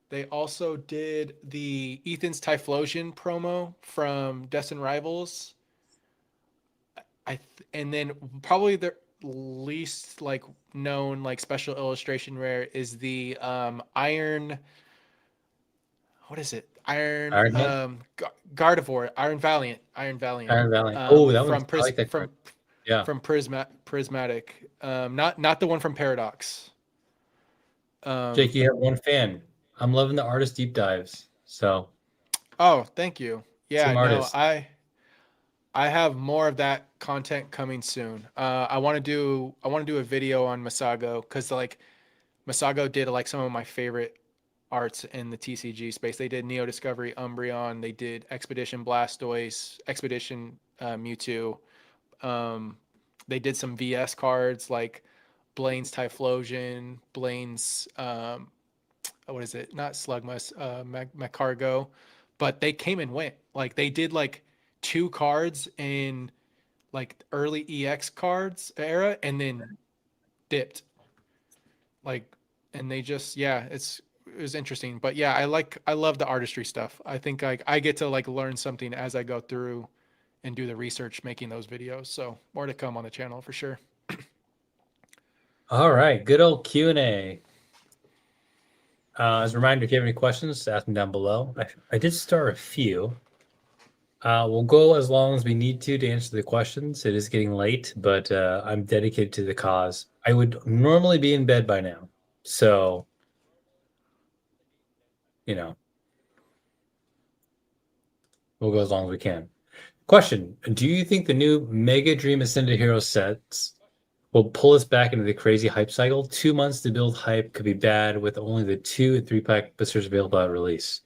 they also did the Ethan's Typhlosion promo from Destin Rivals. And then probably the least like known like special illustration rare is the Iron. What is it? Ironhead, Gardevoir, Iron Valiant, Iron Valley. Oh, that one's from I like that card. Yeah, Prismatic, not the one from Paradox. Jake, Um, you have one fan. I'm loving the artist deep dives. So oh, thank you. Yeah, Team no, Artist, I have more of that content coming soon. I want to do a video on Masago because like Masago did like some of my favorite arts in the TCG space. They did Neo Discovery Umbreon. They did Expedition Blastoise, Expedition Mewtwo. They did some VS cards like Blaine's Typhlosion, Blaine's what is it? Not Slugmas, Macargo, but they came and went. Like they did like 2 cards in like early EX cards era, and then dipped. Like, and they just yeah, it was interesting. But yeah, I love the artistry stuff. I think like I get to like learn something as I go through and do the research making those videos. So more to come on the channel for sure. All right, good old Q&A. As a reminder, if you have any questions, ask them down below. I did start a few. We'll go as long as we need to answer the questions. It is getting late, but I'm dedicated to the cause. I would normally be in bed by now. So, you know, we'll go as long as we can. Question: do you think the new Mega Dream Ascended Hero sets will pull us back into the crazy hype cycle? 2 months to build hype could be bad with only the 2 and 3-pack boosters available at release.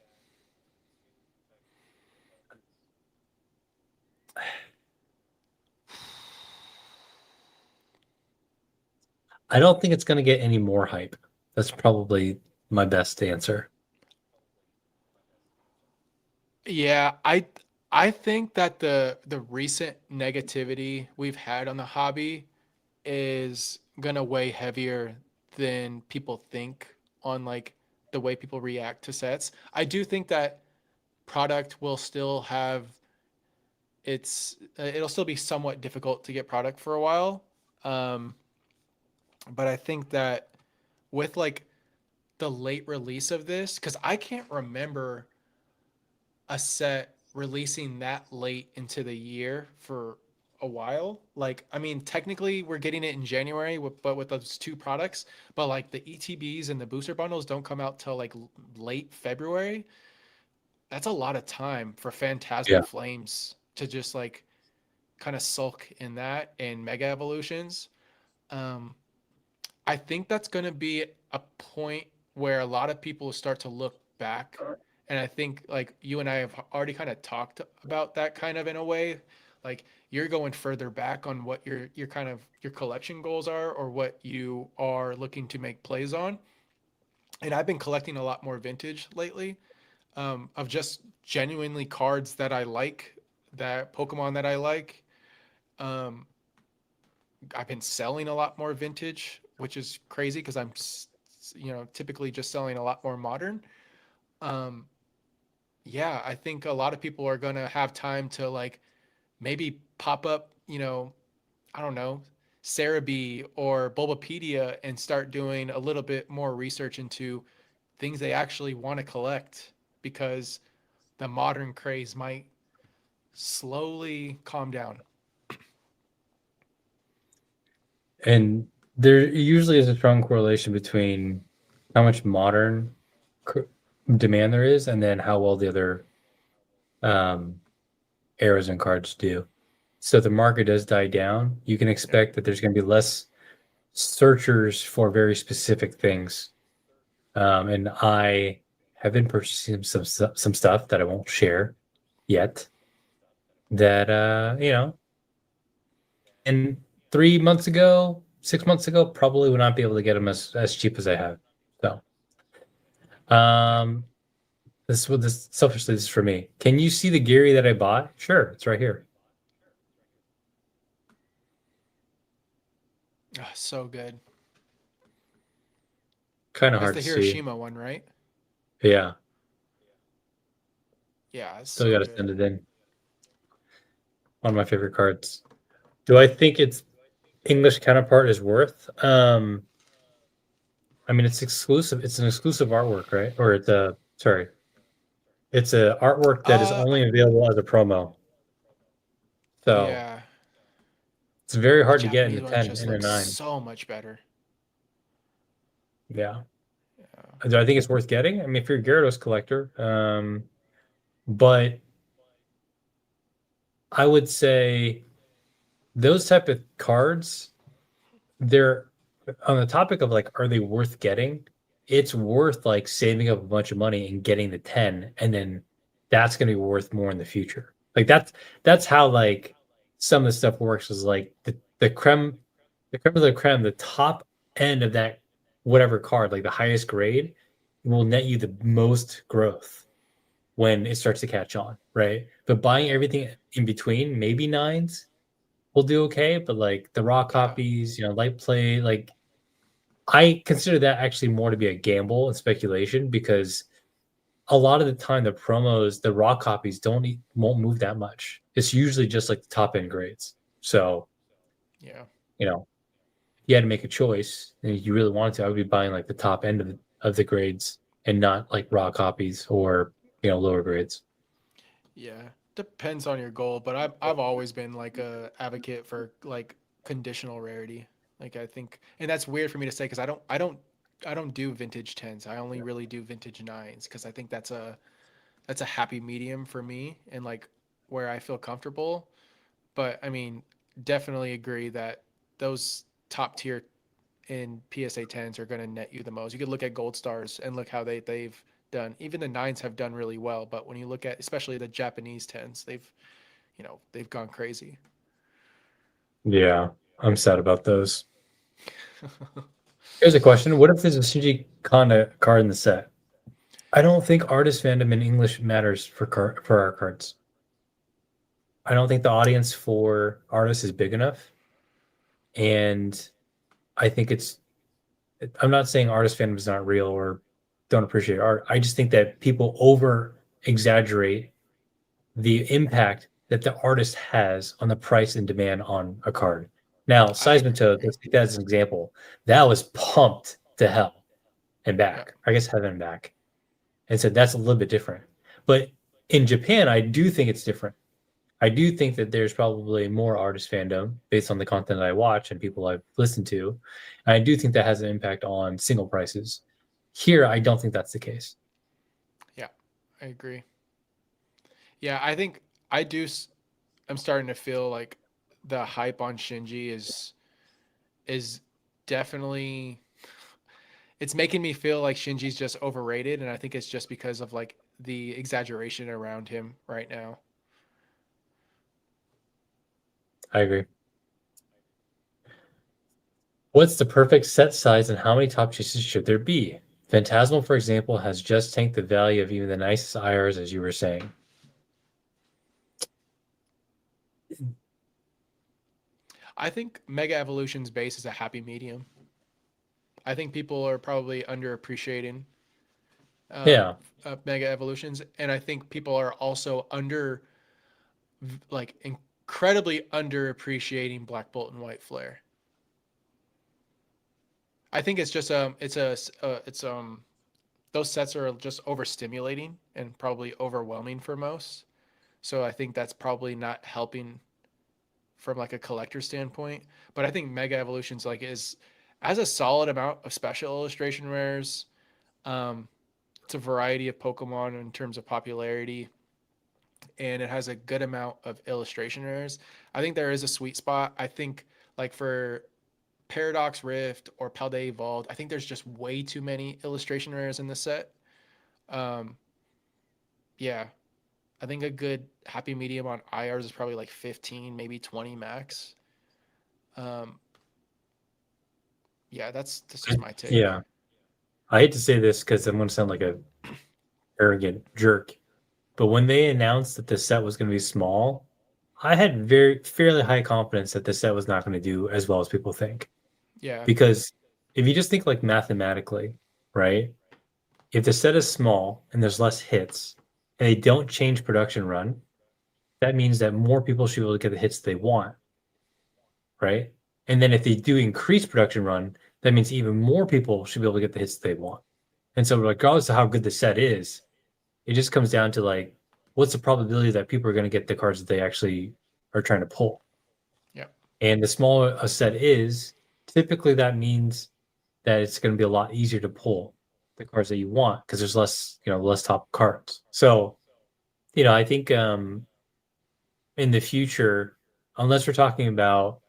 I don't think it's going to get any more hype. That's probably my best answer. Yeah, I think that the recent negativity we've had on the hobby is gonna weigh heavier than people think on like the way people react to sets. I do think that product will still have it'll still be somewhat difficult to get product for a while. Um, but I think that with like the late release of this, because I can't remember a set releasing that late into the year for a while. Like, I mean, technically we're getting it in January, but with those 2 products, but like the ETBs and the booster bundles don't come out till like late February. That's a lot of time for Yeah. Phantasmal Flames to just like kind of sulk in that and Mega Evolutions. Um, I think that's going to be a point where a lot of people start to look back. And I think like you and I have already kind of talked about that kind of in a way. Like you're going further back on what your kind of your collection goals are or what you are looking to make plays on. And I've been collecting a lot more vintage lately, of just genuinely cards that I like, that Pokemon that I like. Um, I've been selling a lot more vintage, which is crazy because I'm, typically just selling a lot more modern. Um, yeah, I think a lot of people are gonna have time to like maybe pop up, I don't know, Cerebi or Bulbapedia and start doing a little bit more research into things they actually want to collect because the modern craze might slowly calm down. And there usually is a strong correlation between how much modern demand there is and then how well the other um, eras and cards do. So if the market does die down, you can expect that there's going to be less searchers for very specific things. And I have been purchasing some stuff that I won't share yet. That and 3 months ago, 6 months ago, probably would not be able to get them as cheap as I have. So, Yeah. um, this selfishly, this is for me. Can you see the Gary that I bought? Sure, it's right here. Oh, so good. Kind of That's hard the to see. Hiroshima one, right? Yeah, Yeah, it's still so got to send good. it in. One of my favorite cards. Do I think its English counterpart is worth? I mean, it's exclusive. It's an exclusive artwork, right? Or it's a sorry, it's a artwork that is Uh, only available as a promo. So yeah, it's very the hard to get in a Japanese one 10 just and a looks 9. so much better. Yeah. Yeah. Do I think it's worth getting? I mean, if you're a Gyarados collector, but I would say those type of cards, they're on the topic of like, are they worth getting? It's worth like saving up a bunch of money and getting the 10, and then that's going to be worth more in the future. Like that's how like some of the stuff works is like the creme of the creme, the top end of that whatever card, like the highest grade, will net you the most growth when it starts to catch on, right? But buying everything in between, maybe nines will do okay, but like the raw Yeah. copies, light play, like I consider that actually more to be a gamble and speculation because a lot of the time the promos, the raw copies won't move that much. It's usually just like the top end grades. So, Yeah. you know, you had to make a choice and if you really wanted to, I would be buying like the top end of the grades and not like raw copies or lower grades. Yeah. Depends on your goal, but I've always been like a advocate for like conditional rarity. Like I think, and that's weird for me to say because I don't do vintage tens. I only really do vintage nines because I think that's a happy medium for me and like where I feel comfortable. But I mean, definitely agree that those top tier in PSA 10s are going to net you the most. You could look at gold stars and look how they've done. Even the nines have done really well, but when you look at especially the Japanese 10s, they've gone crazy. Yeah, I'm sad about those. Here's a question. What if there's a Shinji Kanda card in the set? I don't think artist fandom in English matters for our cards. I don't think the audience for artists is big enough. And I think I'm not saying artist fandom is not real or don't appreciate art. I just think that people over exaggerate the impact that the artist has on the price and demand on a card. Now, I Seismitoad, agree. let's take that as an example. That was pumped to hell and Yeah. back. I guess heaven and back. And so that's a little bit different. But in Japan, I do think it's different. I do think that there's probably more artist fandom based on the content that I watch and people I've listened to. And I do think that has an impact on single prices. Here, I don't think that's the case. Yeah. I agree. Yeah, I think I do I'm starting to feel like the hype on Shinji is definitely it's making me feel like Shinji's just overrated, and I think it's just because of like the exaggeration around him right now. I agree. What's the perfect set size and how many top chases should there be? Phantasmal, for example, has just tanked the value of even the nicest IRs, as you were saying. I think Mega Evolution's base is a happy medium. I think people are probably underappreciating um, Yeah, Mega Evolutions, and I think people are also like incredibly underappreciating Black Bolt and White Flare. I think it's just it's those sets are just overstimulating and probably overwhelming for most. So I think that's probably not helping from like a collector standpoint. But I think Mega Evolutions like is as a solid amount of special illustration rares. Um, it's a variety of Pokemon in terms of popularity, and it has a good amount of illustration rares. I think there is a sweet spot. I think like for Paradox Rift or Paldea Evolved, I think there's just way too many illustration rares in the set. Um, yeah, I think a good happy medium on IRs is probably like 15, maybe 20 max. Um, yeah, that's just my take. yeah. I hate to say this because I'm going to sound like a arrogant jerk, but when they announced that the set was going to be small, I had fairly high confidence that the set was not going to do as well as people think. Yeah, Because if you just think like mathematically, right? If the set is small and there's less hits and they don't change production run, that means that more people should be able to get the hits they want, right? And then if they do increase production run, that means even more people should be able to get the hits they want. And so regardless of how good the set is, it just comes down to like what's the probability that people are going to get the cards that they actually are trying to pull. yeah, And the smaller a set is, typically that means that it's going to be a lot easier to pull the cards that you want because there's less top cards. So, I think in the future, unless we're talking about,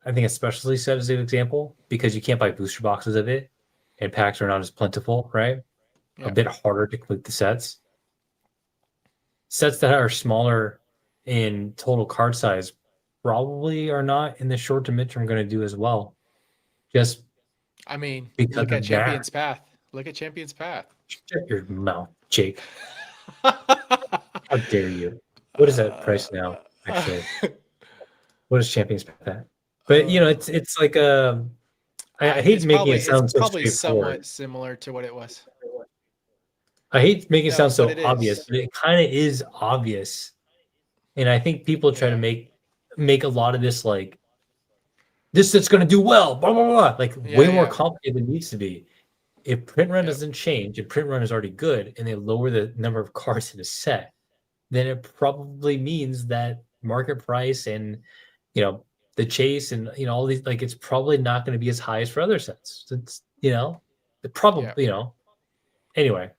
I think a specialty set is an example because you can't buy booster boxes of it and packs are not as plentiful, right? A yeah, bit harder to complete the sets. Sets that are smaller in total card size probably are not in the short to midterm going to do as well, just I mean, because look at of that. Champion's Path. Look at Champion's Path. Shut your mouth, Jake. uh, How dare you? What is that price now? Actually, what is Champions Path at? But you know, uh, it's like I hate it's making probably it sound so somewhat straightforward. similar to what it was. I hate making it No, sound but so it obvious, is. but it kind of is obvious. And I think people try to Yeah. make a lot of this like this that's going to do well, blah blah blah, like way Yeah, more yeah. complicated than it needs to be. If print run Yep. doesn't change, if print run is already good, and they lower the number of cards in a set, then it probably means that market price and you know the chase and all these like it's probably not going to be as high as for other sets. It's the Yeah. probably anyway.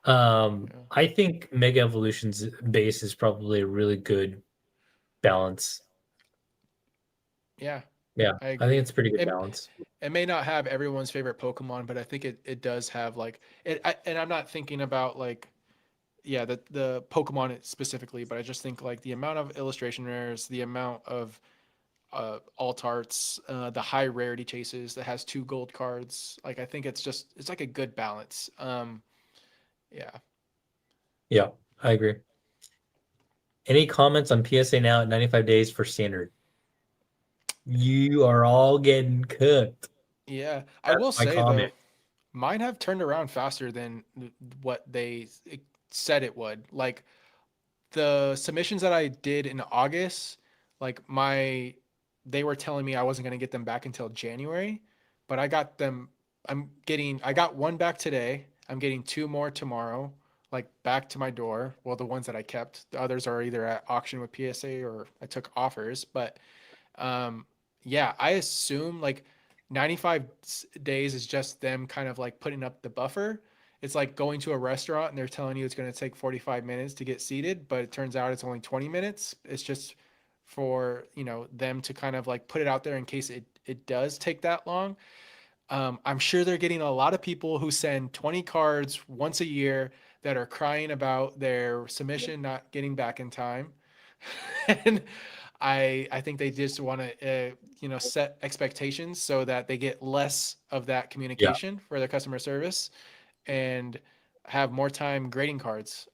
Yeah. I think Mega Evolution's base is probably a really good balance. Yeah. Yeah, I I think agree. it's a pretty good It balance. it may not have everyone's favorite Pokemon, but I think it does have like and I'm not thinking about like yeah, the Pokemon specifically, but I just think like the amount of illustration rares, the amount of alt arts, the high rarity chases that has 2 gold cards. Like I think it's like a good balance. Yeah. Yeah, I agree. Any comments on PSA now at 95 days for standard? You are all getting cooked. Yeah. I That's will my say comment. though, mine have turned around faster than what they said it would. Like the submissions that I did in August, like they were telling me I wasn't going to get them back until January, but I got them. I got one back today. I'm getting 2 more tomorrow, like back to my door. Well, the ones that I kept, the others are either at auction with PSA or I took offers. But um, yeah, I assume like 95 days is just them kind of like putting up the buffer. It's like going to a restaurant and they're telling you it's going to take 45 minutes to get seated, but it turns out it's only 20 minutes. It's just for, them to kind of like put it out there in case it does take that long. I'm sure they're getting a lot of people who send 20 cards once a year that are crying about their submission not getting back in time. And I think they just want to set expectations so that they get less of that Yeah, communication for their customer service and have more time grading cards.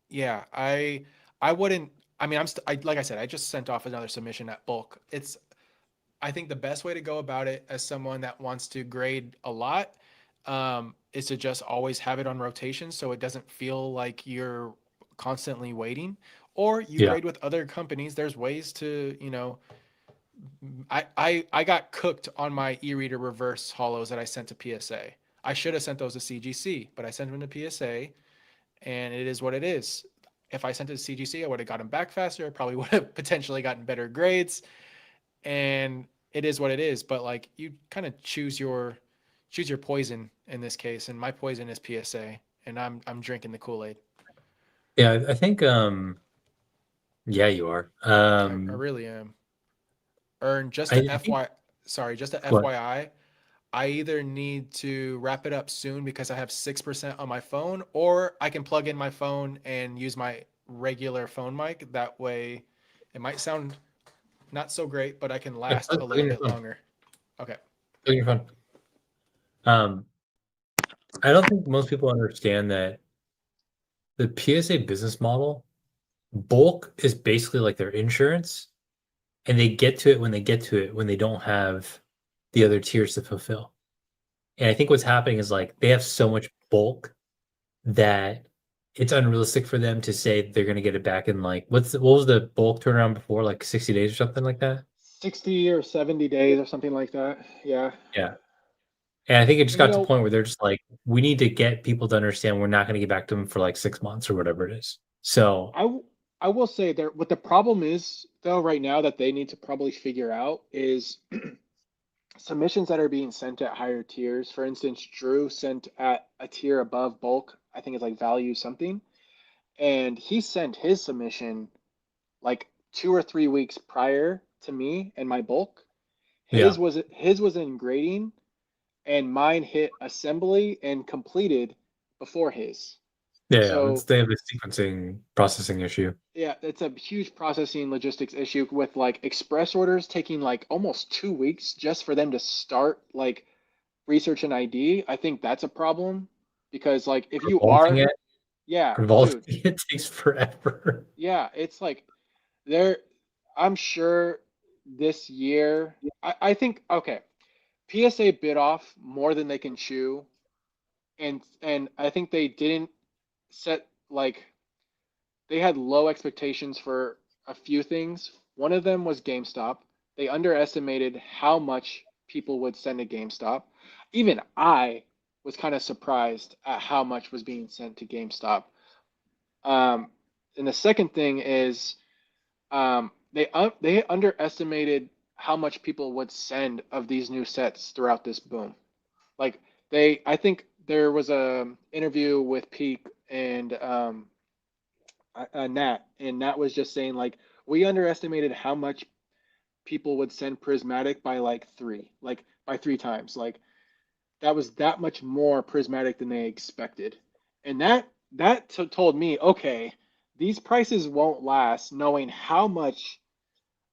Yeah, I wouldn't. I mean, like I said, I just sent off another submission at bulk. I think the best way to go about it as someone that wants to grade a lot is to just always have it on rotation so it doesn't feel like you're constantly waiting. Or you yeah, grade with other companies. There's ways to, I got cooked on my e-reader reverse hollows that I sent to PSA. I should have sent those to CGC, but I sent them to PSA, and it is what it is. If I sent it to CGC, I would have gotten back faster. I probably would have potentially gotten better grades, and it is what it is. But like you kind of choose your poison in this case, and my poison is PSA, and I'm drinking the Kool-Aid. yeah. I think yeah, you are. I really am. Earn just I a think FY, sorry, just a what FYI. I either need to wrap it up soon because I have 6% on my phone, or I can plug in my phone and use my regular phone mic. That way, it might sound not so great, but I can yeah, last a plug little in your bit phone. longer. Okay. Plug in your phone. Um, I don't think most people understand that the PSA business model bulk is basically like their insurance, and they get to it when they get to it when they don't have the other tiers to fulfill. And I think what's happening is like they have so much bulk that it's unrealistic for them to say they're going to get it back in like what was the bulk turnaround before, like 60 days or something like that. 60 or 70 days or something like that. Yeah. Yeah. And I think it just And got to the point where they're just like, we need to get people to understand we're not going to get back to them for like 6 months or whatever it is. So I will say there what the problem is though right now that they need to probably figure out is submissions that are being sent at higher tiers. For instance, Drew sent at a tier above bulk. I think it's like value something, and he sent his submission like 2 or 3 weeks prior to me and my bulk. yeah, His was in grading, and mine hit assembly and completed before his. Yeah, So they have a sequencing processing issue. yeah, it's a huge processing logistics issue with like express orders taking like almost 2 weeks just for them to start like research and ID. I think that's a problem because like if you Revolving are, it, yeah, revolving dude, it takes forever. yeah, it's like there, I'm sure this year, I think, okay, PSA bit off more than they can chew, and I think they didn't set like they had low expectations for a few things. One of them was GameStop. They underestimated how much people would send to GameStop. Even I was kind of surprised at how much was being sent to GameStop. Um, and the second thing is they underestimated how much people would send of these new sets throughout this boom. Like I think there was a interview with Peak and Nat, and Nat was just saying like we underestimated how much people would send Prismatic by like by 3 times. Like that was that much more Prismatic than they expected, and that told me, okay, these prices won't last, knowing how much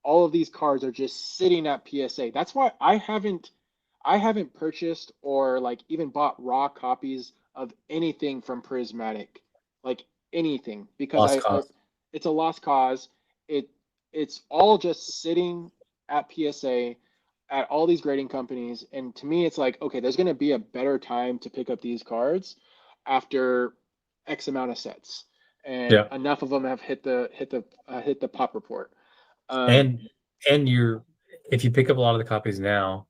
all of these cards are just sitting at PSA. That's why I haven't purchased or like even bought raw copies of anything from Prismatic, like anything, because Lost cause. it's a lost cause. It it's all just sitting at PSA at all these grading companies, and to me, it's like, okay, there's going to be a better time to pick up these cards after X amount of sets, and Yeah, enough of them have hit the pop report. Um, and you're if you pick up a lot of the copies now,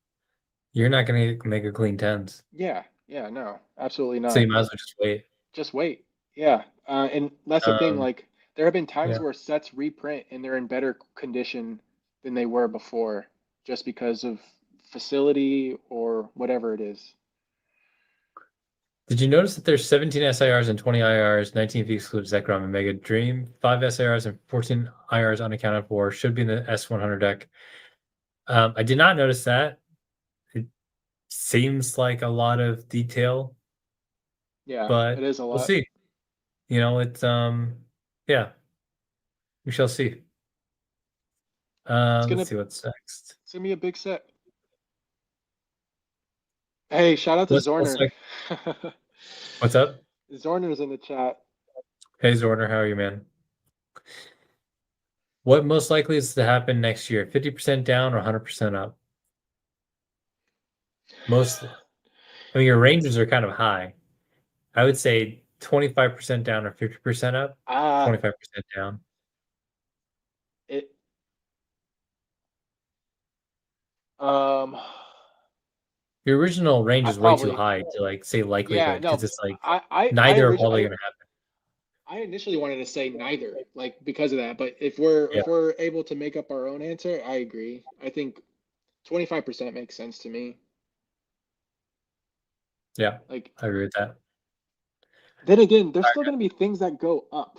you're not going to make a clean tens. yeah, yeah, no, absolutely So you not. might as well just wait. Just wait. Yeah. And that's the thing. Um, Like, there have been times yeah. where sets reprint and they're in better condition than they were before, just because of facility or whatever it is. Did you notice that there's 17 SIRs and 20 IRs, 19 if you exclude Zekrom and Mega Dream, 5 SIRs and 14 IRs unaccounted for, should be in the S100 deck. I did not notice that. It seems like a lot of detail, Yeah, it but is a we'll lot. see. It's yeah, we shall see. It's Let's gonna see what's next. it's gonna be a big set. Hey, shout out to What's most Zorner. like what's up? Zorner's in the chat. Hey Zorner, how are you, man? What most likely is to happen next year? 50% down or 100% up? Most, I mean, your ranges are kind of high. I would say 25% down or 50% up, Ah, 25% down. it um Your original range I is way too probably, high to like say yeah, likelihood because no. it's like I neither are originally probably going to happen. I initially wanted to say neither, like because of that. But Yeah, if we're able to make up our own answer, I agree. I think 25% makes sense to me. yeah, Like I agree with that. then again, there's All still gonna be things that go up.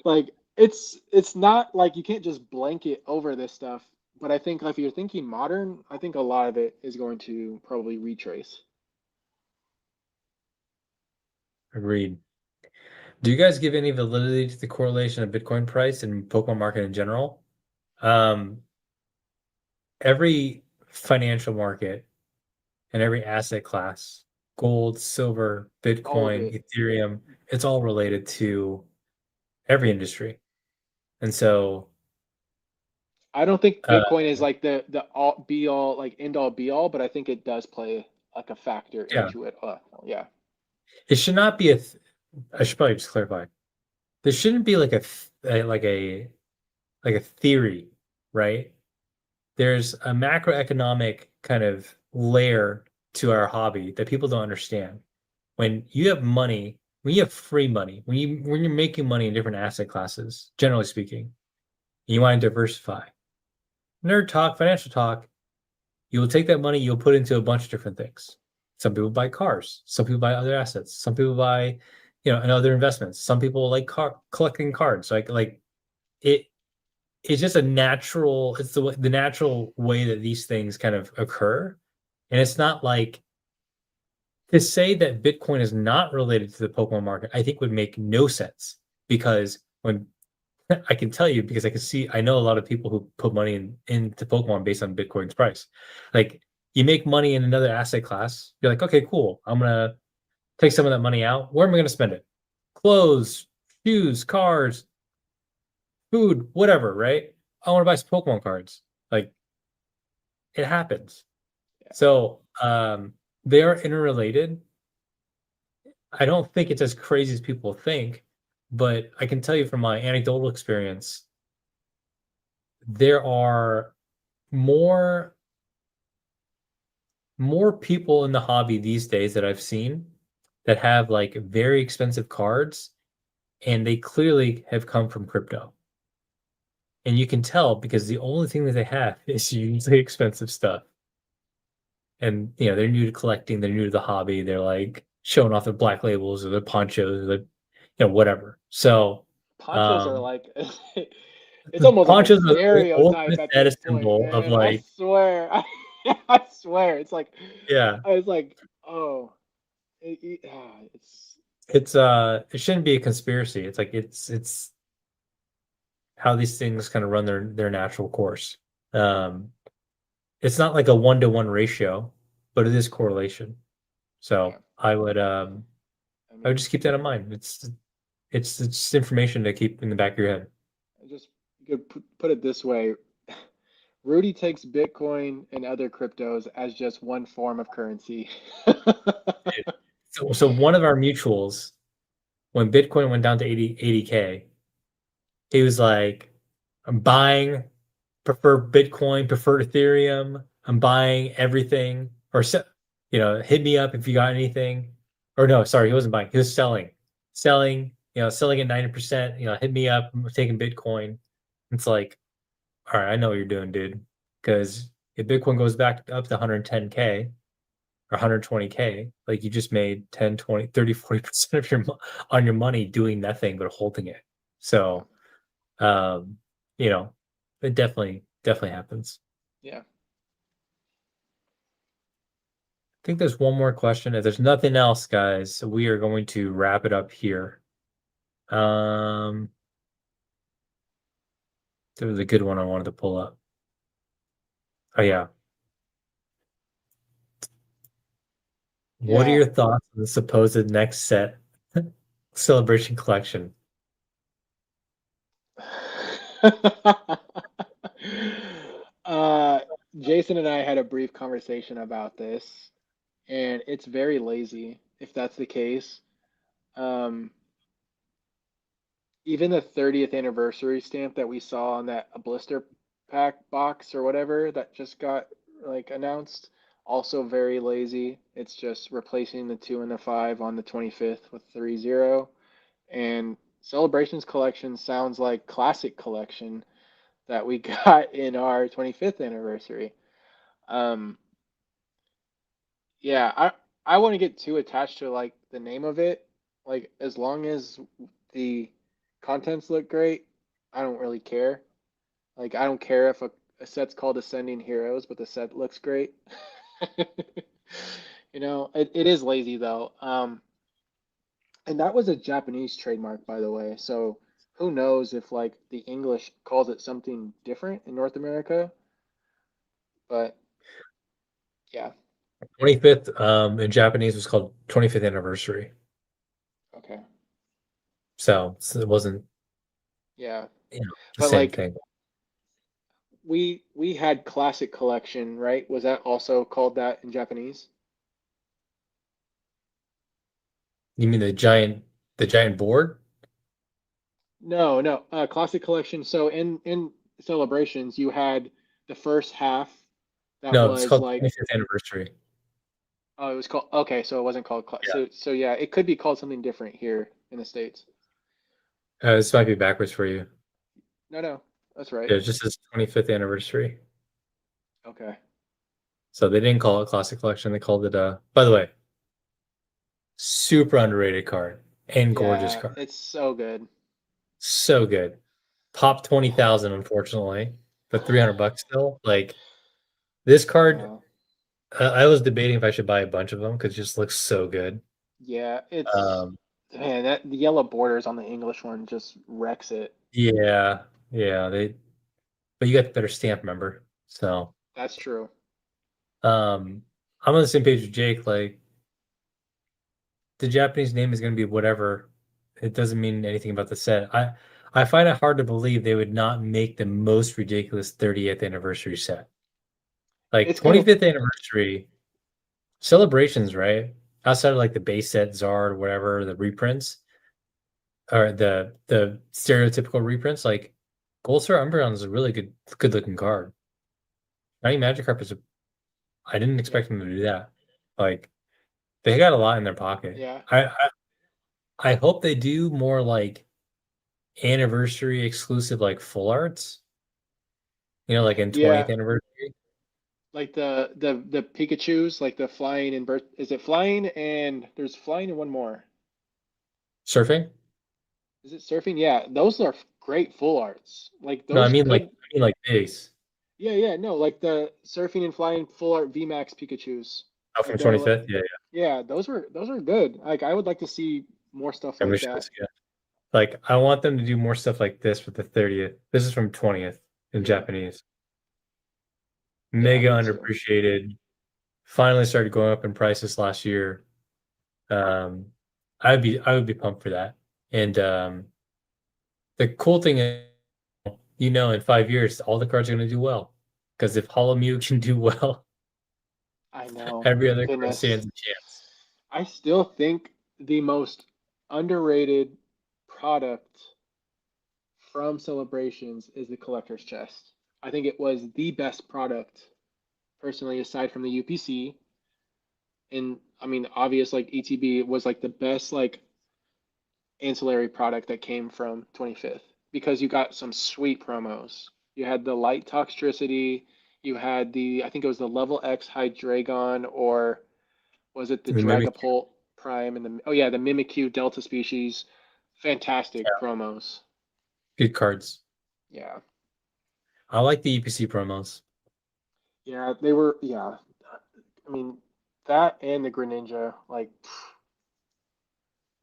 Like it's not like you can't just blanket over this stuff. But I think if you're thinking modern, I think a lot of it is going to probably retrace. right, agreed. Do you guys give any validity to the correlation of Bitcoin price and Pokemon market in general? Um, every financial market and every asset class, gold, silver, All of Bitcoin, it. Ethereum, it's all related to every industry. And so, I don't think uh, Bitcoin is like the all be all like end all be all, but I think it does play like a factor yeah, into it. Yeah. it should not be I should probably just clarify. There shouldn't be like like a theory, right? There's a macroeconomic kind of layer to our hobby that people don't understand. When you have money, when you have free money, when you're making money in different asset classes, generally speaking, you want to diversify. Nerd talk, financial talk, you will take that money, you'll put into a bunch of different things. Some people buy cars, some people buy other assets, some people buy, and other investments. Some people like collecting cards. Like it it's just a natural, it's the natural way that these things kind of occur. And it's not like to say that Bitcoin is not related to the Pokemon market, I think would make no sense, because when I can tell you, because I know a lot of people who put money into Pokemon based on Bitcoin's price. Like, you make money in another asset class, you're like, okay, cool. I'm gonna take some of that money out. Where am I gonna spend it? Clothes, shoes, cars, food, whatever, right? I want to buy some Pokemon cards. Like, it happens. Yeah. So they are interrelated. I don't think it's as crazy as people think, but I can tell you from my anecdotal experience, there are more people in the hobby these days that I've seen that have like very expensive cards, and they clearly have come from crypto. And you can tell because the only thing that they have is usually expensive stuff. And they're new to collecting, they're new to the hobby, they're like showing off their black labels or their ponchos or whatever. So Ponchos are like it's almost like a ponchos are the stereotype ultimate at this status point, symbol of man. I like, swear. I swear. It's like yeah, I was like, oh, it's it shouldn't be a conspiracy. It's like it's how these things kind of run their natural course. Um, it's not like a 1-to-1 ratio, but it is correlation. yeah. So I would I mean, just keep that in mind. It's just information to keep in the back of your head. just you could put it this way. Rudy takes Bitcoin and other cryptos as just one form of currency. So one of our mutuals, when Bitcoin went down to 80K, he was like, I'm buying, prefer Bitcoin, prefer Ethereum. I'm buying everything. Or, hit me up if you got anything. Or no, sorry, he wasn't buying. He was selling. Selling, selling at 90%, hit me up. I'm taking Bitcoin. It's like, all right, I know what you're doing, dude. Because if Bitcoin goes back up to 110K or 120K, like, you just made 10, 20, 30, 40% of on your money doing nothing but holding it. So, um, it definitely happens. Yeah. I think there's one more question. If there's nothing else, guys, we are going to wrap it up here. There was a good one I wanted to pull up. Oh yeah. What are Yeah. your thoughts on the supposed next set celebration collection? uh, Jason and I had a brief conversation about this, and it's very lazy if that's the case. Um, Even the 30th anniversary stamp that we saw on that a blister pack box or whatever that just got like announced, also very lazy. It's just replacing the 2 and the 5 on the 25th with 3-0. And Celebrations Collection sounds like Classic Collection that we got in our 25th anniversary. Um, yeah, I wouldn't get too attached to like the name of it. Like as long as the contents look great, I don't really care. Like I don't care if a set's called Ascending Heroes, but the set looks great. It is lazy though. And that was a Japanese trademark, by the way. So who knows if like the English calls it something different in North America? But yeah, 25th in Japanese was called 25th anniversary. okay, So it wasn't, yeah. the But same like thing. we had Classic Collection, right? Was that also called that in Japanese? You mean the giant board? No, no. Classic Collection. So in Celebrations, you had the first half that No, it's was called like 25th anniversary. oh, it was called okay, so it wasn't called Yeah. so yeah, it could be called something different here in the States. This might be backwards for you. No, no, that's right. Yeah, it just says 25th anniversary. Okay. So they didn't call it Classic Collection. They called it by the way, super underrated card and gorgeous Yeah, card. it's so good. So good. Top 20,000, unfortunately, but $300 still. Like, this card, No. I was debating if I should buy a bunch of them because it just looks so good. Yeah, it's Um, man, that the yellow borders on the English one just wrecks it. yeah, yeah. But you got the better stamp, remember? So, That's true. I'm on the same page with Jake. Like, the Japanese name is going to be whatever. It doesn't mean anything about the set. I find it hard to believe they would not make the most ridiculous 30th anniversary set. Like It's kind of 25th anniversary celebrations, right? Outside of like the base set, Zard, whatever, the reprints or the stereotypical reprints, like Gold Star Umbreon is a really good looking card. Mighty Magikarp is I didn't yeah, expect them to do that. Like they got a lot in their pocket. yeah, I hope they do more like anniversary exclusive like full arts, like in yeah. 20th anniversary. Like the Pikachu's, like the flying and birth. Is it flying and there's flying and one more? Surfing? Is it surfing? Yeah, those are great full arts. Like No, those could. I mean like base. Yeah, yeah, no, like the surfing and flying full art VMAX Pikachu's. Oh, Like from they're like, 25th? Yeah, yeah. yeah, those are good. Like I would like to see more stuff I like wish it that. was good. Like I want them to do more stuff like this with the 30th. This is from 20th in Yeah, Japanese. yeah, Mega me too. underappreciated. Finally started going up in prices last year. Um, I would be pumped for that. And the cool thing is, in 5 years, all the cards are going to do well. Because if Holomew can do well, I know. every other card Goodness. stands a chance. I still think the most underrated product from Celebrations is the collector's chest. I think it was the best product, personally, aside from the UPC. And I mean, obvious like ETB was like the best like ancillary product that came from 25th because you got some sweet promos. You had the light toxicity, you had I think it was the level X Hydreigon, or was it the The Mimic, Dragapult Prime and oh yeah, the Mimikyu Delta species. Fantastic promos. good cards. Yeah. I like the EPC promos. Yeah, they were, yeah. I mean, that and the Greninja, like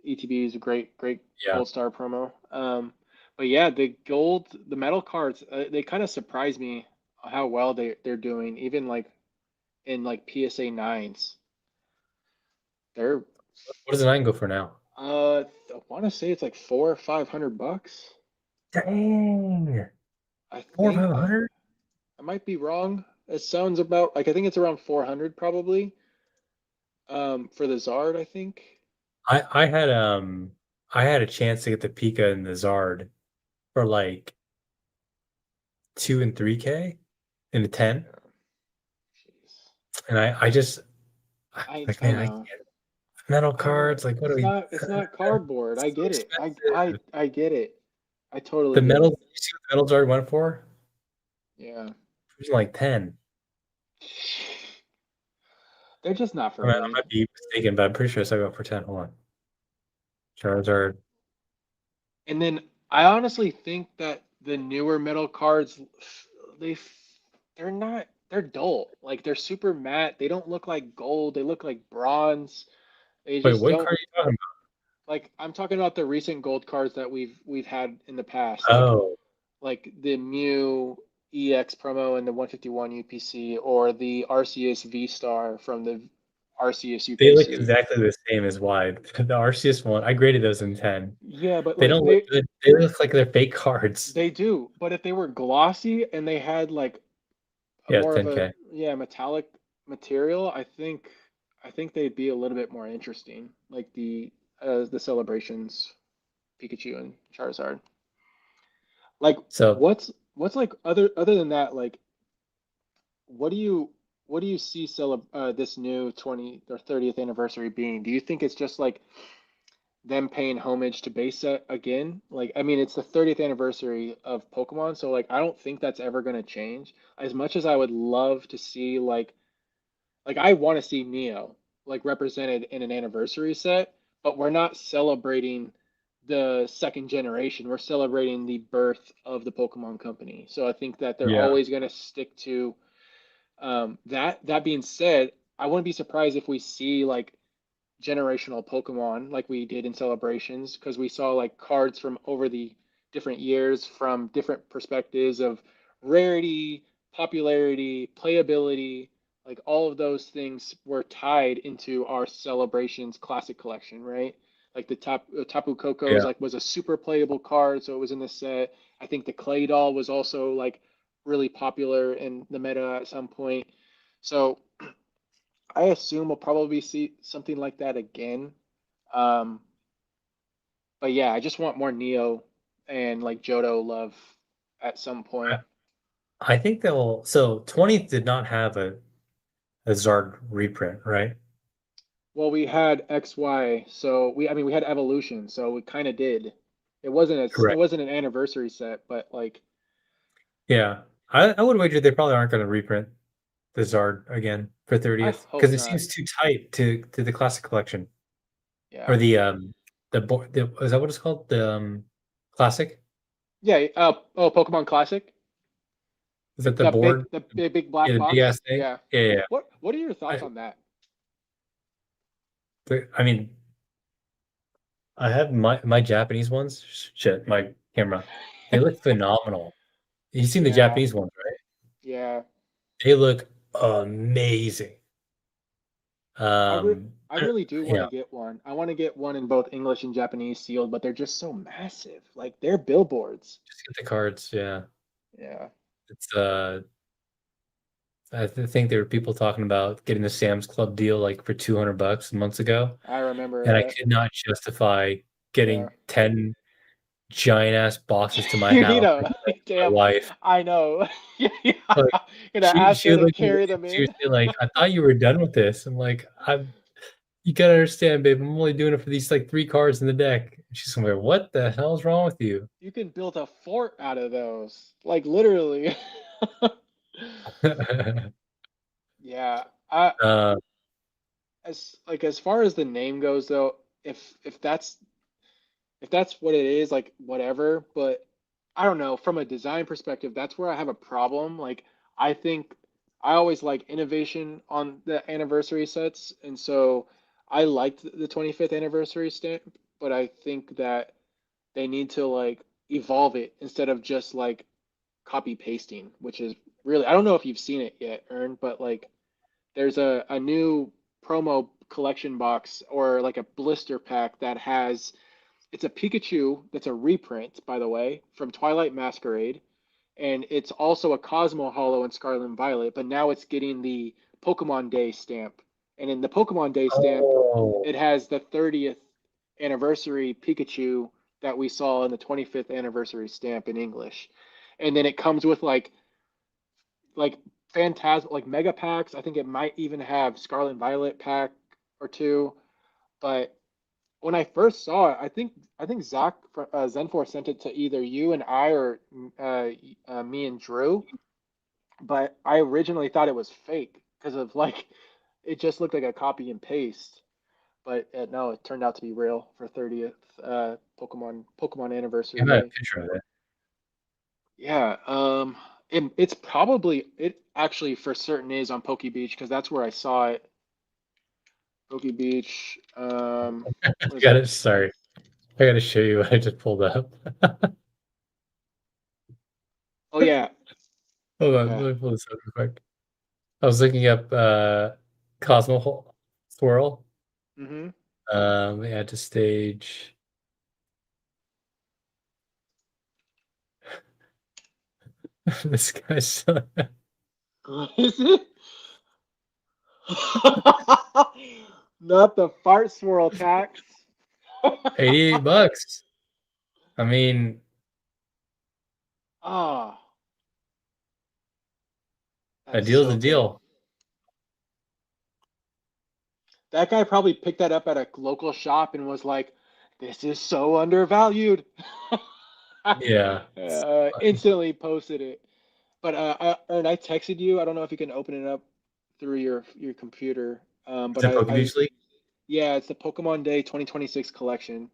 ETB is a great Yeah. gold star promo. But yeah, the metal cards, they kind of surprise me how well they're doing, even like in like PSA nines. They're, What does the 9 go for now? I want to say it's like $400 or $500. Dang. I Four, think 500? I might be wrong. It sounds about like I think it's around 400 probably. For the Zard, I think. I I had um I had a chance to get the Pika and the Zard for like 2 and 3K in the 10. Yeah, jeez. And I just like, I man, I know. can't metal cards, like what are we It's not cardboard. it's I so get it. expensive. I get it. I totally The get metal, it. you see what the metal Zard went for? Yeah. It was like 10. They're just not for I me. might be mistaken, but I'm pretty sure I saw it go for 10. Hold on. Charizard. And then I honestly think that the newer metal cards, they they're not they're dull. Like they're super matte. They don't look like gold. They look like bronze. They Wait, just what don't card are you talking like I'm talking about the recent gold cards that we've had in the past. about? Oh, Like the Mew EX promo and the 151 UPC, or the Arceus V Star from the Arceus they look UPC. exactly the same as wide. The Arceus one, I graded those in 10. Yeah, but They like don't look good. They look like they're fake cards. they do. But if they were glossy and they had like a Yeah, more of a 10K. yeah metallic material, I think they'd be a little bit more interesting. Like the celebrations Pikachu and Charizard. Like So what's like other than that, like what do you what do you see this new 20 or 30th anniversary being? Do you think it's just like them paying homage to base set again? Like, I mean, it's the 30th anniversary of Pokemon, so like I don't think that's ever gonna change. As much as I would love to see like I want to see Neo like represented in an anniversary set, but we're not celebrating the second generation. We're celebrating the birth of the Pokemon Company. So I think that they're yeah, always gonna stick to that being said, I wouldn't be surprised if we see like generational Pokemon like we did in Celebrations, because we saw like cards from over the different years from different perspectives of rarity, popularity, playability, like all of those things were tied into our Celebrations Classic Collection, right? Like the Tapu Koko Yeah. was a super playable card, so it was in the set. I think the Clay Doll was also like really popular in the meta at some point. So I assume we'll probably see something like that again. Um, but yeah, I just want more Neo and like Johto love at some point. I think they'll. So 20th did not have a Zard reprint, right? Well, we had XY, so I mean we had Evolution, so we kind of did. It Correct. wasn't an anniversary set, but like Yeah. I would wager they probably aren't going to reprint the Zard again for I 30th because hope it not. seems too tight to the classic collection or Yeah. is that what it's called? The classic? Yeah, oh, Pokemon Classic? Is that the board? The big Yeah, black the big box? ass thing. Yeah. Yeah, yeah. What are your thoughts I, on that? I mean, I have my Japanese ones. Shit, my camera. They look phenomenal. You've seen the Yeah. Japanese ones, right? Yeah. They look amazing. I re Um, I really do want to yeah, get one. I want to get one in both English and Japanese sealed, but they're just so massive. Like they're billboards. just get the cards. Yeah, Yeah, it's think there were people talking about getting the Sam's Club deal like for $200 months ago, I remember and I that. could not justify Yeah. getting 10 giant ass boxes to my You house know, and giving them to damn, my wife. I know. Yeah, yeah. Like Gonna ask she her would to look at me carry them in. like, I thought you were done with this. I'm like, you gotta understand, babe. I'm only doing it for these like 3 cards in the deck. And she's like, what the hell's wrong with you? You can build a fort out of those. Like literally. Yeah. uh, As far as the name goes though, if that's what it is, like whatever. But I don't know. From a design perspective, that's where I have a problem. Like I think I always like innovation on the anniversary sets, and so I liked the 25th anniversary stamp, but I think that they need to like evolve it instead of just like copy pasting, which is really I don't know if you've seen it yet, Ern, but like there's a new promo collection box or like a blister pack that has it's a Pikachu that's a reprint, by the way, from Twilight Masquerade, and it's also a Cosmo Hollow in Scarlet and Violet, but now it's getting the Pokemon Day stamp. And in the Pokemon Day stamp, oh, it has the 30th anniversary Pikachu that we saw in the 25th anniversary stamp in English. And then it comes with like phantasm like mega packs. I think it might even have Scarlet and Violet pack or two. But when I first saw it, I think Zach Zenfor sent it to either you and I or me and Drew. But I originally thought it was fake because of like it just looked like a copy and paste. But no, it turned out to be real for 30th Pokemon I Anniversary got a Day. picture of it. Yeah, it's probably it actually for certain is on Poke Beach because that's where I saw it. Poke Beach. I What is got it? it. Sorry, I got to show you what I just pulled up. Oh yeah. Hold on, Okay. let me pull this up real quick. I was looking up Swirl. Mm-hmm. Add to stage. This guy's so Is it? Not the fart swirl tax. $88. I mean, Ah, a that's deal's a so good. deal. That guy probably picked that up at a local shop and was like, "This is so undervalued." Yeah. It's fun. Instantly posted it. But Ern, I texted you. I don't know if you can open it up through your computer. Is But it Poke Beach League? yeah, it's the Pokemon Day 2026 collection.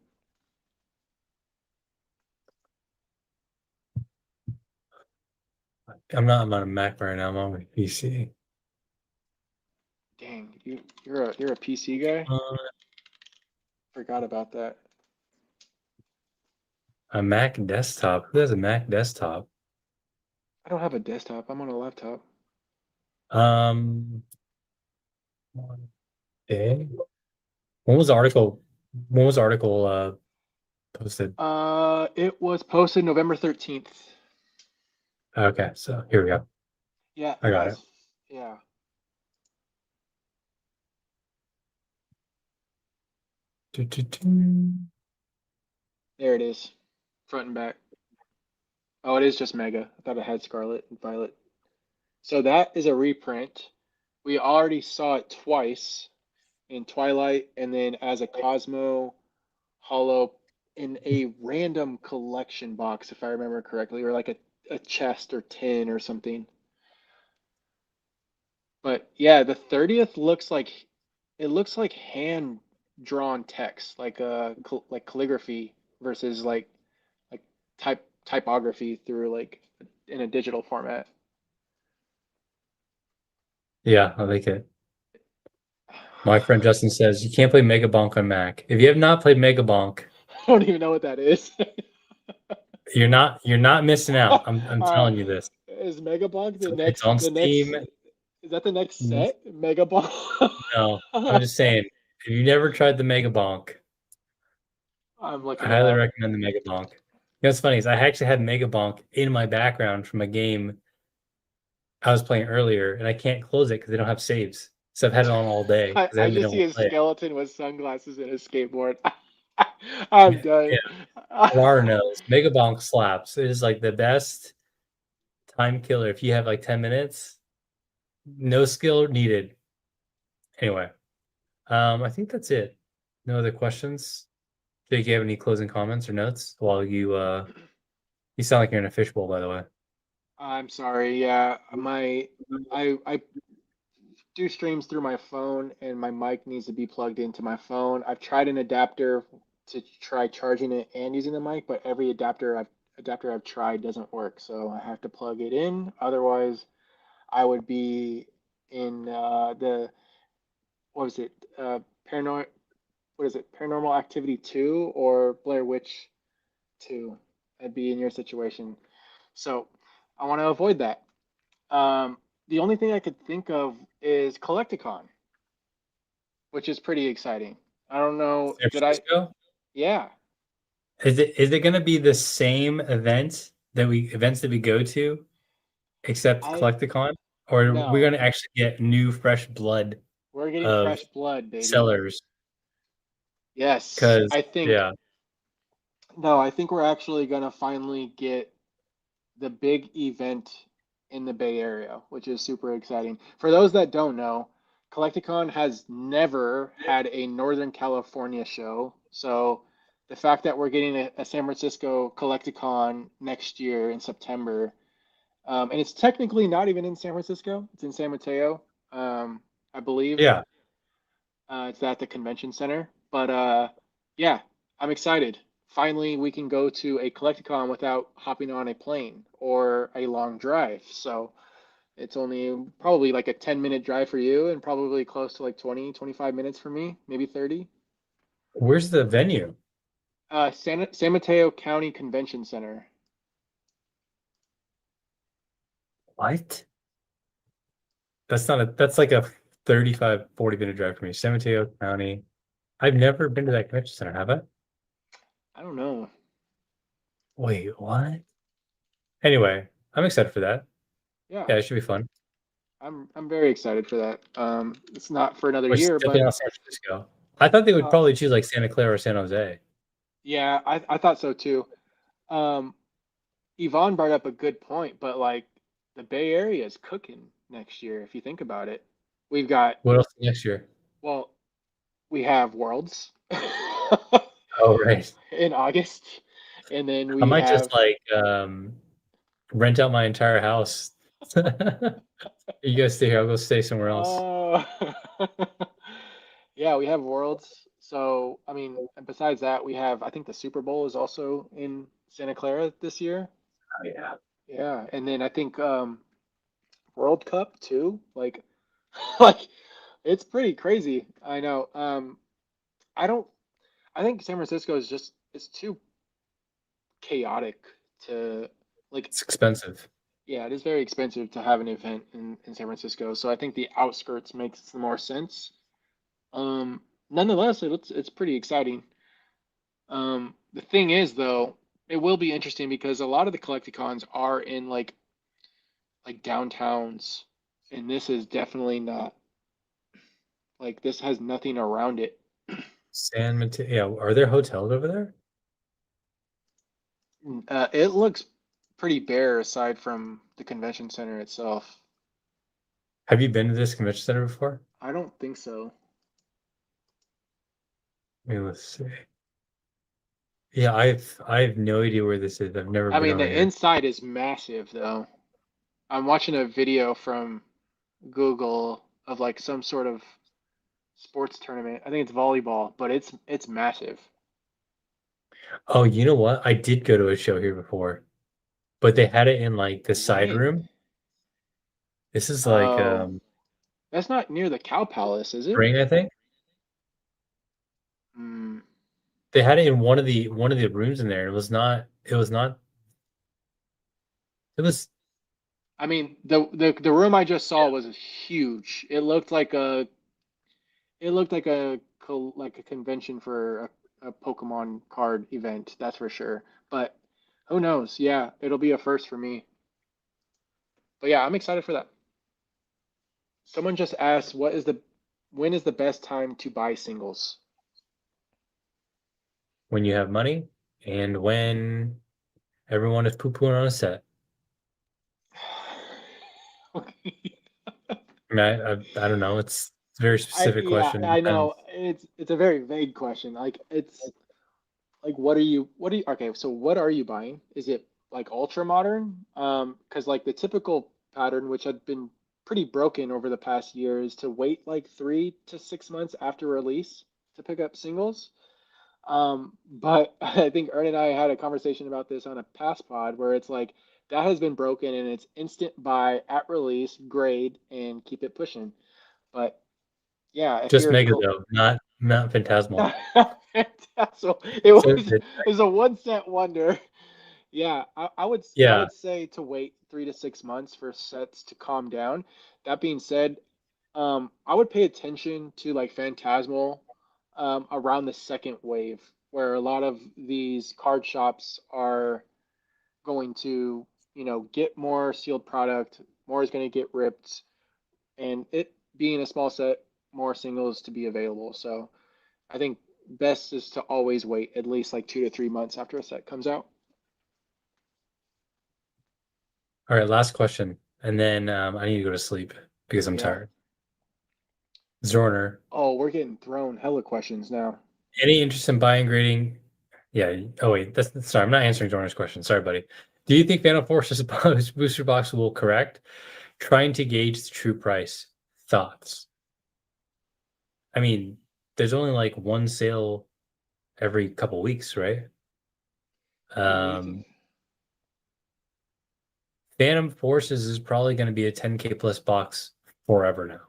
I'm on a Mac right now. I'm on my PC. Dang, you're a PC guy? Forgot about that. A Mac desktop. Who has a Mac desktop? I don't have a desktop. I'm on a laptop. Um, okay. When was the article? When was the article posted? It was posted November 13th. Okay, so here we go. Yeah, I got it. Yeah. There it is. Front and back. Oh, it is just Mega. I thought it had Scarlet and Violet. So that is a reprint. We already saw it twice in Twilight and then as a Cosmo Hollow in a random collection box, if I remember correctly, or like a chest or tin or something. But yeah, the 30th looks like it looks like hand drawn text, like like calligraphy versus like typography through like in a digital format. Yeah, I like it. My friend Justin says you can't play Mega Bonk on Mac. If you have not played Mega Bonk, I don't even know what that is. you're not missing out. I'm telling you this. Is Megabonk It's on the next Steam. is that the next set? Megabonk? No, I'm just saying. If you never tried the Mega Bonk, I'm I looking it highly up. recommend the Mega Bonk. You know what's funny is I actually had Mega Bonk in my background from a game I was playing earlier, and I can't close it because they don't have saves. So I've had it on all day because I I haven't been just able see to a play it. skeleton with sunglasses and a skateboard. I'm done. Yeah, Water knows. Mega Bonk slaps. It is like the best time killer. If you have like 10 minutes, no skill needed. Anyway, I think that's it. No other questions? Jake, you have any closing comments or notes while you sound like you're in a fishbowl, by the way. I'm sorry. Yeah, I do streams through my phone and my mic needs to be plugged into my phone. I've tried an adapter to try charging it and using the mic, but every adapter I've tried doesn't work. So I have to plug it in. Otherwise, I would be in the what was it? Paranoid what is it? Paranormal Activity 2 or Blair Witch 2. I'd be in your situation. So I want to avoid that. The only thing I could think of is Collecticon, which is pretty exciting. I don't know. San Did I? Francisco? Yeah. Is it going to be the same events that we go to, except I Collecticon, or are we no. going to actually get new fresh blood We're getting of fresh blood, baby. sellers? Yes. Because yeah, I think we're actually gonna finally get the big event in the Bay Area, which is super exciting. For those that don't know, Collecticon has never had a Northern California show. So the fact that we're getting a San Francisco Collecticon next year in September, and it's technically not even in San Francisco, it's in San Mateo, I believe. yeah. It's at the convention center. But yeah, I'm excited. Finally, we can go to a Collecticon without hopping on a plane or a long drive. So it's only probably like a 10-minute drive for you and probably close to like 20, 25 minutes for me, maybe 30. Where's the venue? San Mateo County Convention Center. What? That's like a 35, 40-minute drive for me. San Mateo County. I've never been to that convention center, have I? I don't know. Wait, what? Anyway, I'm excited for that. Yeah, Yeah, it should be fun. I'm very excited for that. It's not for another Which is year, definitely but not San Francisco. I thought they would uh, probably choose like Santa Clara or San Jose. yeah, I thought so too. Um, Yvonne brought up a good point, but like the Bay Area is cooking next year, if you think about it. We've got, What else next year? well, we have Worlds Oh, right. in August, and then I we might just have, like rent out my entire house. You guys stay here. I'll go stay somewhere else. oh, yeah, we have Worlds. So, I mean, and besides that, we have, I think the Super Bowl is also in Santa Clara this year. Oh yeah. Yeah, and then I think World Cup too. Like, like It's pretty crazy. I know. I don't. I think San Francisco is just it's too chaotic to like. It's expensive. Yeah, it is very expensive to have an event in San Francisco. So I think the outskirts makes more sense. Nonetheless, it's pretty exciting. The thing is though, it will be interesting because a lot of the Collecticons are in like downtowns, and this is definitely not like this has nothing around it. San Mateo. Yeah, are there hotels over there? It looks pretty bare aside from the convention center itself. Have you been to this convention center before? I don't think so. Let's see. Yeah, I have no idea where this is. I've never I been mean, over the here. inside is massive though. I'm watching a video from Google of like some sort of sports tournament. I think it's volleyball, but it's massive. Oh, you know what? I did go to a show here before, but they had it in like the side When? room. This is like Oh, that's not near the Cow Palace, is it? spring, I think. Hmm. They had it in one of the rooms in there. It was not. It was. I mean, the room I just saw was huge. It looked like a convention for a Pokemon card event, that's for sure. But who knows? Yeah, it'll be a first for me. But yeah, I'm excited for that. Someone just asked, when is the best time to buy singles? When you have money and when everyone is poo-pooing on a set. I mean, I don't know. It's a very specific Yeah, question. It I know. depends. It's a very vague question. Like it's like what are you okay, so what are you buying? Is it like ultra modern? Because like the typical pattern, which had been pretty broken over the past year, is to wait like 3 to 6 months after release to pick up singles. But I think Ernie and I had a conversation about this on a past pod where it's like that has been broken and it's instant buy at release, grade, and keep it pushing. But yeah, if Just you're Mega though, not Phantasmal. so it So was it was a 1 cent wonder. Yeah, I yeah, would say to wait 3 to 6 months for sets to calm down. That being said, I would pay attention to like Phantasmal around the second wave, where a lot of these card shops are going to, get more sealed product, more is going to get ripped, and it being a small set, more singles to be available. So I think best is to always wait at least like 2 to 3 months after a set comes out. all right, last question. And then I need to go to sleep because I'm Yeah. tired. Zorner, Oh, we're getting thrown hella questions now. any interest in buying grading? Yeah. Oh wait, that's sorry. I'm not answering Zorner's question. Sorry, buddy. Do you think Phantom Force's booster box will correct? Trying to gauge the true price. Thoughts? I mean, there's only like one sale every couple weeks, right? What do you think? Um, Phantom Forces is probably going to be a 10K plus box forever now.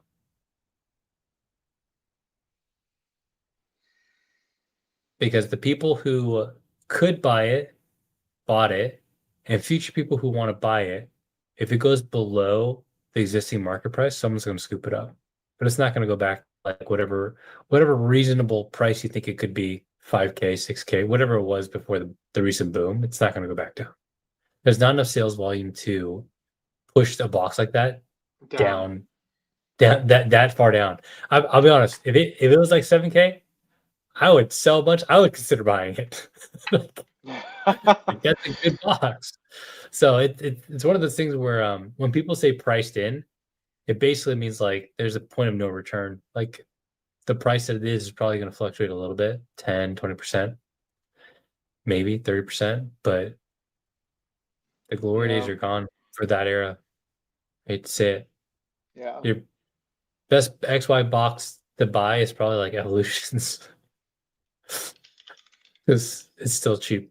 Because the people who could buy it bought it, and future people who want to buy it, if it goes below the existing market price, someone's going to scoop it up. But it's not going to go back like whatever reasonable price you think it could be, 5K, 6K, whatever it was before the recent boom. It's not going to go back down. There's not enough sales volume to push a box like that Down. down, that far down. I'll be honest. If it was like 7K, I would sell a bunch. I would consider buying it. Like, that's a good box. So it's one of those things where when people say priced in, it basically means like there's a point of no return. Like the price that it is probably going to fluctuate a little bit, 10, 20%, maybe 30%, but the glory days Yeah. are gone for that era. I hate to say it. Yeah. Your best XY box to buy is probably like Evolutions because it's still cheap.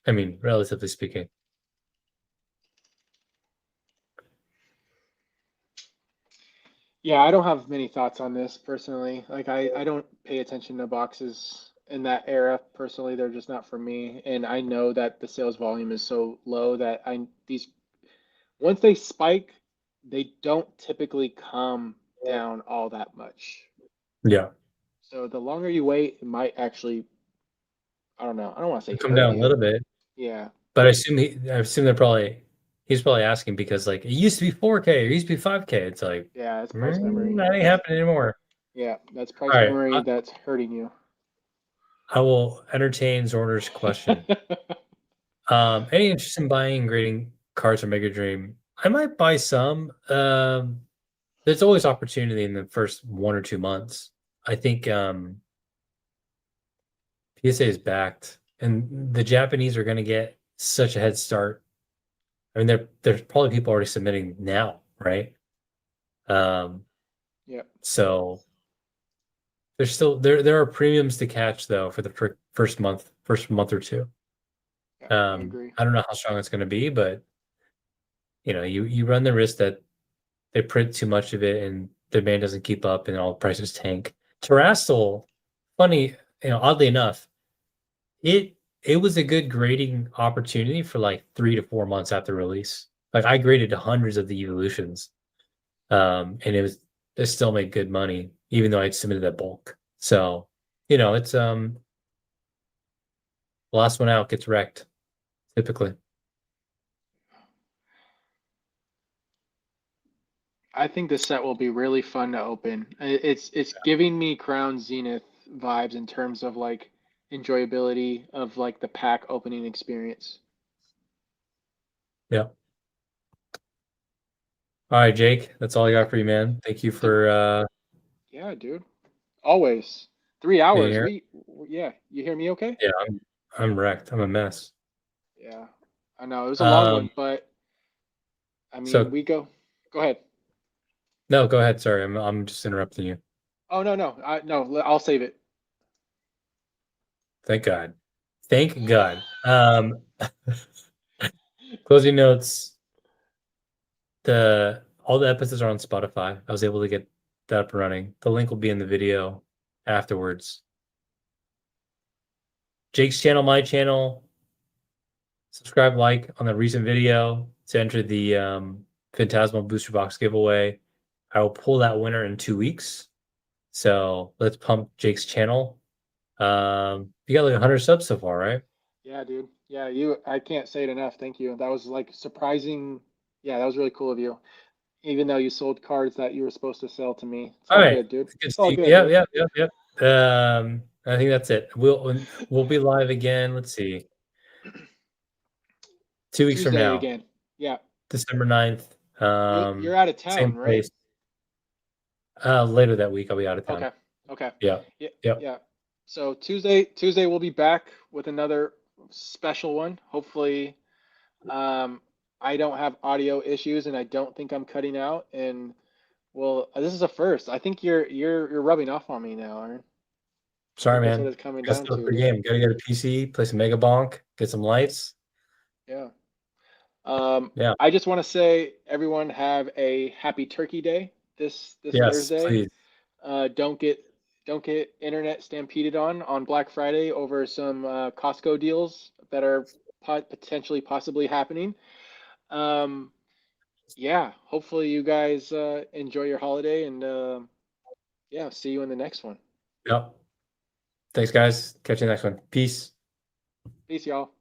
I mean, relatively speaking. Yeah, I don't have many thoughts on this personally. Like I don't pay attention to boxes in that era personally. They're just not for me. And I know that the sales volume is so low that these once they spike, they don't typically come down all that much. Yeah, So the longer you wait, it might actually, I don't know. I don't want to say come hurt down a little you. bit, Yeah. but I assume he's probably asking because like it used to be 4K, or it used to be 5K. It's like Yeah, it's price memory. that ain't happening anymore. Yeah, that's All price right, memory that's hurting you. I will entertain Zorner's question. Any interest in buying and grading cards from Mega Dream? I might buy some. There's always opportunity in the first 1 or 2 months. I think PSA is backed, and the Japanese are going to get such a head start. I mean, there's probably people already submitting now, right? Yeah, So there's still there are premiums to catch though for the first month or two. yeah, I agree. I don't know how strong it's going to be, but you run the risk that they print too much of it and demand doesn't keep up and all the prices tank. Terrastal, funny, oddly enough, it was a good grading opportunity for like 3 to 4 months after release. Like I graded hundreds of the evolutions, and it still made good money even though I'd submitted that bulk. So it's the last one out gets wrecked typically. I think this set will be really fun to open. It's giving me Crown Zenith vibes in terms of like enjoyability of like the pack opening experience. Yeah. All right, Jake, that's all I got Yeah. for you, man. Thank you Th- for Yeah, dude. Always. Three being hours. here. Yeah, you hear me okay? Yeah, I'm wrecked. I'm a mess. Yeah. I know it was a long Um, one, but I mean, so go ahead. no, go ahead. Sorry, I'm just interrupting you. Oh no, no. I'll save it. Thank God. Thank God. Closing notes. All the episodes are on Spotify. I was able to get that up and running. The link will be in the video afterwards. Jake's channel, my channel. Subscribe, like on the recent video to enter the Phantasmal Booster Box giveaway. I will pull that winner in 2 weeks. So let's pump Jake's channel. You got like 100 subs so far, right? Yeah, dude. Yeah, I can't say it enough. Thank you. That was like surprising. Yeah, that was really cool of you. Even though you sold cards that you were supposed to sell to me. It's All all right. good, dude. It's good to It's all see you. good, Yeah, dude. yeah, yeah, yeah. I think that's it. We'll be live again. Let's see. 2 weeks from Tuesday now, again. Yeah. December 9th. You're out of Same town, right? place. Later that week, I'll be out of town. Okay. Okay. Yeah. Yeah. Yeah. Yeah. So Tuesday we'll be back with another special one. Hopefully, I don't have audio issues and I don't think I'm cutting out. And well, this is a first. I think you're rubbing off on me now, Aaron. I Sorry, think that's what man. it's coming Got down stuff to, for dude. game. Gotta get a PC, play some Mega Bonk, get some lights. Yeah. Yeah. I just want to say, everyone have a happy Turkey Day this Yes, Thursday. please. Don't get internet stampeded on Black Friday over some Costco deals that are potentially possibly happening. Um, yeah, hopefully you guys enjoy your holiday and yeah, see you in the next one. Yep. Thanks, guys. Catch you next one. Peace. Peace, y'all.